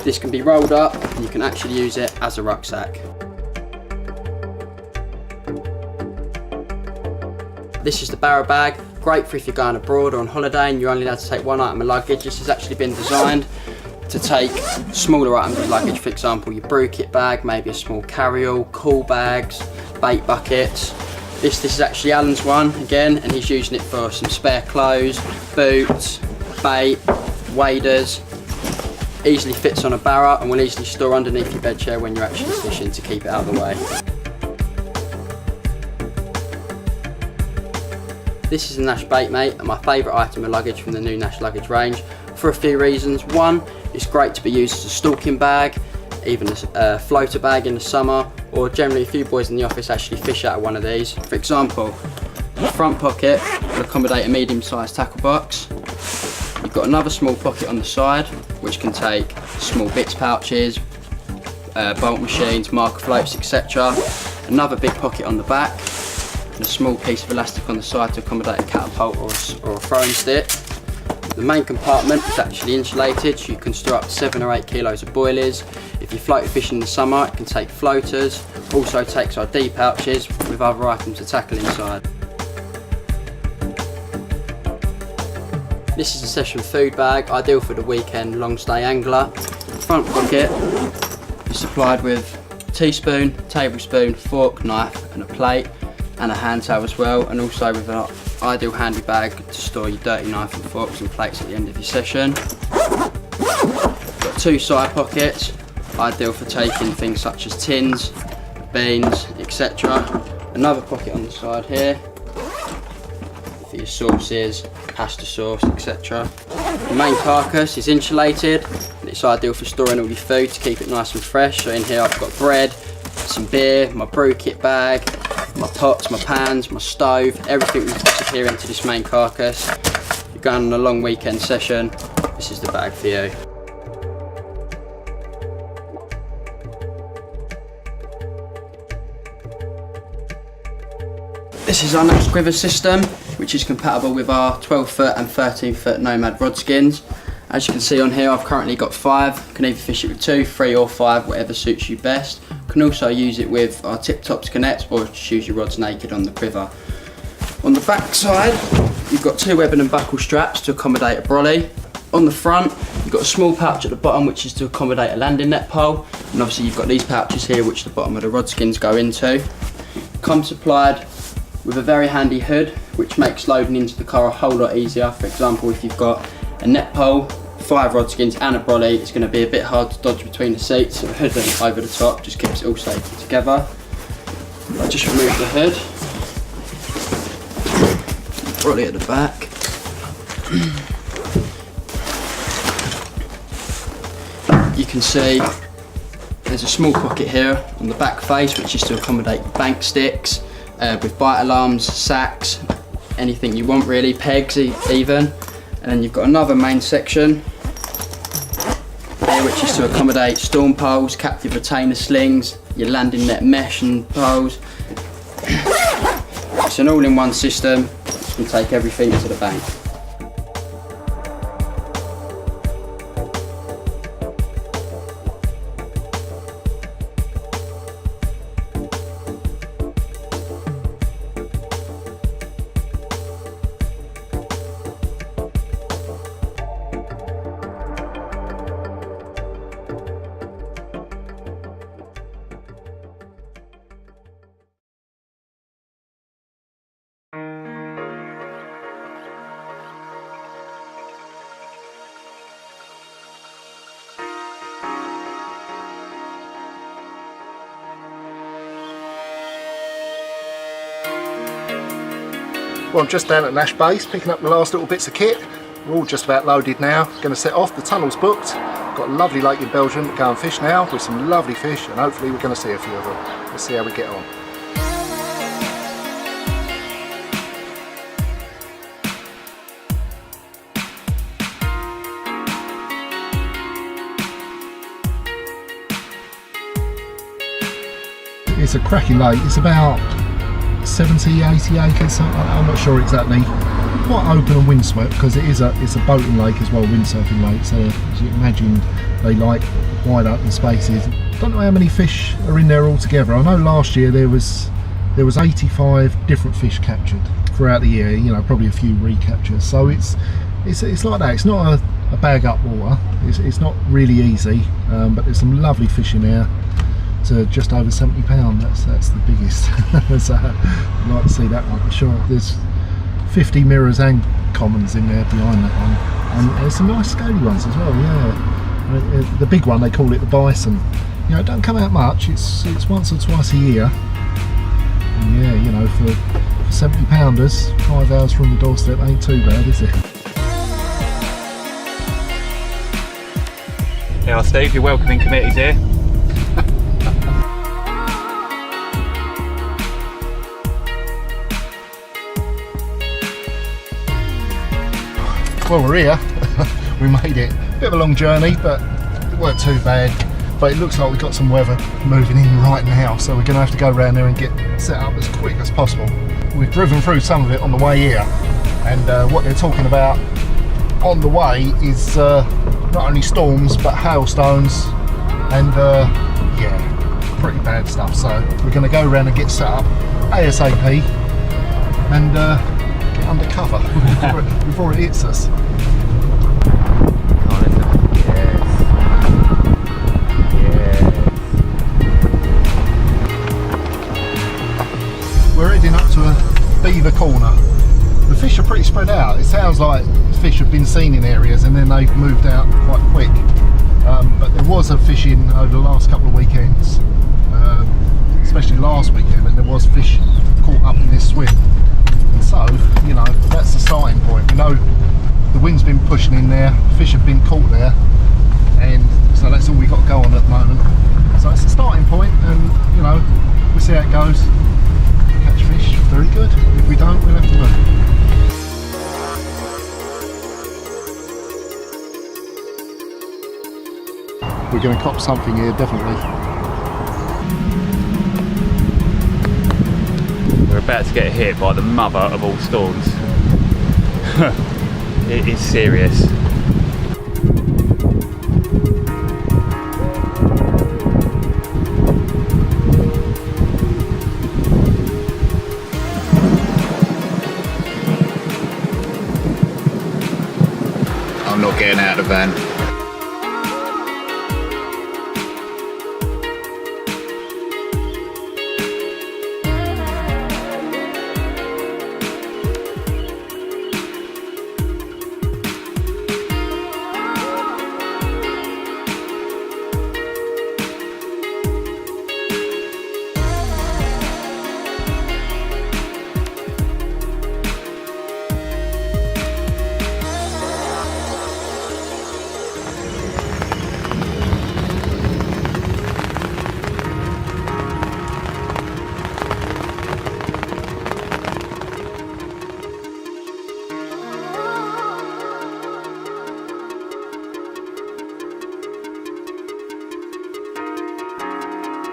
This can be rolled up and you can actually use it as a rucksack. This is the barra bag. Great for if you're going abroad or on holiday and you're only allowed to take 1 item of luggage. This has actually been designed to take smaller items of luggage, for example your brew kit bag, maybe a small carry-all, cool bags, bait buckets. This is actually Alan's one again, and he's using it for some spare clothes, boots, bait, waders. Easily fits on a barra and will easily store underneath your bed chair when you're actually fishing to keep it out of the way. This is a Nash bait mate, and my favourite item of luggage from the new Nash luggage range for a few reasons. One, it's great to be used as a stalking bag, even a floater bag in the summer, or generally a few boys in the office actually fish out of one of these. For example, the front pocket will accommodate a medium-sized tackle box. You've got another small pocket on the side which can take small bits pouches, bolt machines, marker floats, etc. Another big pocket on the back, and a small piece of elastic on the side to accommodate a catapult or a throwing stick. The main compartment is actually insulated, so you can store up to 7 or 8 kilos of boilies. If you float fishing in the summer, it can take floaters. Also takes our D pouches with other items to tackle inside. This is a session food bag, ideal for the weekend long stay angler. The front pocket is supplied with a teaspoon, tablespoon, fork, knife and a plate, and a hand towel as well, and also with an ideal handy bag to store your dirty knife and forks and plates at the end of your session. Got 2 side pockets, ideal for taking things such as tins, beans, etc. Another pocket on the side here for your sauces, pasta sauce, etc. The main carcass is insulated and it's ideal for storing all your food to keep it nice and fresh. So in here I've got bread, some beer, my brew kit bag, my pots, my pans, my stove, everything will disappear into this main carcass. If you're going on a long weekend session, this is the bag for you. This is our Nash quiver system, which is compatible with our 12 foot and 13 foot Nomad rod skins. As you can see on here, I've currently got 5. You can either fish it with 2, 3 or 5, whatever suits you best. You can also use it with our Tip Tops Connect or just use your rods naked on the quiver. On the back side, you've got 2 webbing and buckle straps to accommodate a brolly. On the front, you've got a small pouch at the bottom which is to accommodate a landing net pole. And obviously you've got these pouches here which the bottom of the rod skins go into. Comes supplied with a very handy hood which makes loading into the car a whole lot easier. For example, if you've got a net pole, 5 rod skins and a brolly, it's going to be a bit hard to dodge between the seats, so a hood over the top just keeps it all safely together. I just remove the hood, brolly at the back. You can see there's a small pocket here on the back face which is to accommodate bank sticks, with bite alarms, sacks, anything you want really, pegs even. And then you've got another main section here which is to accommodate storm poles, captive retainer slings, your landing net mesh and poles. It's an all-in-one system which can take everything to the bank. Well, I'm just down at Nash Base picking up the last little bits of kit. We're all just about loaded now. Going to set off. The tunnel's booked. Got a lovely lake in Belgium to go and fish now with some lovely fish, and hopefully we're going to see a few of them. Let's see how we get on. It's a cracking lake. It's about 70, 80 acres, I'm not sure exactly. Quite open and windswept because it's a boating lake as well, windsurfing lake, so as you imagine they like wide open spaces. Don't know how many fish are in there altogether. I know last year there was 85 different fish captured throughout the year, you know, probably a few recaptures, so it's like that. It's not a bag up water, it's not really easy, but there's some lovely fish in there. To just over £70, that's the biggest. So I'd like to see that one for sure. There's 50 mirrors and commons in there behind that one, and there's some nice scaly ones as well. Yeah, the big one they call it the bison. You know, it don't come out much. It's once or twice a year. And yeah, you know, for £70, 5 hours from the doorstep ain't too bad, is it? Now, Steve, your welcoming committee's here. Well, we're here. We made it. Bit of a long journey, but it weren't too bad. But it looks like we've got some weather moving in right now, so we're going to have to go around there and get set up as quick as possible. We've driven through some of it on the way here, and what they're talking about on the way is not only storms but hailstones and yeah, pretty bad stuff. So we're going to go around and get set up ASAP and get under cover before it hits us. We're heading up to a beaver corner. The fish are pretty spread out. It sounds like fish have been seen in areas and then they've moved out quite quick. But there was a fishing over the last couple of weekends. especially last weekend, and there was fish caught up in this swim. And so, you know, that's the starting point. We know the wind's been pushing in there, fish have been caught there, and so that's all we got to go on at the moment. So that's the starting point, and you know, we'll see how it goes. If we catch fish, very good. If we don't, we'll have to move. We're going to cop something here, definitely. We're about to get hit by the mother of all storms. It is serious. I'm not getting out of the van.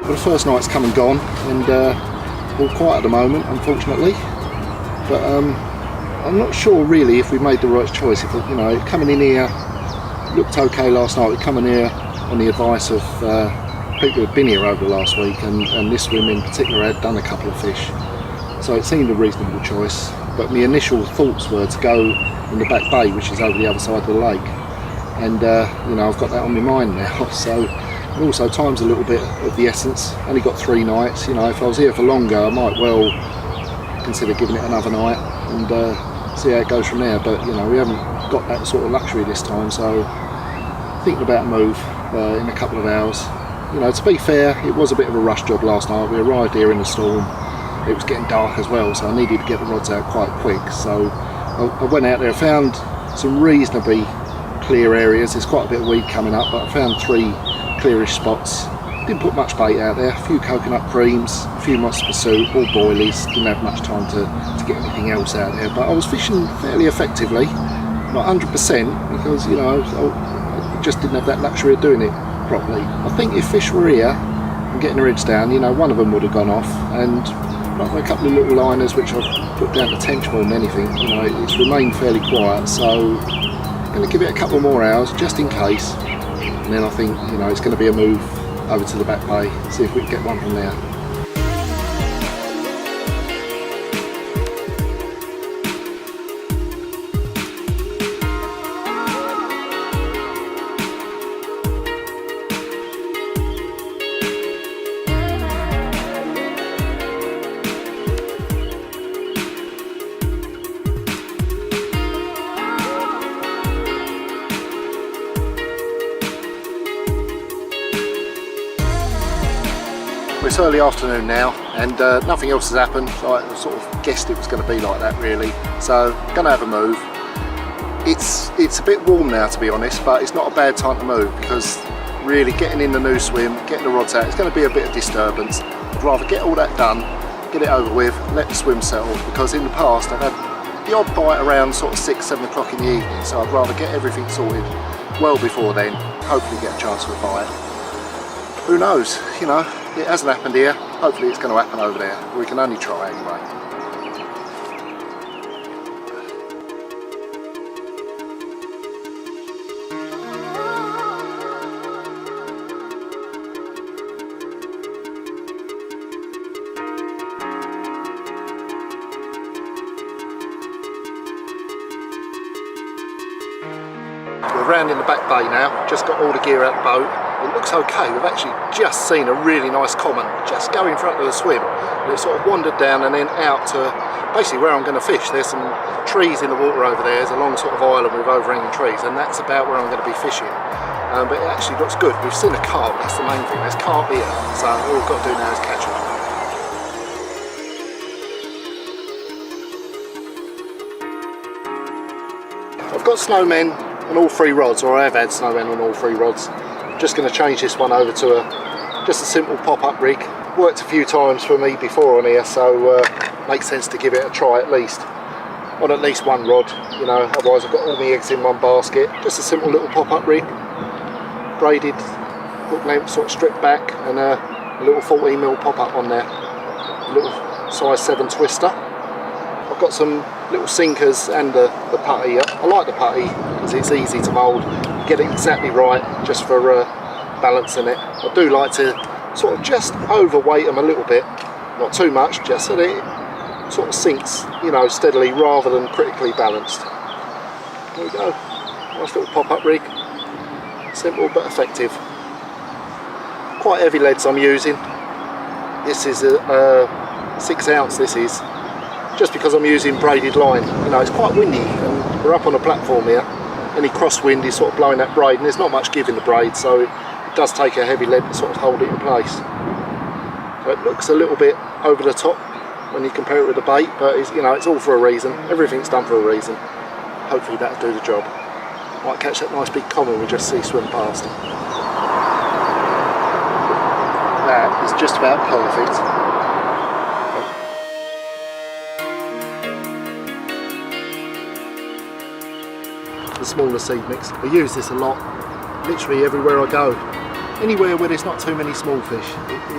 Well, the first night's come and gone, and all quiet at the moment, unfortunately. But I'm not sure really if we made the right choice. If you know, coming in here looked okay last night. We come in here on the advice of people who've been here over the last week, and this swim in particular had done a couple of fish, so it seemed a reasonable choice. But my initial thoughts were to go in the back bay, which is over the other side of the lake, and you know, I've got that on my mind now. So. And also time's a little bit of the essence. Only got 3 nights, you know, if I was here for longer I might well consider giving it another night and see how it goes from there, but you know, we haven't got that sort of luxury this time, so thinking about a move in a couple of hours. You know, to be fair, it was a bit of a rush job last night. We arrived here in the storm, it was getting dark as well, so I needed to get the rods out quite quick, so I went out there, found some reasonably clear areas. There's quite a bit of weed coming up, but I found 3 clearish spots. Didn't put much bait out there, a few coconut creams, a few moss pursuit, all boilies. Didn't have much time to get anything else out there, but I was fishing fairly effectively, not 100%, because you know, I just didn't have that luxury of doing it properly. I think if fish were here and getting their heads down, you know, one of them would have gone off, and like a couple of little liners which I've put down to tension more than anything, you know, it's remained fairly quiet, so I'm going to give it a couple more hours just in case. And then I think, you know, it's going to be a move over to the back bay, see if we can get one from there. It's early afternoon now, and nothing else has happened. I sort of guessed it was going to be like that really, so going to have a move. It's a bit warm now, to be honest, but it's not a bad time to move, because really getting in the new swim, getting the rods out, it's going to be a bit of disturbance. I'd rather get all that done, get it over with, let the swim settle, because in the past I've had the odd bite around sort of 6-7 o'clock in the evening, so I'd rather get everything sorted well before then, hopefully get a chance for a bite. Who knows, you know, it hasn't happened here, hopefully it's going to happen over there. We can only try anyway. We're round in the back bay now, just got all the gear out the boat. It looks okay. We've actually just seen a really nice common just go in front of the swim, and it sort of wandered down and then out to basically where I'm going to fish. There's some trees in the water over there. There's a long sort of island with overhanging trees, and that's about where I'm going to be fishing. But it actually looks good. We've seen a carp, that's the main thing. There's carp here, so all we've got to do now is catch them. got snowmen on all 3 rods, or I have had snowmen on all 3 rods. Just going to change this one over to just a simple pop-up rig. Worked a few times for me before on here, so makes sense to give it a try at least. On at least 1 rod, you know, otherwise I've got all my eggs in one basket. Just a simple little pop-up rig, braided hook length, sort of stripped back, and a little 14mm pop-up on there. A little size 7 twister. I've got some little sinkers and the putty. I like the putty because it's easy to mould. Get it exactly right just for balancing it. I do like to sort of just overweight them a little bit, not too much, just so that it sort of sinks, you know, steadily rather than critically balanced. There we go. Nice little pop-up rig. Simple but effective. Quite heavy leads I'm using. This is a 6 ounce, this is. Just because I'm using braided line. You know, it's quite windy and we're up on a platform here. Any crosswind is sort of blowing that braid, and there's not much give in the braid, so it does take a heavy lead to sort of hold it in place. So it looks a little bit over the top when you compare it with the bait, but it's, you know, it's all for a reason. Everything's done for a reason. Hopefully that'll do the job. Might catch that nice big common we just see swim past. That is just about perfect. The smaller seed mix. I use this a lot, literally everywhere I go. Anywhere where there's not too many small fish,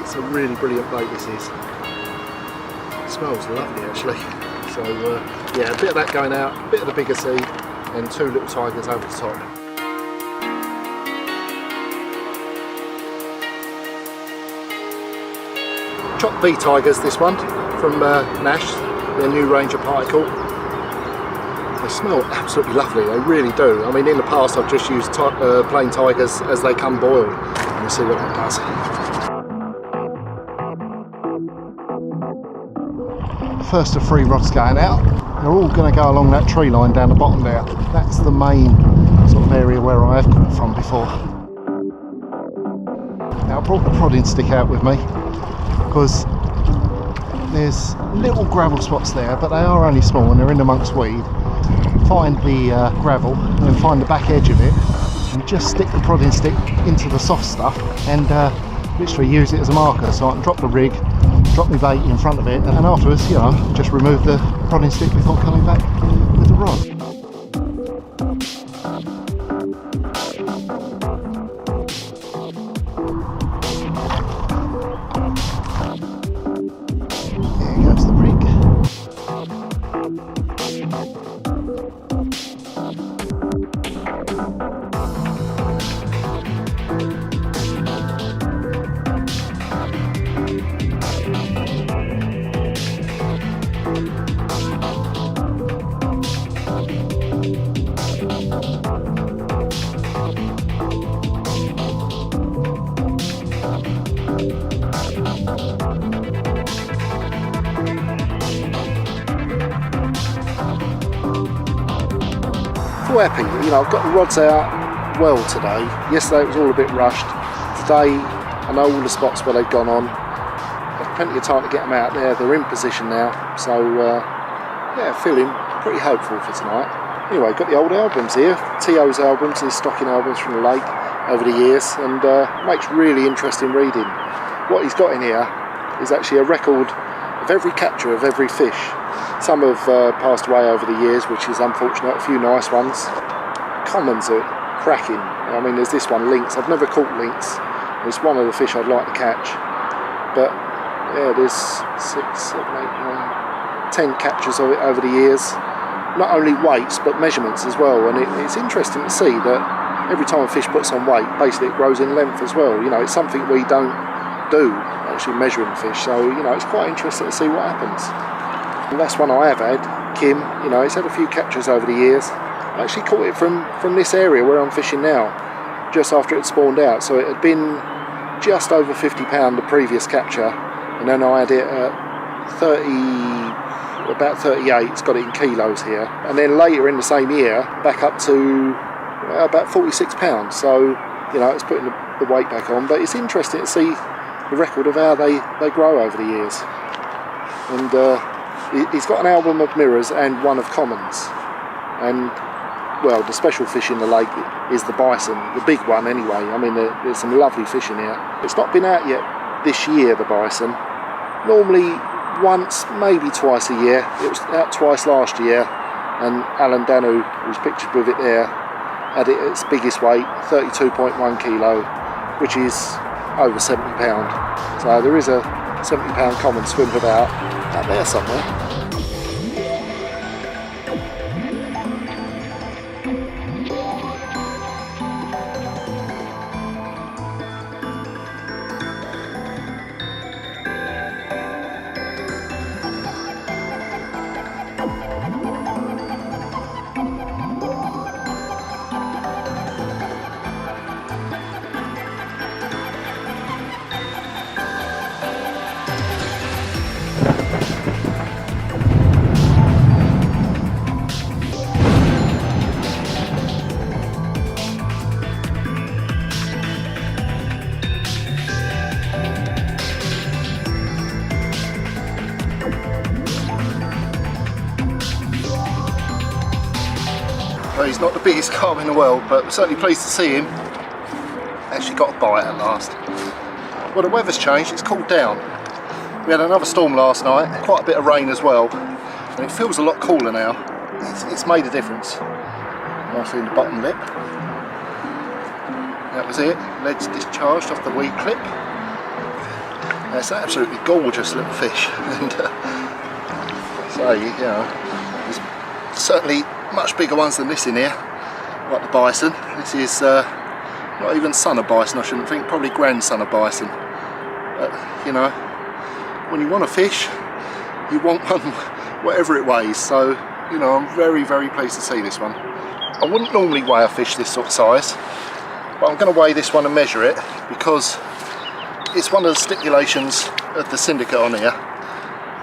it's a really brilliant bait, this is. It smells lovely actually. So yeah, a bit of that going out, a bit of the bigger seed, and 2 little tigers over the top. Chopped bee tigers, this one, from Nash, their new range of particle. They smell absolutely lovely, they really do. I mean, in the past I've just used plain tigers as they come boiled. We'll see what that does. First of 3 rods going out. They're all going to go along that tree line down the bottom there. That's the main sort of area where I have caught from before. Now I brought the prodding stick out with me because there's little gravel spots there, but they are only small and they're in amongst weed. Find the gravel and then find the back edge of it and just stick the prodding stick into the soft stuff and literally use it as a marker, so I can drop the rig, drop my bait in front of it, and afterwards, you know, just remove the prodding stick before coming back with the rod. There goes the rig. Happy, you know, I've got the rods out well today. Yesterday it was all a bit rushed. Today I know all the spots where they've gone on. I've plenty of time to get them out there. They're in position now, so yeah, feeling pretty hopeful for tonight. Anyway, got the old albums here, T.O.'s albums, his stocking albums from the lake over the years, and makes really interesting reading. What he's got in here is actually a record of every capture of every fish. Some have passed away over the years, which is unfortunate, a few nice ones. Commons are cracking. I mean, there's this one, lynx. I've never caught lynx. It's one of the fish I'd like to catch. But yeah, there's 6, 7, 8, 9, 10 captures of it over the years. Not only weights, but measurements as well. And it's interesting to see that every time a fish puts on weight, basically it grows in length as well. You know, it's something we don't do, actually measuring fish. So, you know, it's quite interesting to see what happens. The last one I have had, Kim, you know, it's had a few captures over the years. I actually caught it from this area where I'm fishing now, just after it spawned out. So it had been just over £50 the previous capture, and then I had it at 30, about 38, it's got it in kilos here. And then later in the same year, back up to about £46. So, you know, it's putting the weight back on, but it's interesting to see the record of how they grow over the years. And he's got an album of mirrors and one of commons, and well, the special fish in the lake is the bison, the big one anyway. I mean, there's some lovely fish in here. It's not been out yet this year, the bison. Normally once, maybe twice a year. It was out twice last year, and Alan Danu, who's pictured with it there, had it at its biggest weight, 32.1 kilo, which is over 70 pound. So there is a 70 pound common swim about out there somewhere. Well, he's not the biggest carp in the world, but we're certainly pleased to see him. Actually got a bite at last. Well, the weather's changed, it's cooled down. We had another storm last night, quite a bit of rain as well, and it feels a lot cooler now. It's made a difference. Nicely in the bottom lip. That was it, legs discharged off the weed clip. That's an absolutely gorgeous little fish. And so, you know, there's certainly much bigger ones than this in here, like the bison. This is not even son of bison, I shouldn't think, probably grandson of bison. But, you know, when you want a fish, you want one whatever it weighs. So, you know, I'm very, very pleased to see this one. I wouldn't normally weigh a fish this sort of size, but I'm going to weigh this one and measure it because it's one of the stipulations of the Syndicate on here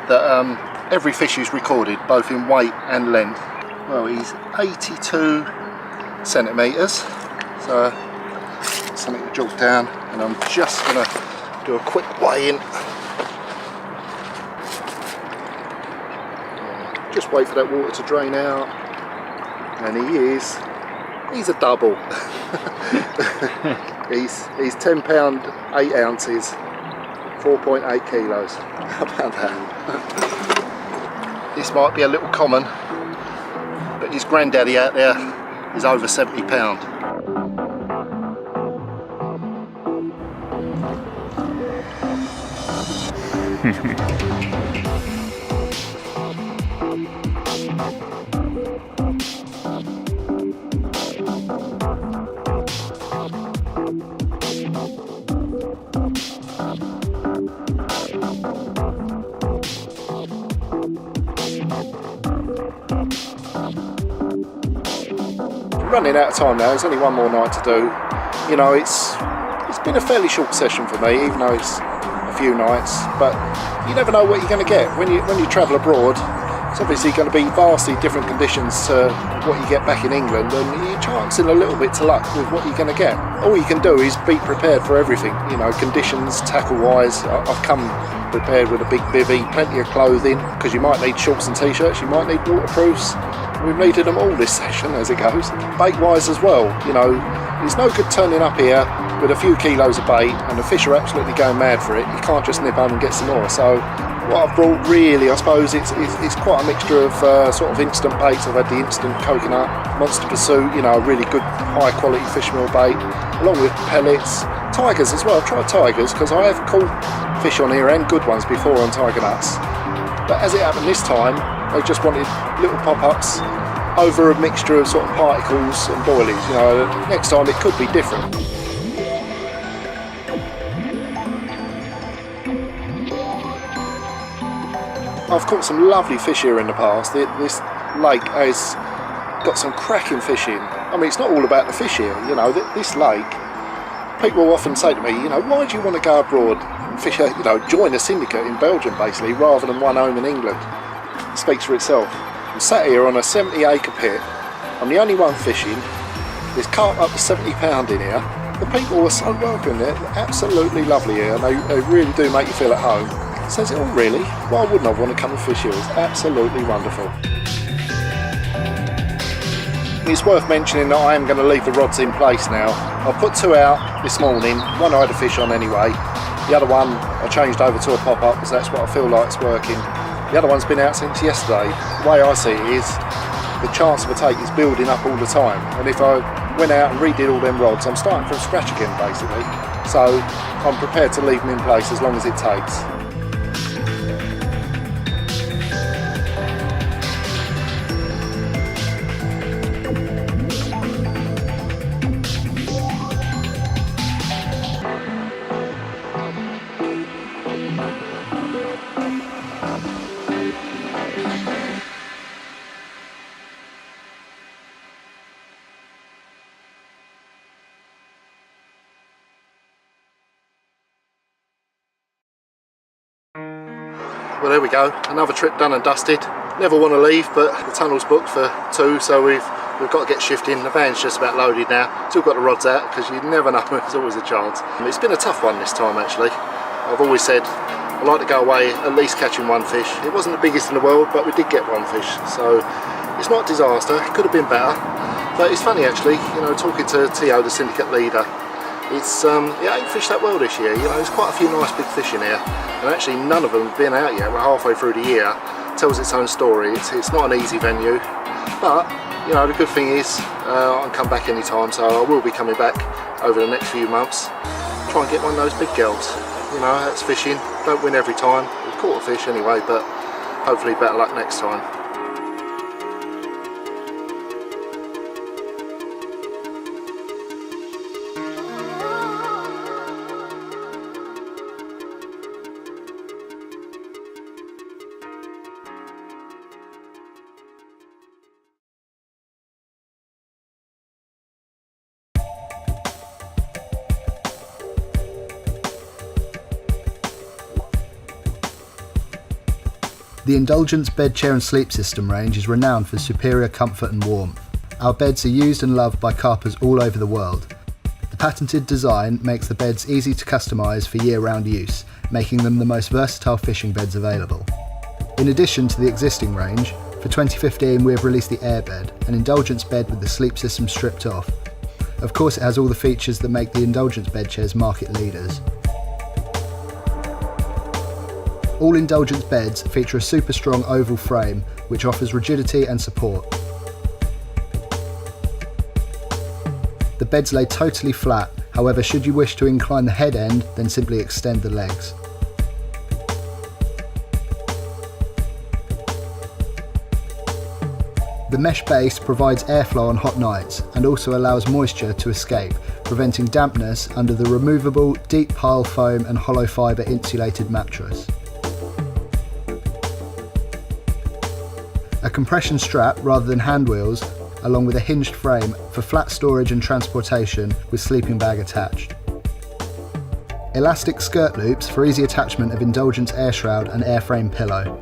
that every fish is recorded, both in weight and length. Well, he's 82 centimetres, so something to jot down, and I'm just going to do a quick weigh in. Just wait for that water to drain out, and he's a double. he's 10 pound 8 ounces, 4.8 kilos. How about that? This might be a little common, but his granddaddy out there is over 70 pound. Running out of time now, there's only one more night to do. You know, it's been a fairly short session for me, even though it's a few nights, but you never know what you're going to get. When you travel abroad, it's obviously going to be vastly different conditions to what you get back in England, and you're chancing a little bit to luck with what you're going to get. All you can do is be prepared for everything, you know, conditions, tackle wise. I've come prepared with a big bivvy, plenty of clothing, because you might need shorts and t-shirts, you might need waterproofs. We've needed them all this session as it goes. Bait wise as well, you know, it's no good turning up here with a few kilos of bait and the fish are absolutely going mad for it. You can't just nip home and get some more. So what I've brought really, I suppose, it's quite a mixture of sort of instant baits. I've had the instant coconut, Monster Pursuit, you know, a really good high quality fish meal bait, along with pellets, tigers as well. I've tried tigers because I have caught fish on here and good ones before on tiger nuts. But as it happened this time, they just wanted little pop-ups over a mixture of sort of particles and boilies. You know, next time it could be different. I've caught some lovely fish here in the past. This lake has got some cracking fish in. I mean, it's not all about the fish here. You know, this lake, people often say to me, you know, why do you want to go abroad and fish, you know, join a syndicate in Belgium basically, rather than one home in England? It speaks for itself. I'm sat here on a 70-acre pit. I'm the only one fishing. There's carp up to 70 pound in here. The people are so welcome. They're absolutely lovely here, and they really do make you feel at home. Says it all really. Why wouldn't I want to come and fish here? It's absolutely wonderful. It's worth mentioning that I am going to leave the rods in place now. I've put 2 out this morning, one I had a fish on anyway. The other one I changed over to a pop-up because that's what I feel like is working. The other one's been out since yesterday. The way I see it is, the chance of a take is building up all the time. And if I went out and redid all them rods, I'm starting from scratch again basically. So I'm prepared to leave them in place as long as it takes. Well, there we go, another trip done and dusted. Never want to leave, but the tunnel's booked for 2, so we've got to get shifting. The van's just about loaded now. Still got the rods out because you never know, there's always a chance. It's been a tough one this time actually. I've always said I like to go away at least catching 1 fish. It wasn't the biggest in the world, but we did get 1 fish, so it's not a disaster. It could have been better, but it's funny actually, you know, talking to Tio, the Syndicate leader. It's yeah, ain't fished that well this year. You know, there's quite a few nice big fish in here, and actually none of them have been out yet. We're halfway through the year. It tells its own story. It's not an easy venue, but you know, the good thing is I can come back anytime, so I will be coming back over the next few months. Try and get one of those big girls. You know, that's fishing. Don't win every time. We've caught a fish anyway, but hopefully better luck next time. The Indulgence bed, chair and sleep system range is renowned for superior comfort and warmth. Our beds are used and loved by carpers all over the world. The patented design makes the beds easy to customise for year-round use, making them the most versatile fishing beds available. In addition to the existing range, for 2015 we have released the Airbed, an Indulgence bed with the sleep system stripped off. Of course it has all the features that make the Indulgence bed chairs market leaders. All Indulgence beds feature a super strong oval frame which offers rigidity and support. The beds lay totally flat, however should you wish to incline the head end then simply extend the legs. The mesh base provides airflow on hot nights and also allows moisture to escape, preventing dampness under the removable deep pile foam and hollow fibre insulated mattress. A compression strap rather than hand wheels, along with a hinged frame for flat storage and transportation with sleeping bag attached. Elastic skirt loops for easy attachment of Indulgence air shroud and airframe pillow.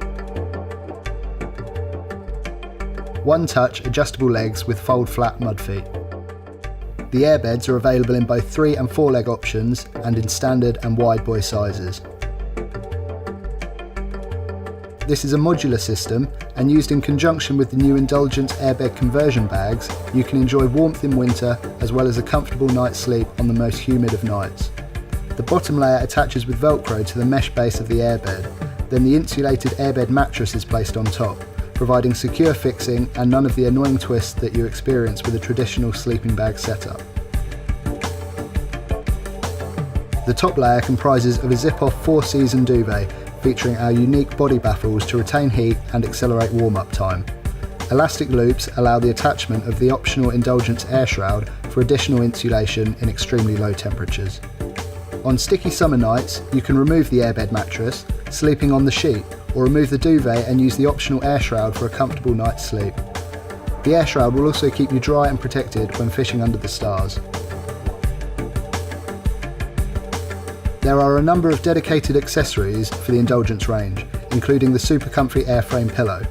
One-touch adjustable legs with fold flat mud feet. The airbeds are available in both 3 and 4 leg options and in standard and wide boy sizes. This is a modular system, and used in conjunction with the new Indulgence airbed conversion bags, you can enjoy warmth in winter as well as a comfortable night's sleep on the most humid of nights. The bottom layer attaches with Velcro to the mesh base of the airbed, then the insulated airbed mattress is placed on top, providing secure fixing and none of the annoying twists that you experience with a traditional sleeping bag setup. The top layer comprises of a zip-off 4-season duvet featuring our unique body baffles to retain heat and accelerate warm-up time. Elastic loops allow the attachment of the optional Indulgence air shroud for additional insulation in extremely low temperatures. On sticky summer nights, you can remove the airbed mattress, sleeping on the sheet, or remove the duvet and use the optional air shroud for a comfortable night's sleep. The air shroud will also keep you dry and protected when fishing under the stars. There are a number of dedicated accessories for the Indulgence range, including the super comfy airframe pillow.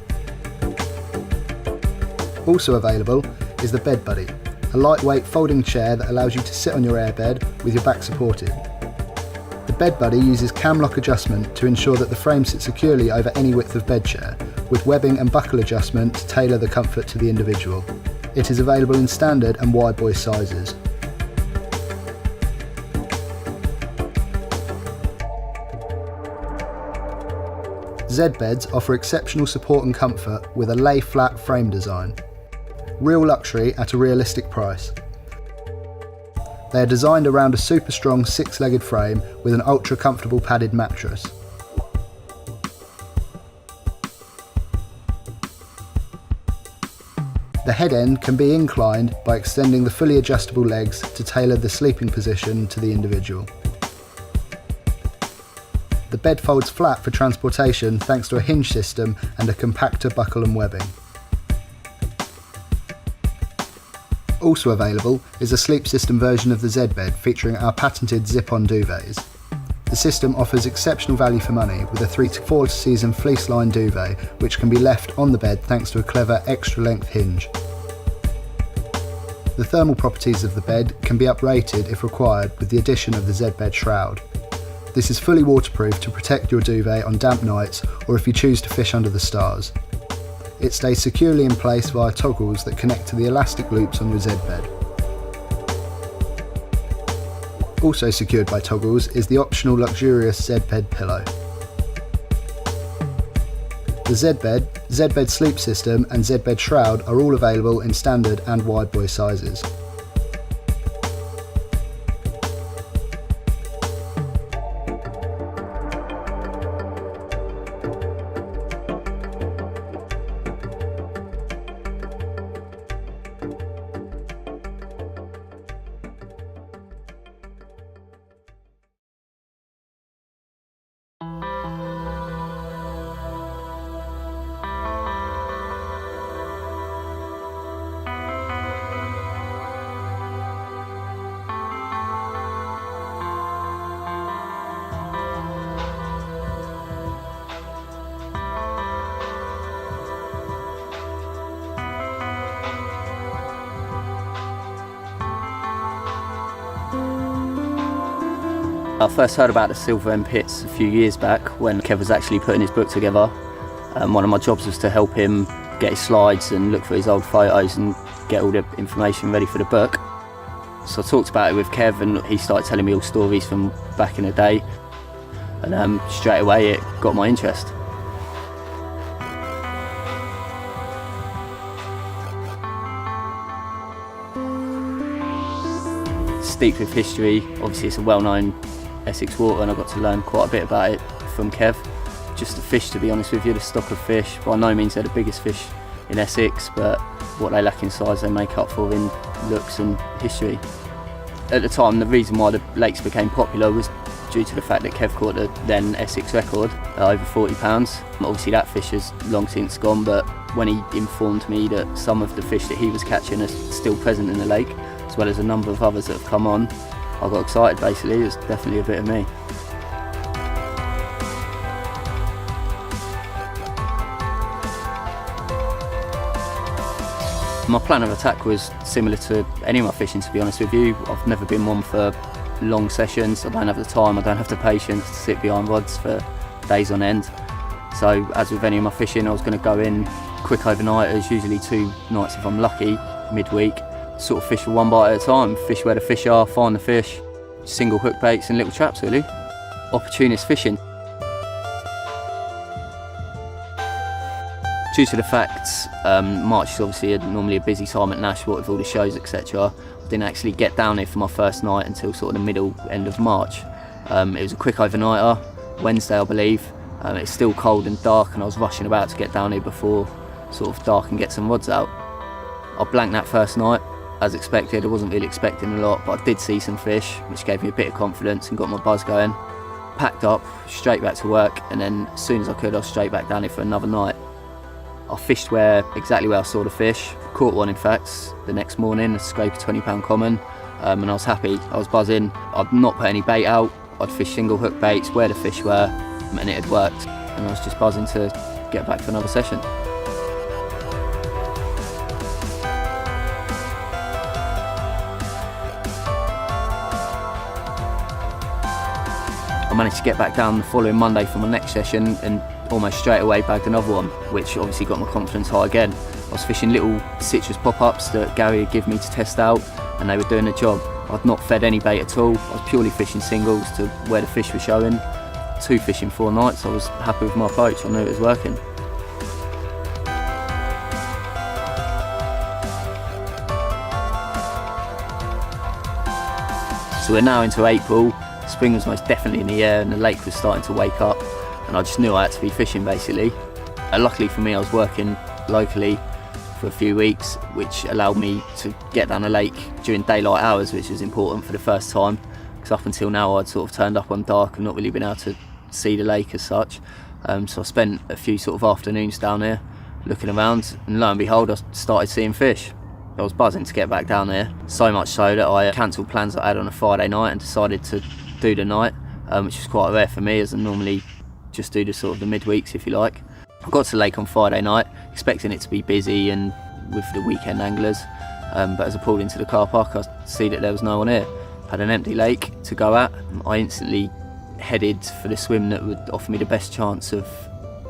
Also available is the Bed Buddy, a lightweight folding chair that allows you to sit on your airbed with your back supported. The Bed Buddy uses cam lock adjustment to ensure that the frame sits securely over any width of bed chair, with webbing and buckle adjustment to tailor the comfort to the individual. It is available in standard and wide buoy sizes. Z-beds offer exceptional support and comfort with a lay-flat frame design. Real luxury at a realistic price. They are designed around a super strong 6-legged frame with an ultra comfortable padded mattress. The head end can be inclined by extending the fully adjustable legs to tailor the sleeping position to the individual. The bed folds flat for transportation thanks to a hinge system and a compactor buckle and webbing. Also available is a sleep system version of the Z-bed featuring our patented zip-on duvets. The system offers exceptional value for money with a 3 to 4 season fleece-lined duvet which can be left on the bed thanks to a clever extra-length hinge. The thermal properties of the bed can be uprated if required with the addition of the Z-bed shroud. This is fully waterproof to protect your duvet on damp nights or if you choose to fish under the stars. It stays securely in place via toggles that connect to the elastic loops on your Z-bed. Also secured by toggles is the optional luxurious Z-bed pillow. The Z-bed, Z-bed sleep system and Z-bed shroud are all available in standard and wide buoy sizes. I first heard about the Silver End pits a few years back when Kev was actually putting his book together. One of my jobs was to help him get his slides and look for his old photos and get all the information ready for the book. So I talked about it with Kev and he started telling me all stories from back in the day, and straight away it got my interest. Steeped with history, obviously it's a well-known Essex water and I got to learn quite a bit about it from Kev. Just the fish, to be honest with you, the stock of fish. By no means they're the biggest fish in Essex, but what they lack in size they make up for in looks and history. At the time, the reason why the lakes became popular was due to the fact that Kev caught the then Essex record at over 40 pounds. Obviously that fish has long since gone, but when he informed me that some of the fish that he was catching are still present in the lake, as well as a number of others that have come on, I got excited basically. It was definitely a bit of me. My plan of attack was similar to any of my fishing, to be honest with you. I've never been one for long sessions. I don't have the time, I don't have the patience to sit behind rods for days on end. So as with any of my fishing, I was going to go in quick overnighters, usually 2 nights if I'm lucky, midweek. Sort of fish for one bite at a time, fish where the fish are, find the fish, single hook baits and little traps really. Opportunist fishing. Due to the fact March is obviously normally a busy time at Nash, what with all the shows etc, I didn't actually get down here for my first night until sort of the end of March. It was a quick overnighter, Wednesday I believe. It's still cold and dark and I was rushing about to get down here before sort of dark and get some rods out. I blanked that first night. As expected, I wasn't really expecting a lot, but I did see some fish, which gave me a bit of confidence and got my buzz going. Packed up, straight back to work, and then as soon as I could, I was straight back down here for another night. I fished exactly where I saw the fish, caught one in fact, the next morning, a scraper 20-pound common, and I was happy, I was buzzing. I'd not put any bait out, I'd fish single hook baits where the fish were, and it had worked, and I was just buzzing to get back for another session. I managed to get back down the following Monday for my next session and almost straight away bagged another one, which obviously got my confidence high again. I was fishing little citrus pop-ups that Gary had given me to test out, and they were doing the job. I'd not fed any bait at all. I was purely fishing singles to where the fish were showing. 2 fish in 4 nights. I was happy with my approach. I knew it was working. So we're now into April. Spring was most definitely in the air and the lake was starting to wake up, and I just knew I had to be fishing basically. Luckily for me, I was working locally for a few weeks, which allowed me to get down the lake during daylight hours, which was important for the first time, because up until now I'd sort of turned up on dark and not really been able to see the lake as such. So I spent a few sort of afternoons down there looking around, and lo and behold I started seeing fish. I was buzzing to get back down there, so much so that I cancelled plans I had on a Friday night and decided to do the night, which was quite rare for me, as I normally just do the sort of the midweeks, if you like. I got to the lake on Friday night expecting it to be busy and with the weekend anglers, but as I pulled into the car park I see that there was no one here. I had an empty lake to go at. I instantly headed for the swim that would offer me the best chance of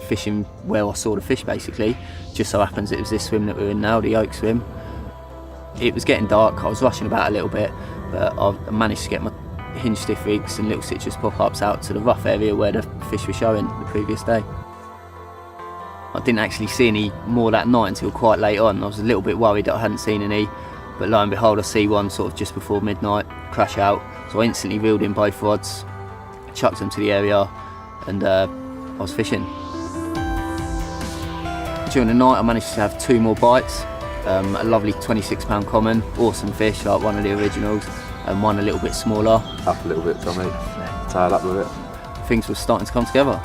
fishing where I saw the fish basically. Just so happens it was this swim that we're in now, the Oak swim. It was getting dark, I was rushing about a little bit, but I managed to get my hinge stiff rigs and little citrus pop-ups out to the rough area where the fish were showing the previous day. I didn't actually see any more that night until quite late on. I was a little bit worried that I hadn't seen any, but lo and behold I see one sort of just before midnight crash out. So I instantly reeled in both rods, chucked them to the area, and I was fishing. During the night I managed to have 2 more bites. A lovely 26-pound common, awesome fish like one of the originals, and one a little bit smaller. Up a little bit, Tommy. Tail up with it. Things were starting to come together.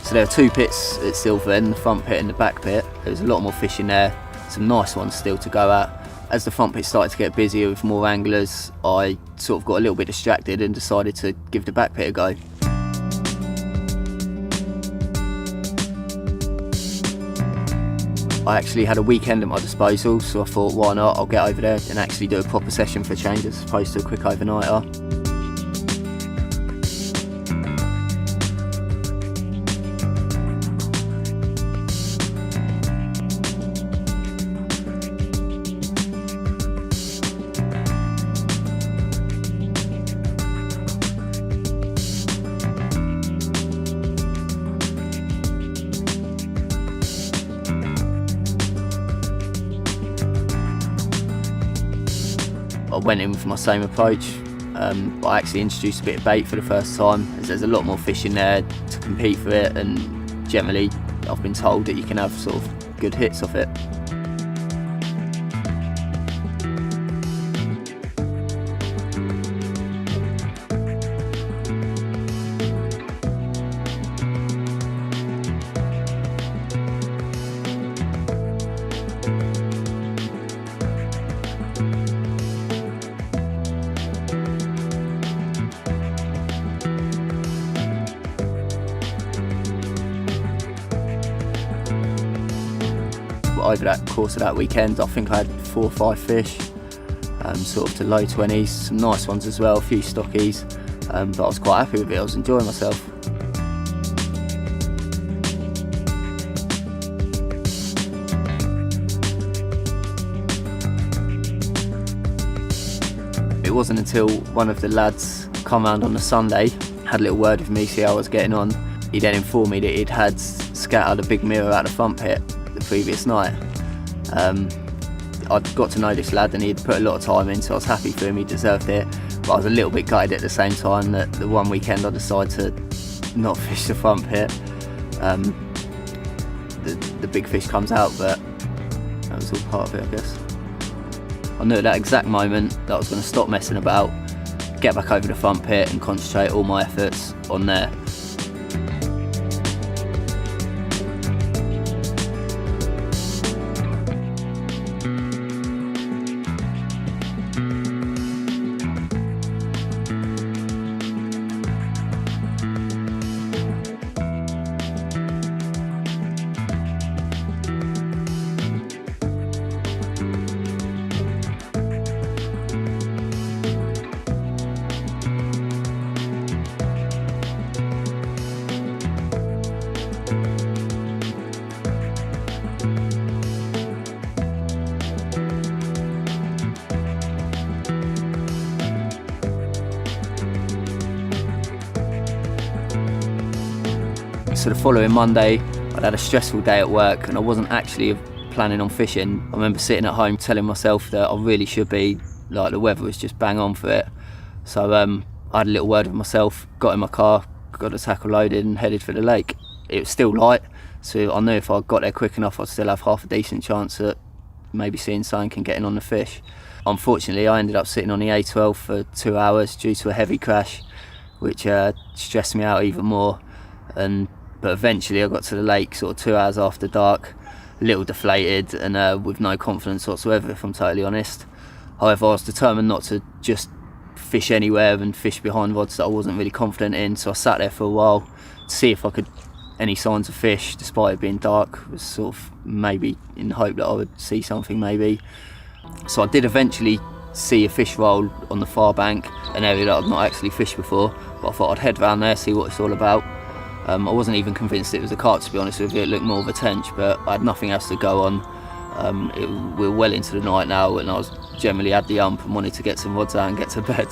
So there are 2 pits at Silver End, the front pit and the back pit. There was a lot more fish in there, some nice ones still to go at. As the front pit started to get busier with more anglers, I sort of got a little bit distracted and decided to give the back pit a go. I actually had a weekend at my disposal, so I thought, why not, I'll get over there and actually do a proper session for a change as opposed to a quick overnighter. I went in with my same approach. I actually introduced a bit of bait for the first time, as there's a lot more fish in there to compete for it, and generally I've been told that you can have sort of good hits off it. Over that course of that weekend, I think I had 4 or 5 fish, sort of to low 20s, some nice ones as well, a few stockies, but I was quite happy with it, I was enjoying myself. It wasn't until one of the lads come round on the Sunday, had a little word with me, see how I was getting on. He then informed me that he'd had scattered a big mirror out the front pit the previous night. I'd got to know this lad and he'd put a lot of time in, so I was happy for him, he deserved it, but I was a little bit gutted at the same time that the one weekend I decided to not fish the front pit. The big fish comes out, but that was all part of it, I guess. I knew at that exact moment that I was going to stop messing about, get back over the front pit and concentrate all my efforts on there. So the following Monday, I'd had a stressful day at work and I wasn't actually planning on fishing. I remember sitting at home telling myself that I really should be, like the weather was just bang on for it. So I had a little word with myself, got in my car, got the tackle loaded and headed for the lake. It was still light, so I knew if I got there quick enough I'd still have half a decent chance at maybe seeing something and getting on the fish. Unfortunately, I ended up sitting on the A12 for 2 hours due to a heavy crash, which stressed me out even more. But eventually I got to the lake sort of 2 hours after dark, a little deflated and with no confidence whatsoever, if I'm totally honest. However, I was determined not to just fish anywhere and fish behind rods that I wasn't really confident in, so I sat there for a while to see if I could any signs of fish, despite it being dark. It was sort of maybe in the hope that I would see something maybe. So I did eventually see a fish roll on the far bank, an area that I'd not actually fished before, but I thought I'd head round there, see what it's all about. I wasn't even convinced it was a carp, to be honest with you. It looked more of a tench, but I had nothing else to go on. We were well into the night now and I was generally had the ump and wanted to get some rods out and get to bed.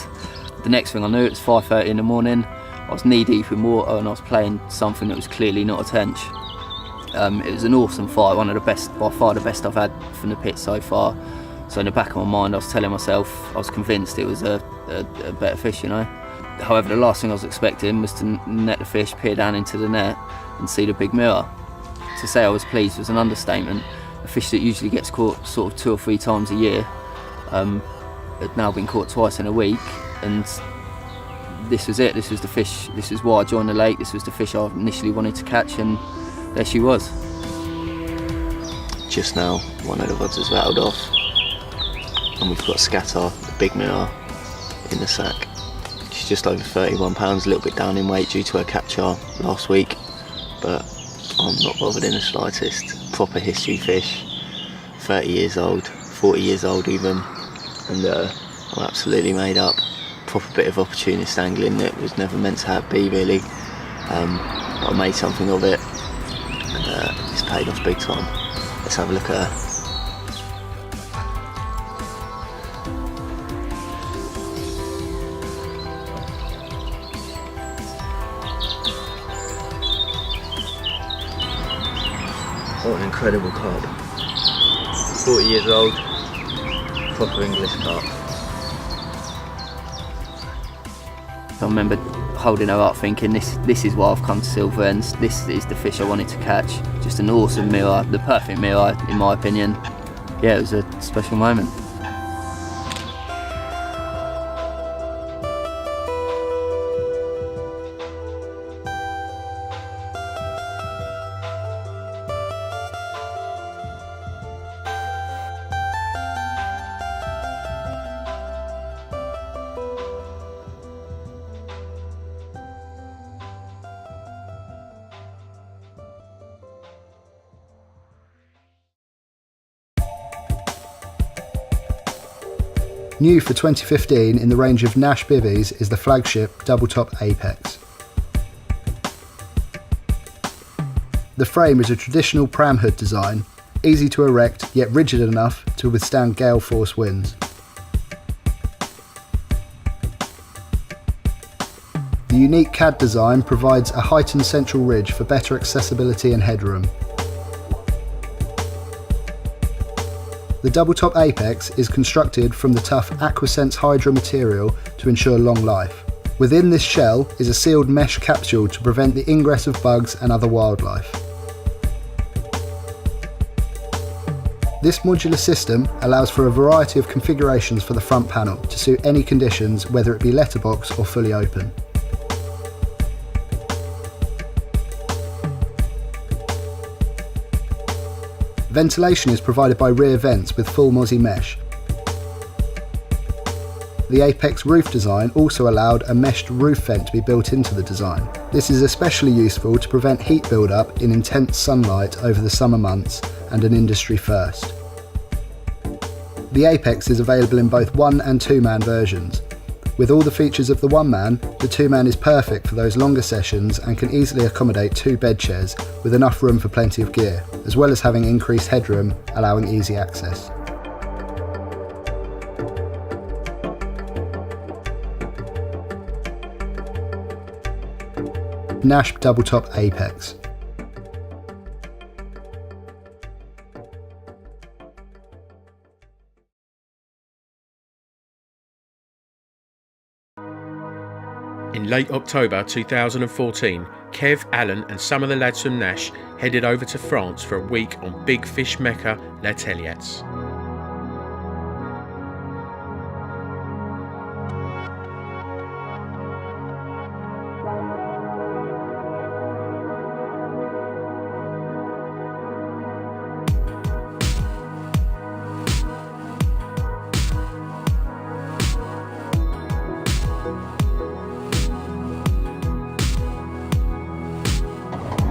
The next thing I knew, it was 5:30 in the morning. I was knee deep in water and I was playing something that was clearly not a tench. It was an awesome fight, one of the best, by far the best I've had from the pit so far. So in the back of my mind I was telling myself, I was convinced it was a better fish, you know. However, the last thing I was expecting was to net the fish, peer down into the net and see the big mirror. To say I was pleased was an understatement. A fish that usually gets caught sort of 2 or 3 times a year had now been caught twice in a week, and this was it. This was the fish. This is why I joined the lake. This was the fish I initially wanted to catch, and there she was. Just now, one of the rods has rattled off, and we've got Scatter, the big mirror, in the sack. She's just over 31 pounds, a little bit down in weight due to her capture last week, but I'm not bothered in the slightest. Proper history fish, 30 years old, 40 years old even, and I'm absolutely made up. Proper bit of opportunist angling that was never meant to be really. I made something of it, and it's paid off big time. Let's have a look at her. What an incredible carp. 40 years old, proper English carp. I remember holding her up thinking, this is why I've come to Silver Ends, this is the fish I wanted to catch. Just an awesome mirror, the perfect mirror in my opinion. Yeah, it was a special moment. New for 2015 in the range of Nash bivvies is the flagship Doubletop Apex. The frame is a traditional pram hood design, easy to erect yet rigid enough to withstand gale force winds. The unique CAD design provides a heightened central ridge for better accessibility and headroom. The Doubletop Apex is constructed from the tough Aquasense Hydra material to ensure long life. Within this shell is a sealed mesh capsule to prevent the ingress of bugs and other wildlife. This modular system allows for a variety of configurations for the front panel to suit any conditions, whether it be letterbox or fully open. Ventilation is provided by rear vents with full mozzie mesh. The Apex roof design also allowed a meshed roof vent to be built into the design. This is especially useful to prevent heat build-up in intense sunlight over the summer months, and an industry first. The Apex is available in both 1- and 2-man versions. With all the features of the 1-man, the 2-man is perfect for those longer sessions and can easily accommodate 2 bed chairs with enough room for plenty of gear, as well as having increased headroom, allowing easy access. Nash Doubletop Apex. In late October 2014, Kev, Alan and some of the lads from Nash headed over to France for a week on big fish mecca Les Teillatts.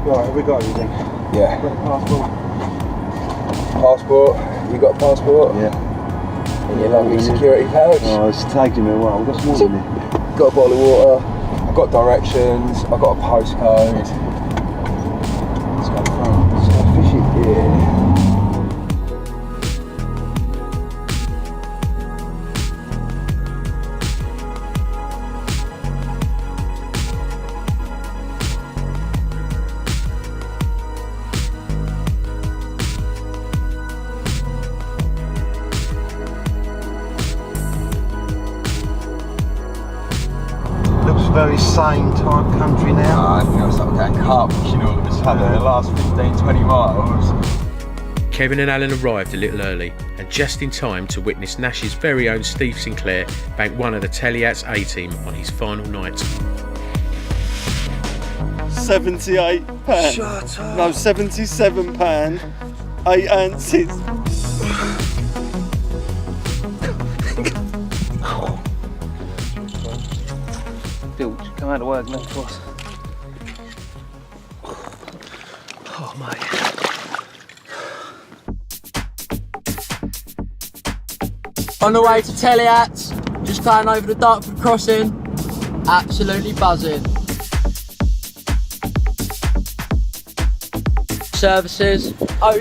Right, have we got everything? Yeah. Got a passport? Passport? You got a passport? Yeah. In your lovely security pouch? Oh, it's taking me a while. I've got some water in there. Got a bottle of water. I've got directions. I've got a postcode. Let's go to France. Let's go fishing. Yeah. Very sane type country now. I feel like I'm going carp fishing all of a sudden. The last 15-20 miles. Kevin and Alan arrived a little early and just in time to witness Nash's very own Steve Sinclair bank one of the Taliats A-team on his final night. £78. Shut up. No, £77. 8 ounces. Bilge, come out of work next to us. Oh mate. On the way to Taliats, just going over the Dartford crossing, absolutely buzzing. Services,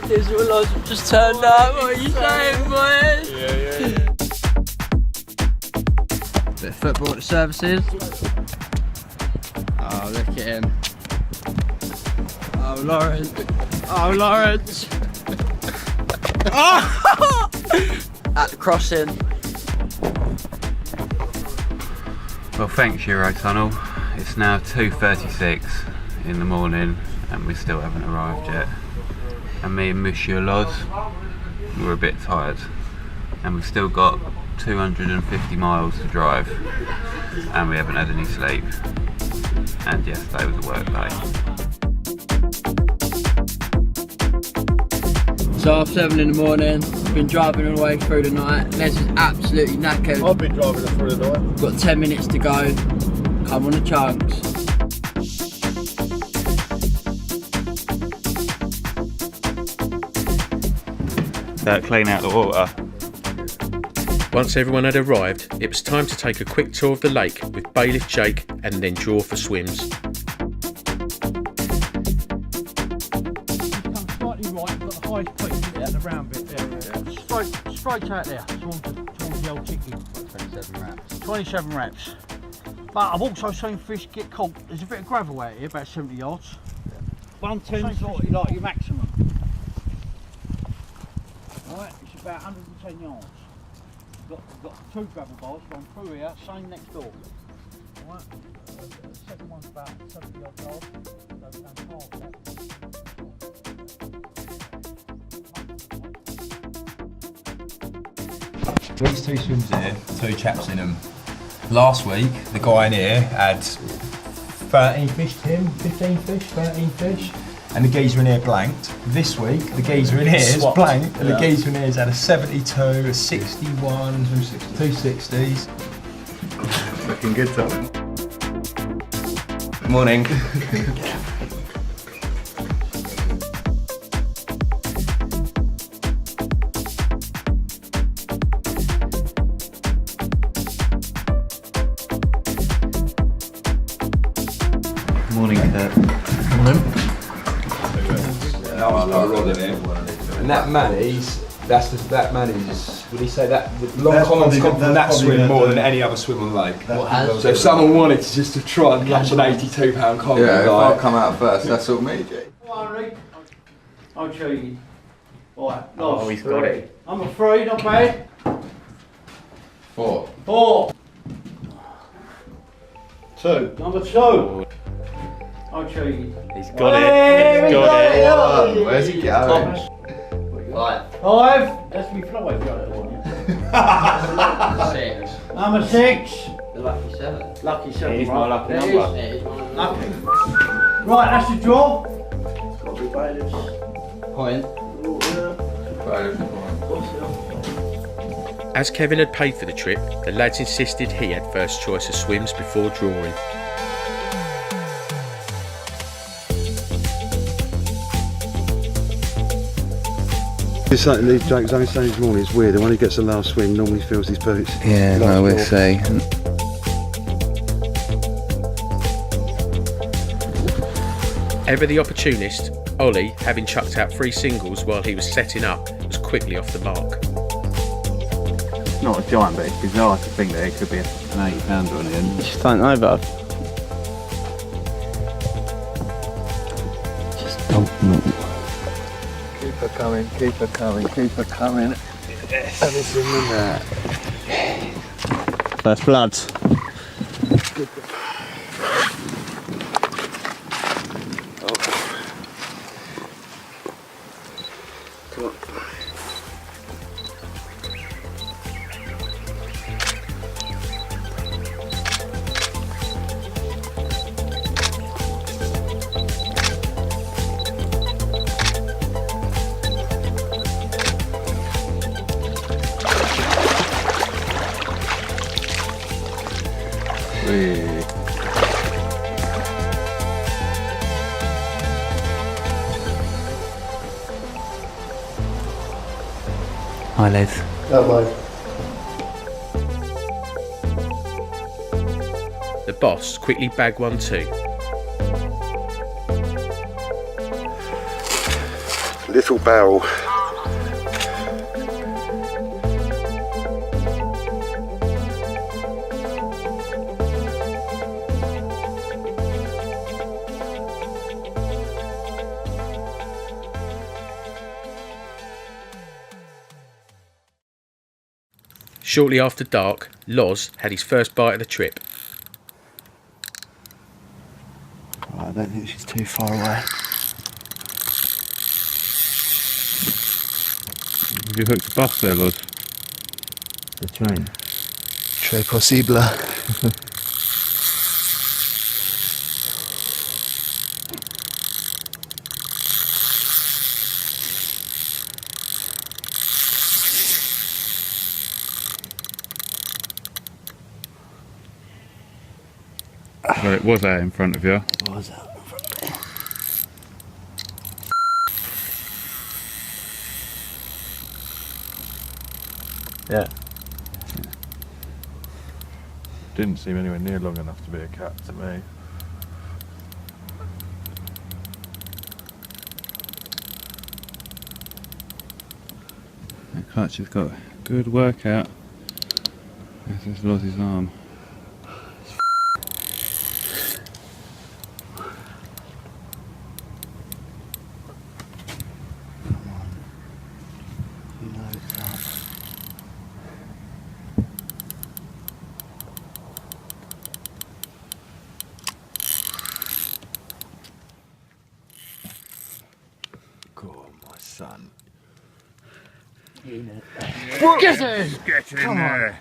diesel laws have just turned up, what are you saying boys? Yeah. Bit of football at the services. Oh, look at him. Oh, Lawrence. Oh, Lawrence. Oh! At the crossing. Well, thanks Eurotunnel. It's now 2:36 in the morning and we still haven't arrived yet. And me and Monsieur Loz, we're a bit tired. And we've still got 250 miles to drive. And we haven't had any sleep. And yesterday was a work day. So half 7 in the morning, been driving all the way through the night. Les is absolutely knackered. I've been driving through the night. We've got 10 minutes to go. Come on the chunks. Clean out the water. Once everyone had arrived, it was time to take a quick tour of the lake with Bailiff Jake and then draw for swims. Come slightly right, got the highest point at the round bit there. Straight out there, towards the old chicken. 27 wraps. 27 wraps. But I've also seen fish get caught. There's a bit of gravel out here, about 70 yards. 110 sort of like your maximum. Right, it's about 110 yards. Got 2 gravel bars, one through here, same next door. Right, the second one's about 70 odd yards. Goes down half that. These 2 swims here, 2 chaps in them. Last week, the guy in here had 13 fish, Tim, 15 fish, 13 fish, and the geezer in here blanked. This week, the geezer in here is blanked, and the geezer in here has had a 72, a 61, 2 60s. Looking good, Tom. Morning. Morning, Kurt. Morning. I've got a rod in here. And that Manny's, that Manny's, would he say that, long comments come from that swim more than any other swim on the lake. So if someone wanted to just to try and catch an 82-pound conger, yeah, if I'll come out first, that's all me, Jay. I'll show you. Right, Oh, he's got it. I'm a 3, not bad. 4. 4. 2. Number 2. I cheated. He's got it. He's got it. Where's he going? 5. That's me fly. Got it on you. 6. Number 6. The lucky 7. Lucky 7. It is right? my lucky It number. is. It is one. Lucky. Right, that's the draw. It's got to be bailiffs. Point. As Kevin had paid for the trip, the lads insisted he had first choice of swims before drawing. It's something that Jake was only saying this morning, it's weird, and when he gets the last swim, normally feels his boots. Yeah, no, we'll see. Ever the opportunist, Oli, having chucked out 3 singles while he was setting up, was quickly off the mark. It's not a giant, but it's bizarre to think that it could be an 80 pounder on the end. Just don't know, bud. Just don't know. Keep her coming, keep her coming, keep her coming. Yes. And it's in the net. First bloods. Hi, Les. Hello. The boss quickly bagged one too. Little barrel. Shortly after dark, Loz had his first bite of the trip. Right, I don't think she's too far away. Have you hooked a bus there, Loz? The train. Très possible. Well, it was out in front of you. It was out in front of me. Yeah. Didn't seem anywhere near long enough to be a cat to me. That clutch has got a good workout. This is Loz's arm. Son. Get in! Get in Come there!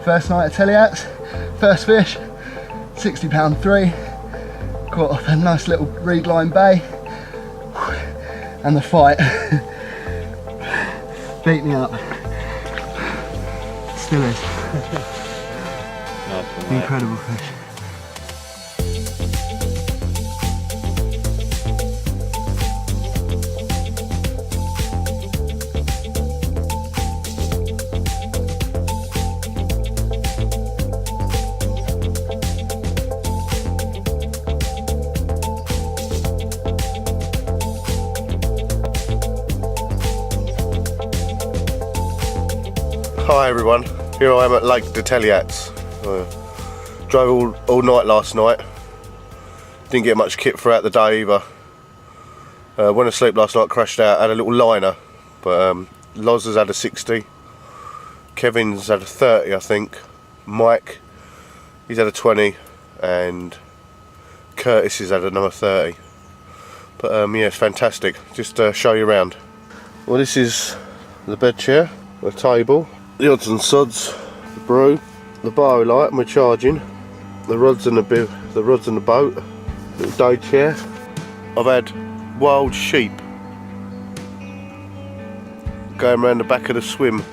First night at Taliats, first fish, £60 3. Caught off a nice little reed line bay, and the fight beat me up. Still is. Incredible fish. Hi everyone, here I am at Les Teillatts. Drove all night last night. Didn't get much kit throughout the day either. Went to sleep last night, crashed out, had a little liner But Loz has had a 60. Kevin's had a 30, I think. Mike, he's had a 20, and Curtis has had another 30. But yeah, it's fantastic. Just show you around. Well, this is the bed chair, the table, the odds and sods, the brew, the bar light, and we're charging. The rods and the boat, little day chair. I've had wild sheep going around the back of the swim.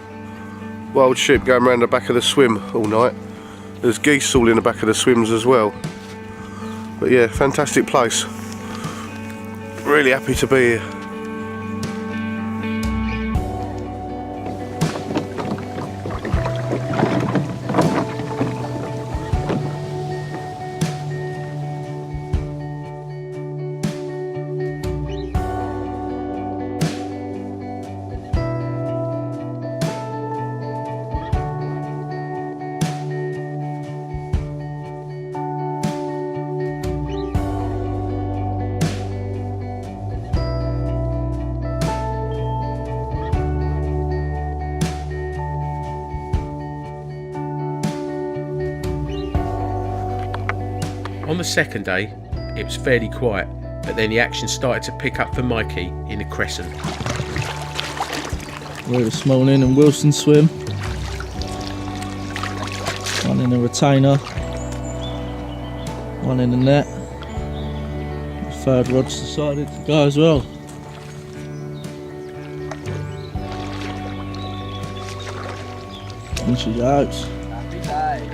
Wild sheep going around the back of the swim all night. There's geese all in the back of the swims as well. But yeah, fantastic place. Really happy to be here. On the second day, it was fairly quiet, but then the action started to pick up for Mikey in the Crescent. We're this morning in Wilson swim. One in a retainer, one in the net. The third rod's decided to go as well. And she goes. Happy day.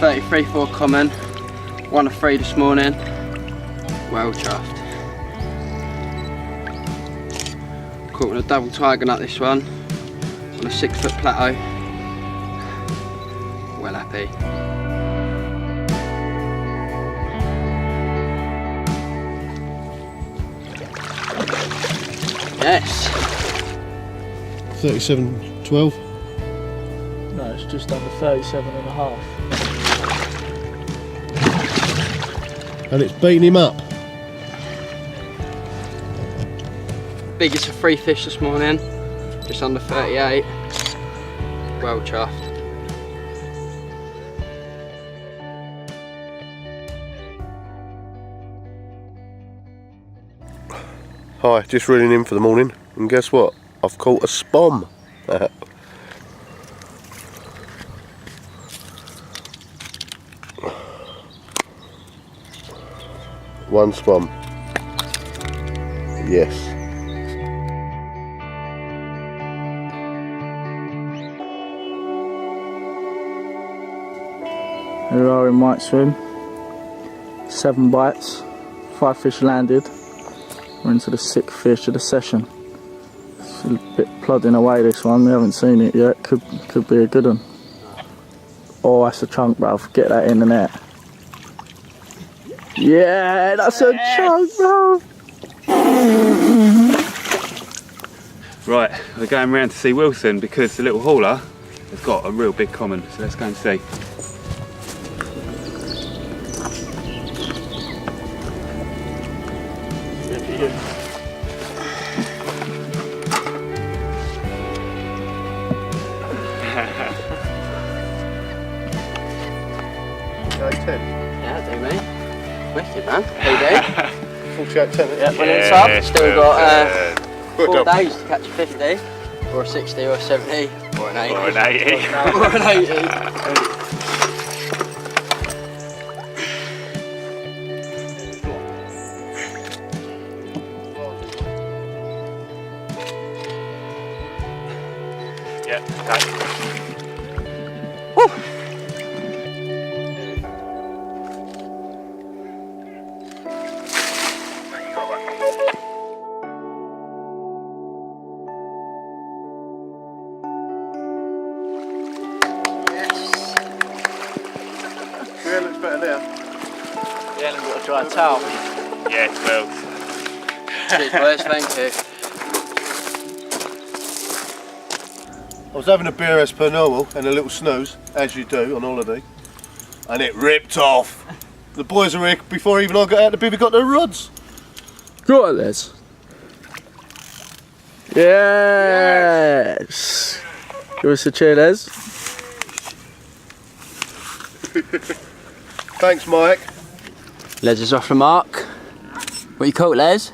$33 common, 1 of 3 this morning, well chuffed. Caught with a double tiger nut this one, on a 6-foot plateau, well happy. Yes! 37.12. No, it's just under 37.5. And it's beating him up. Biggest of 3 fish this morning, just under 38, well chuffed. Hi, just reeling in for the morning, and guess what? I've caught a spom. One spom. Yes. Here we are in White Swim. 7 bites, 5 fish landed. We're into the 6th fish of the session. It's a bit plodding away this one, we haven't seen it yet. Could be a good one. Oh, that's a chunk, bruv. Get that in the net. Yeah, that's a chunk, bro. Right, we're going round to see Wilson because the little hauler has got a real big common, so let's go and see. Yeah, do me. Wicked, man. PD. 48.10. Yeah, brilliant sub. Still got 4 days to catch a 50, or a 60, or a 70, or an 80. Or an 80. Or an 80. Yeah, okay. Dry towel. Yeah, 12. Cheers boys, thank you. I was having a beer as per normal and a little snooze, as you do on holiday, and it ripped off. The boys are here before even I got out the bivvy got their rods. Got it, Les. Yes! Give us a cheer, Les. Thanks, Mike. Les is off the mark. What you call it, Les?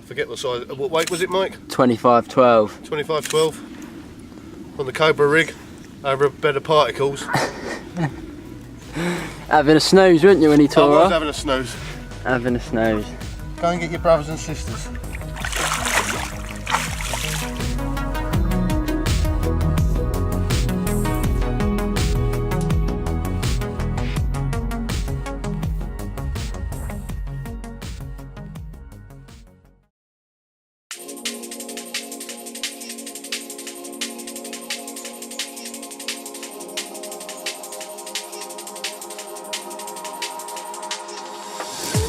Forget what size. What weight was it, Mike? 25-12. 25-12. On the Cobra rig, over a bed of particles. Having a snooze, weren't you, when he I tore was off? having a snooze. Having a snooze. Go and get your brothers and sisters.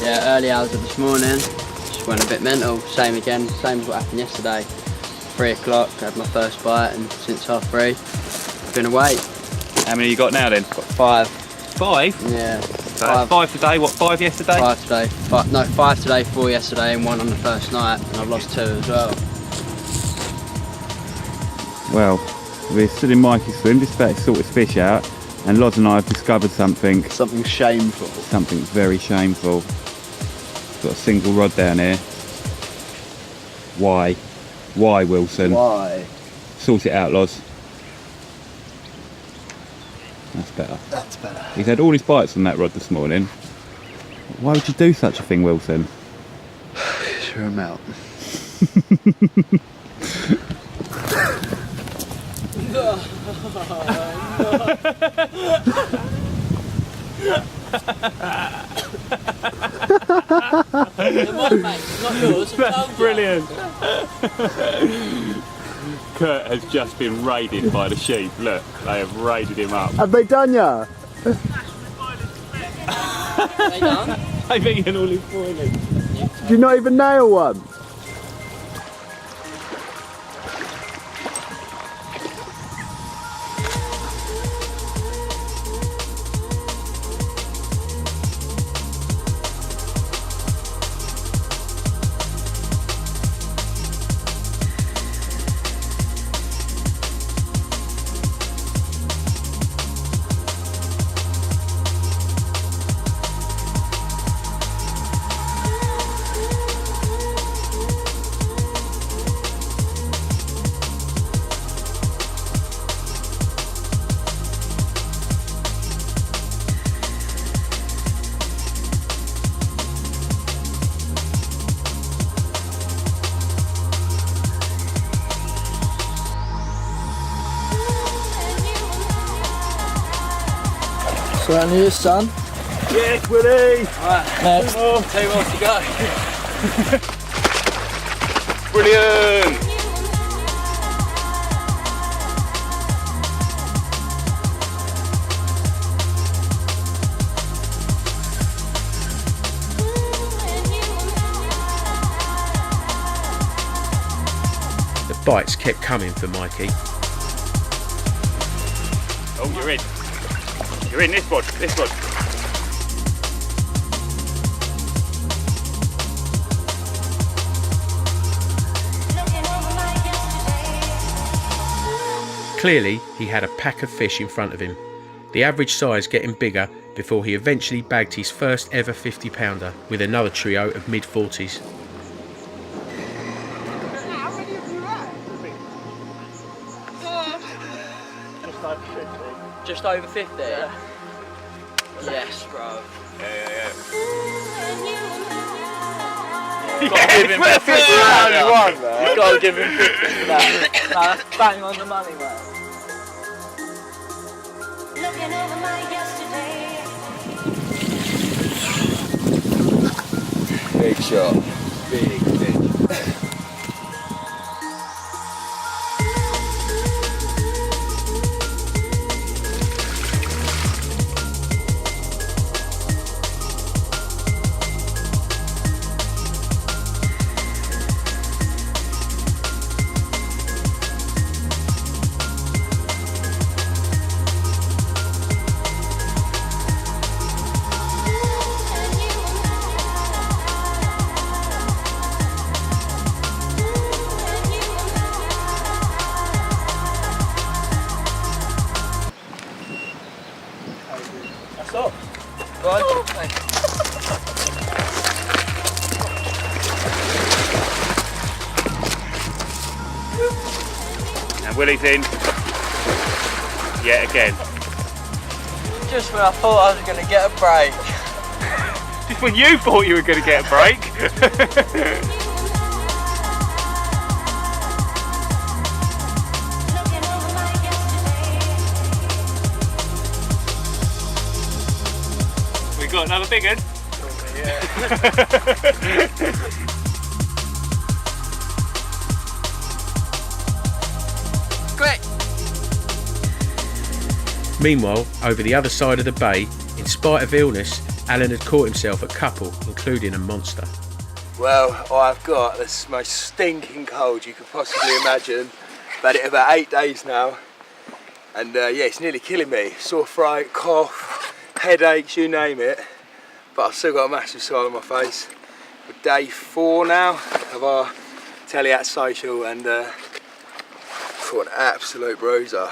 Yeah, early hours of this morning, just went a bit mental, same again, same as what happened yesterday. 3 o'clock, had my first bite, and since 3:30, I've been awake. How many you got now then? Got 5. 5? Yeah. So 5 today, what, 5 yesterday? 5 today. No, 5 today, 4 yesterday, and 1 on the first night, and I've lost 2 as well. Well, we're still in Mikey's swim, just about to sort his fish out, and Loz and I have discovered something. Something shameful. Something very shameful. Got a single rod down here. Why? Why, Wilson? Why? Sort it out, Loz. That's better. That's better. He's had all his bites on that rod this morning. Why would you do such a thing, Wilson? Sure him out. Come on, mate, it's not yours. That's brilliant. Kurt has just been raided by the sheep. Look, they have raided him up. Have they done ya? They done? They've eaten all his spoilers. Did you not even nail one? So that news, son? Yes, Willie! Alright, Next. 2 more to go. Brilliant! The bites kept coming for Mikey. Oh, you're in. You're in this one, this one. Clearly, he had a pack of fish in front of him, the average size getting bigger before he eventually bagged his first ever 50-pounder with another trio of mid-40s. Just over 50? Yeah. Yes, bro. Yeah. You've got to give him 50 for that. You've got to give him 50 for that. No, that's bang on the money, man. Big shot. Big fish. Stop. Right. And Willie's in. Yet again. Just when I thought I was going to get a break. Just when you thought you were going to get a break. We got another big one. Quick! Meanwhile, over the other side of the bay, in spite of illness, Alan had caught himself a couple, including a monster. Well, I've got the most stinking cold you could possibly imagine. I've had it about 8 days now. And yeah, it's nearly killing me. Sore throat, cough, headaches, you name it. But I've still got a massive smile on my face. We're day 4 now of our Taliats social, and for an absolute bruiser.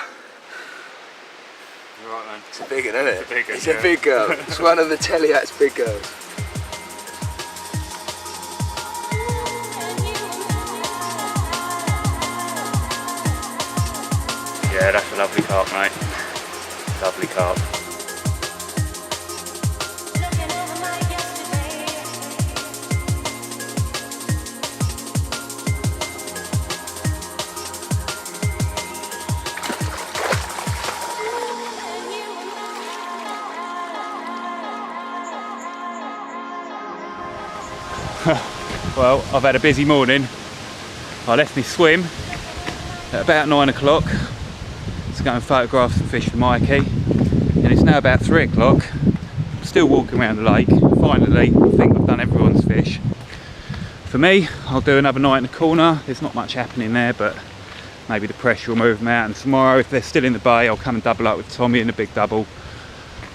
Right, man. It's a big one, isn't it? It's a big one, It's a big girl. It's one of the Taliats' big girls. Yeah, that's a lovely carp, mate. Lovely carp. Well, I've had a busy morning. I left me swim at about 9 o'clock to go and photograph some fish for Mikey, and it's now about 3 o'clock. I'm still walking around the lake. Finally, I think I've done everyone's fish. For me, I'll do another night in the corner. There's not much happening there, but maybe the pressure will move them out, and tomorrow, if they're still in the bay, I'll come and double up with Tommy in a big double,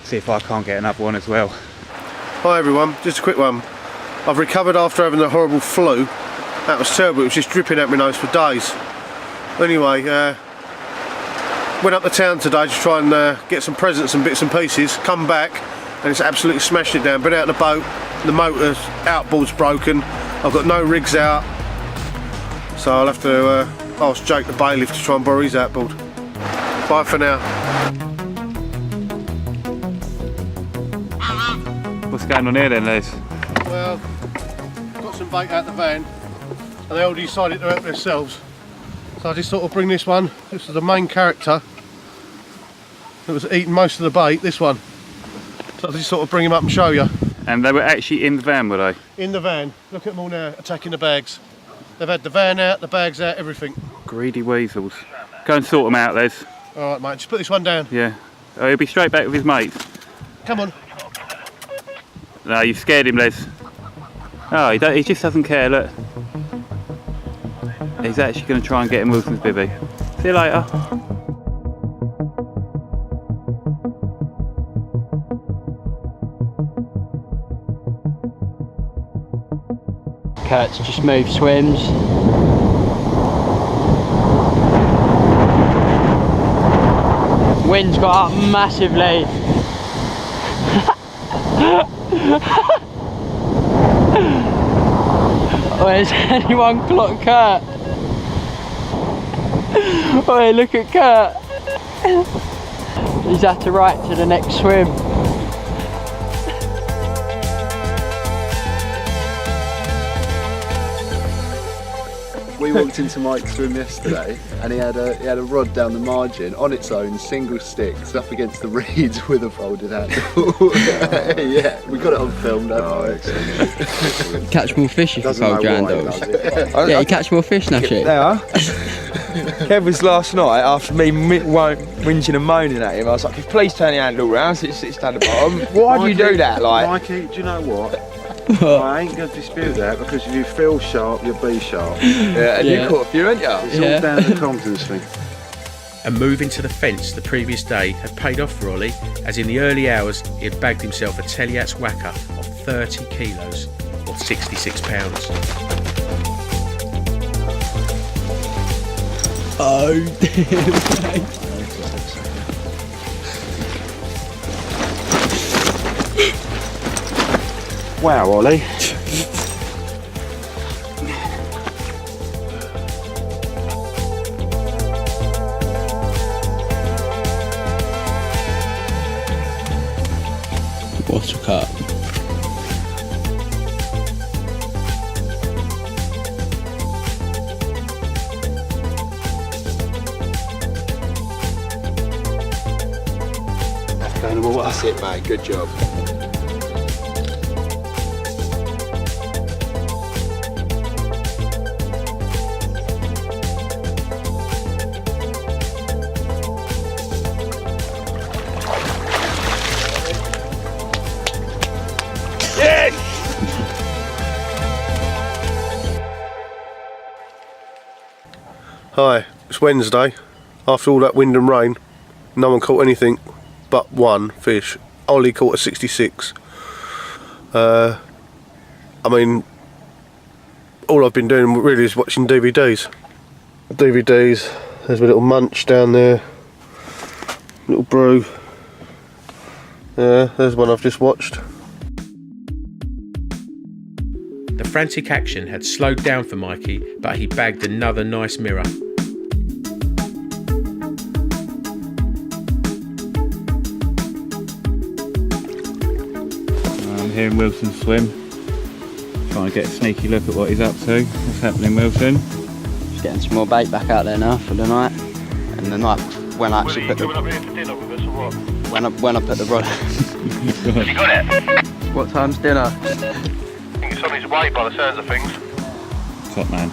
see if I can't get another one as well. Hi everyone, just a quick one. I've recovered after having a horrible flu. That was terrible, it was just dripping out my nose for days. Anyway, went up to town today to try and get some presents and bits and pieces. Come back and it's absolutely smashed it down. Been out of the boat, the motor's outboard's broken. I've got no rigs out. So I'll have to ask Jake the bailiff to try and borrow his outboard. Bye for now. What's going on here then, Les? Well, got some bait out the van and they all decided to help themselves. So I just thought I'd bring this one. This is the main character that was eating most of the bait, this one. So I just thought I'd bring him up and show you. And they were actually in the van, were they? In the van. Look at them all now, attacking the bags. They've had the van out, the bags out, everything. Greedy weasels. Go and sort them out, Les. Alright mate, just put this one down. Yeah. Oh, he'll be straight back with his mates. Come on. No, you've scared him, Les. Oh, he just doesn't care, look. He's actually going to try and get him Wilson's bivvy. See you later. Kurt's just moved swims. Wind's got up massively. Has anyone clocked Kurt? Oh, look at Kurt. He's had to right to the next swim. We walked into Mike's swim yesterday and he had a rod down the margin on its own, single sticks up against the reeds with a folded handle. Yeah, we got it on film, don't we? Catch more fish if you fold your handles. Yeah, you catch more fish, Nash. They are. Kev was last night, after me whinging and moaning at him, I was like, please turn your handle around so it sits down the bottom. Why do you do that? Like, Mikey, do you know what? I ain't going to dispute that, because if you feel sharp, you'll be sharp. Yeah, and you caught a few, ain't you? It's all down to the confidence thing. A move into the fence the previous day had paid off for Oli, as in the early hours he had bagged himself a Taliats whacker of 30 kilos, or 66 pounds. Oh dear, mate. Wow, Ollie. Bottle carp. That's it, mate. Good job. Hi, it's Wednesday. After all that wind and rain, no one caught anything but one fish. Oli caught a 66. I mean, all I've been doing really is watching DVDs. DVDs, there's a little munch down there, little brew. Yeah, there's one I've just watched. The frantic action had slowed down for Mikey, but he bagged another nice mirror. I'm hearing Wilson swim. Trying to get a sneaky look at what he's up to. What's happening, Wilson? Just getting some more bait back out there now for the night. And the night when I actually put the... Coming up here for dinner with us or what? When I put the rod... Have you got it? What time's dinner? I think it's on his way by the sounds of things. Top man.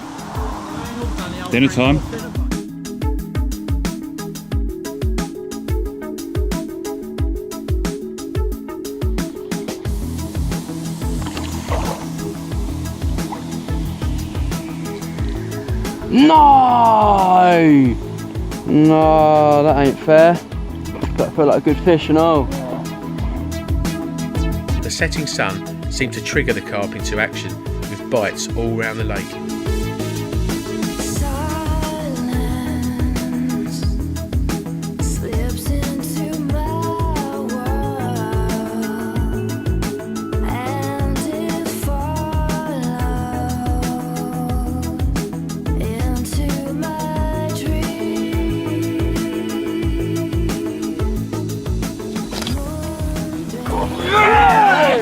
Dinner time. No! No, that ain't fair. But I feel like a good fish and all. The setting sun seemed to trigger the carp into action, with bites all round the lake.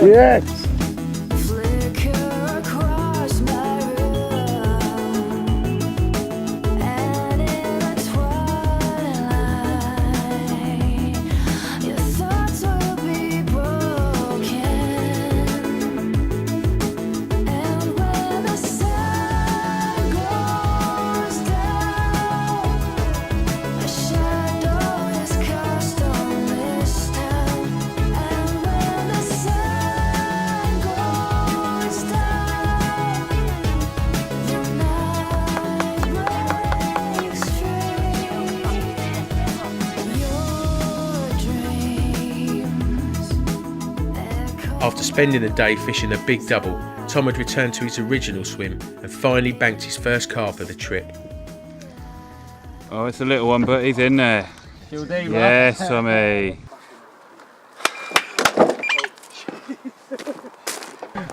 Yes! After spending the day fishing a big double, Tom had returned to his original swim and finally banked his first carp of the trip. Oh, it's a little one, but he's in there. Yes, Tommy.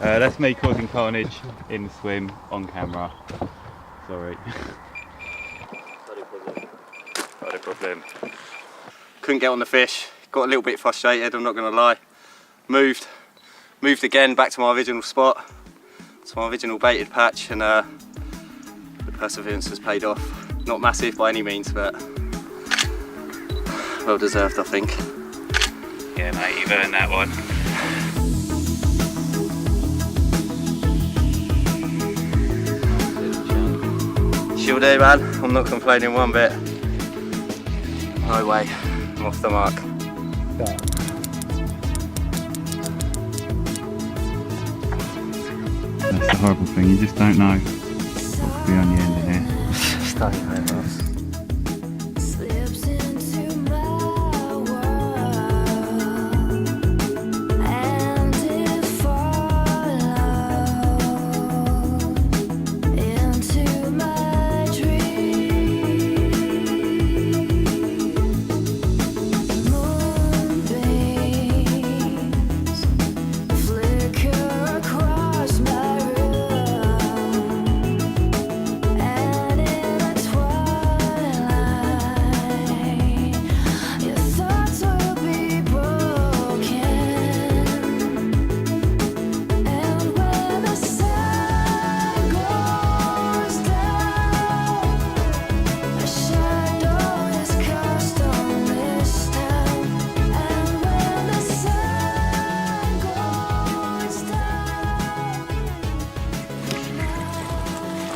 That's me causing carnage in the swim on camera. Sorry. Not a problem. Couldn't get on the fish. Got a little bit frustrated, I'm not going to lie. Moved again back to my original spot, to my original baited patch, and the perseverance has paid off. Not massive by any means, but well deserved, I think. Yeah, mate, you've earned that one. She'll do, man. I'm not complaining one bit. No way. I'm off the mark. That's the horrible thing, you just don't know what could be on the end of here. Stunning, mate, Ross.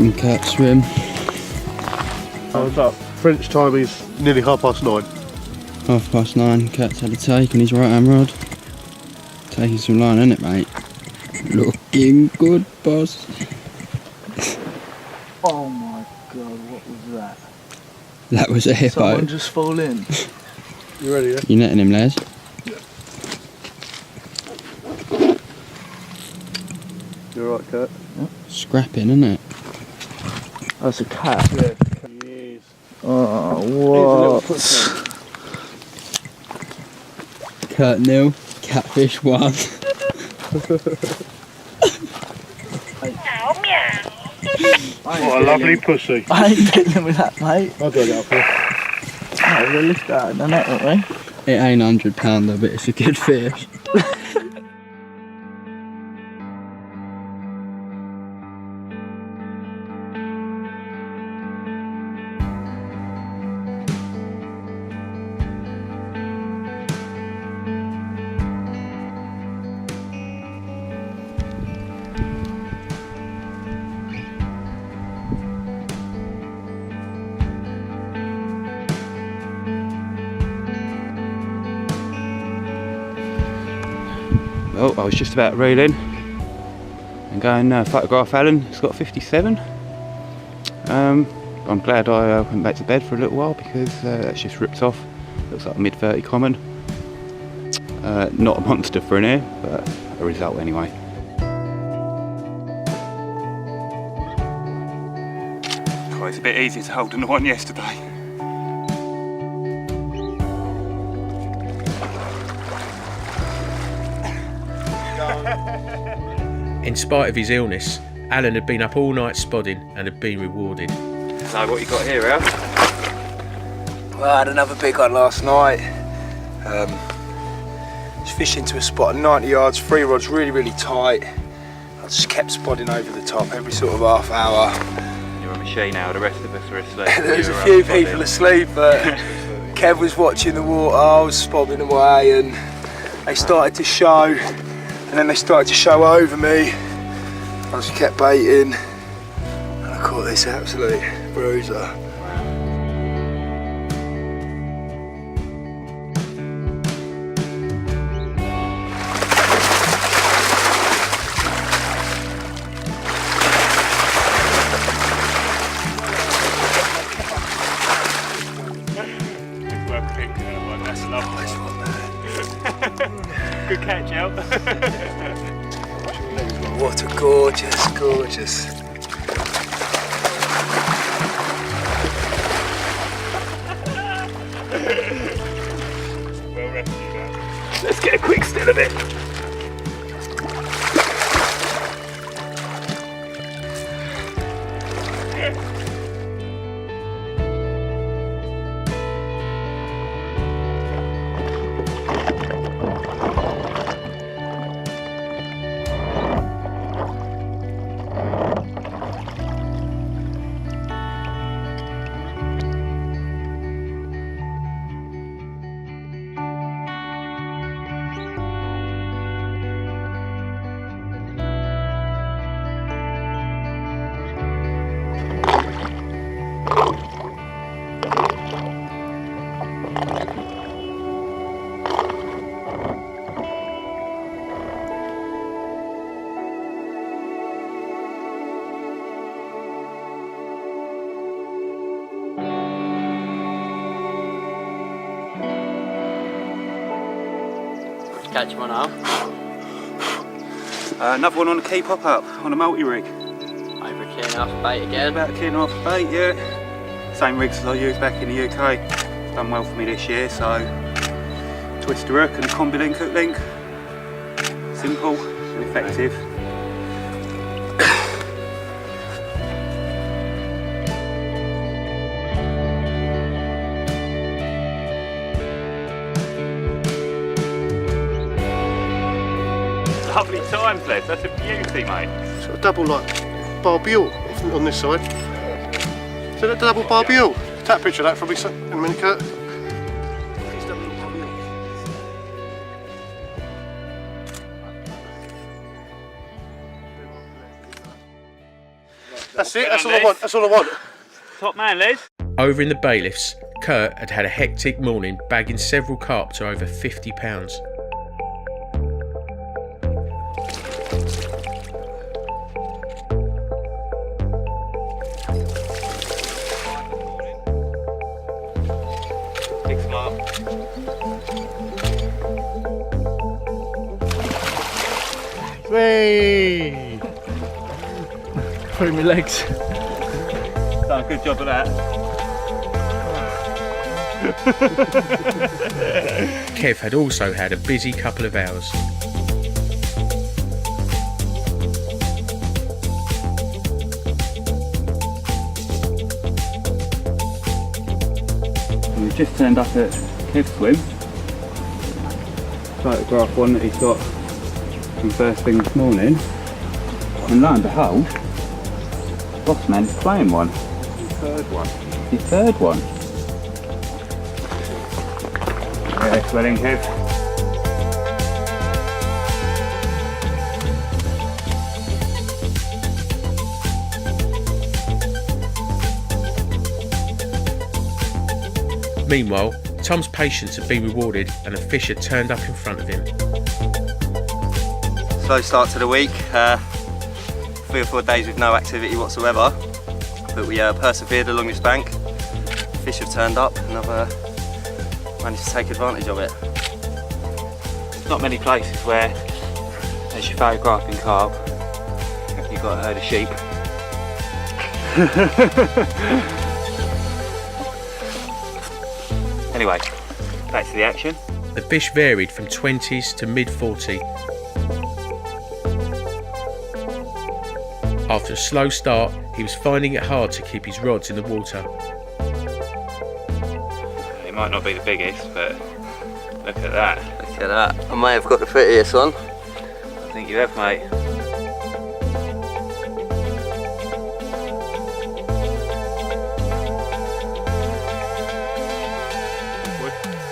from Kurt's room. What's up? French time is nearly 9:30. 9:30, Kurt's had a take on his right hand rod. Taking some line, isn't it, mate? Looking good, boss. Oh my god, what was that? That was a hippo. Someone just fall in. You ready, yeah? You netting him, Les? You alright, Kurt? Yeah. Scrapping, isn't it? That's a cat. Yeah, he is. Oh, what? Kurt nil, catfish 1. What a lovely pussy. I ain't dealing with that, mate. I'll drag it up here. Oh, we'll lift that out of the net, won't we? It ain't £100 though, but it's a good fish. Well, I was just about to reel in and go and photograph Alan. He's got 57. I'm glad I went back to bed for a little while because that's just ripped off. Looks like a mid-30 common. Not a monster for an ear, but a result anyway. Oh, it's a bit easier to hold than the one yesterday. In spite of his illness, Alan had been up all night spodding and had been rewarded. So what you got here, Al? Well, I had another big one last night. Just fishing to a spot at 90 yards, 3 rods really tight. I just kept spodding over the top every sort of half hour. You're a machine now, the rest of us are asleep. There was a few people asleep, but Kev was watching the water, I was spobbing away, and they started to show, and then they started to show over me. I just kept baiting, and I caught this absolute bruiser. That's lovely. Good catch, Al. What a gorgeous. Well rescued, man. Let's get a quick still of it. Catch one up. Another one on a key pop-up, on a multi-rig. Over a key and a half bait again. About a key and a half bait, yeah. Same rigs as I used back in the UK. It's done well for me this year, so twister hook and a combi link hook link. Simple and effective. Lovely times, Les. That's a beauty, mate. It's got a double like barbule on this side. Is that a double barbule? Take a picture of that for me in a minute, Kurt. That's it, that's all I want, that's all I want. Top man, Les. Over in the bailiffs, Kurt had had a hectic morning bagging several carp to over 50 pounds. Big smart. Whee! Through my legs. Done a good job of that. Kev had also had a busy couple of hours. We've just turned up at Kev's swim. Photograph one that he's got from first thing this morning. And lo and behold, boss man's playing one. Third one. His third one. Yeah, well in, Kev. Meanwhile, Tom's patience had been rewarded and a fish had turned up in front of him. Slow start to the week. 3 or 4 days with no activity whatsoever, but we persevered along this bank. Fish have turned up and I've managed to take advantage of it. There's not many places where, as you're photographing carp, you've got a herd of sheep. Anyway, back to the action. The fish varied from 20s to mid-40. After a slow start, he was finding it hard to keep his rods in the water. It might not be the biggest, but look at that. Look at that. I may have got the prettiest one. I think you have, mate.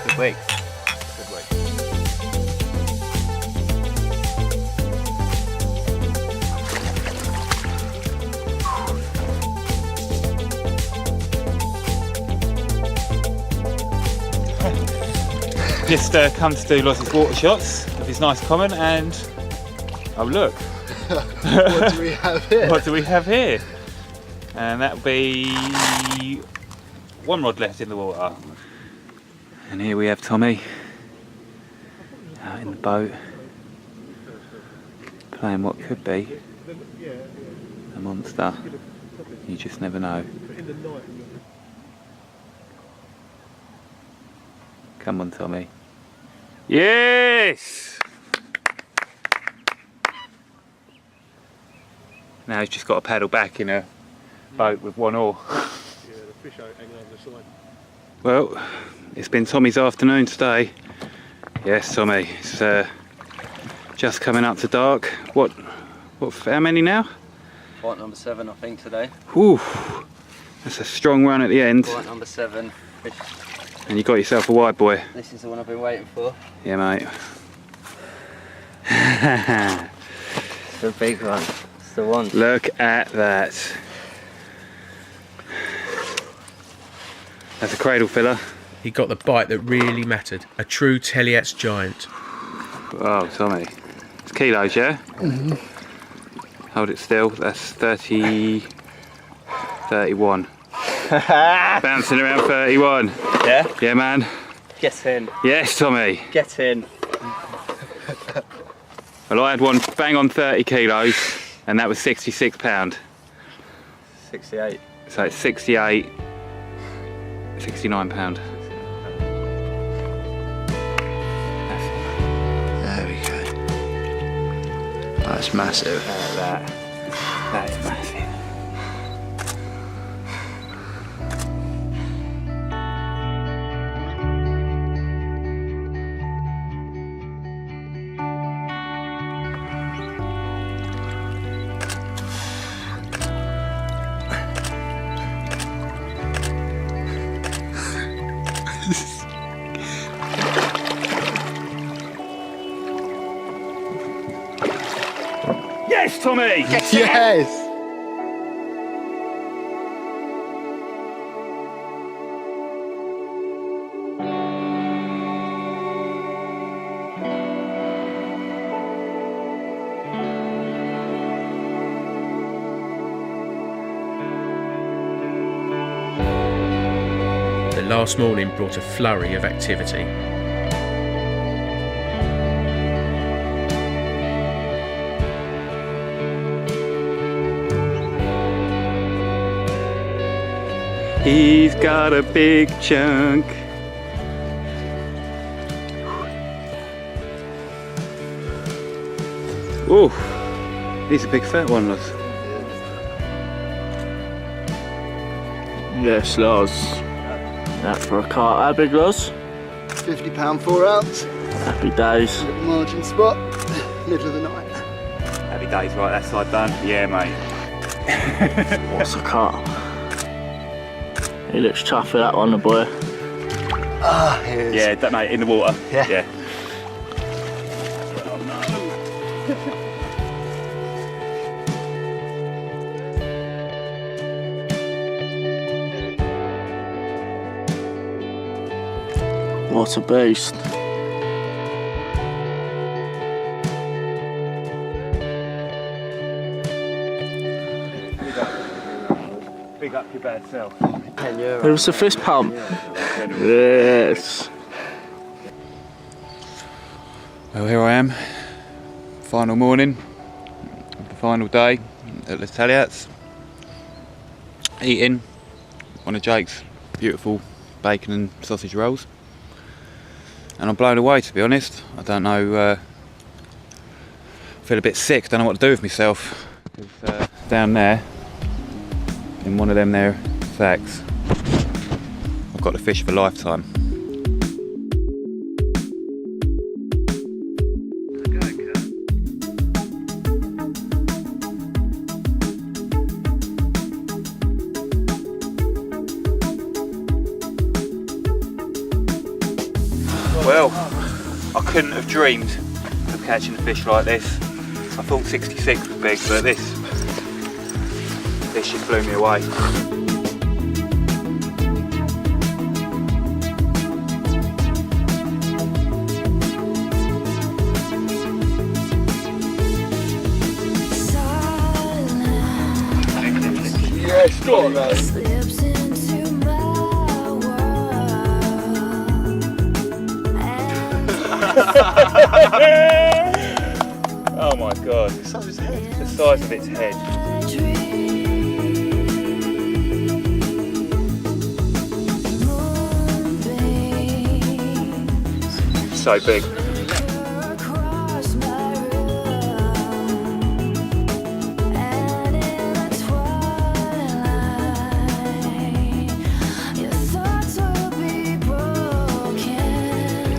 Good week. Just come to do lots of water shots of his nice common and oh look. What do we have here? What do we have here? And that'll be 1 rod left in the water. And here we have Tommy out in the boat playing what could be a monster. You just never know. Come on, Tommy. Yes! Now he's just got to paddle back in a boat with 1 oar. Yeah, the fish out hanging over the side. Well, it's been Tommy's afternoon today. Yes, Tommy, it's just coming up to dark. What, how many now? Point number 7, I think, today. Whew, that's a strong run at the end. Point number 7. Fish. And you got yourself a wide boy. This is the one I've been waiting for. Yeah, mate. It's the big one. It's the one. Look at that. That's a cradle filler. He got the bite that really mattered. A true Taliats giant. Oh, Tommy. It's kilos, yeah? Mm-hmm. Hold it still. That's 30... 31. Bouncing around 31. Yeah? Yeah, man. Get in. Yes, Tommy. Get in. Well, I had one bang on 30 kilos, and that was 66 pound. 68. So it's 68, 69 pound. There we go. That's massive. That is massive. Yes, Tommy! Yes! last morning brought a flurry of activity. He's got a big chunk. Oh, he's a big fat one, Loz. Yes, Loz. That for a cart. How big, Loz? £50 4 ounce. Happy days. Little margin spot, middle of the night. Happy days, right, that side done? Yeah, mate. What's a cart? He looks tough for that one, the boy. Ah, he is. Yeah, that mate, in the water. Yeah. What a beast. Big up your bad self. There was a fist pump. Yes. Well, here I am. Final morning, the final day at Les Teillatts. Eating one of Jake's beautiful bacon and sausage rolls. And I'm blown away, to be honest. I don't know, feel a bit sick, don't know what to do with myself. Down there, in one of them there sacks, I've got a fish of a lifetime. Well, I couldn't have dreamed of catching a fish like this. I thought 66 was big, but this just blew me away. Yes, go on, man. Oh my god, the size of its head. So big.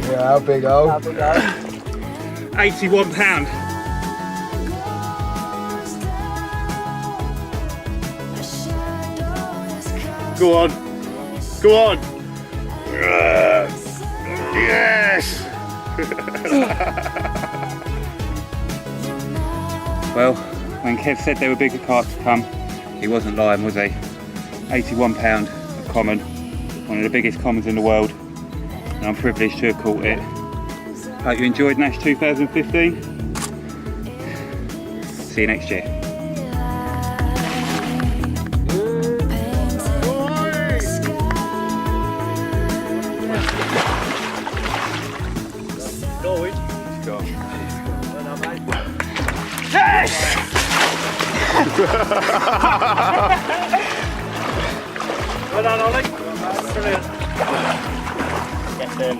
Yeah, how big, oh? 81 pound. Go on. Go on. Yes. Well, when Kev said there were bigger carps to come, he wasn't lying, was he? 81 pound of common, one of the biggest commons in the world, and I'm privileged to have caught it. Hope you enjoyed Nash 2015. See you next year. Yes! Well done, Ollie. Brilliant. Get them.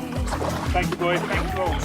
Thank you, boys. Thank you all.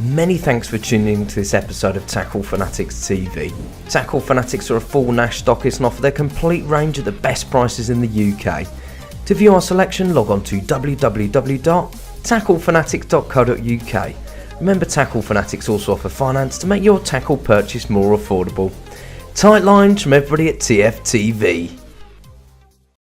Many thanks for tuning in to this episode of Tackle Fanatics TV. Tackle Fanatics are a full Nash stockist and offer their complete range at the best prices in the UK. To view our selection, log on to www.tacklefanatics.co.uk. Remember, Tackle Fanatics also offer finance to make your tackle purchase more affordable. Tight lines from everybody at TFTV.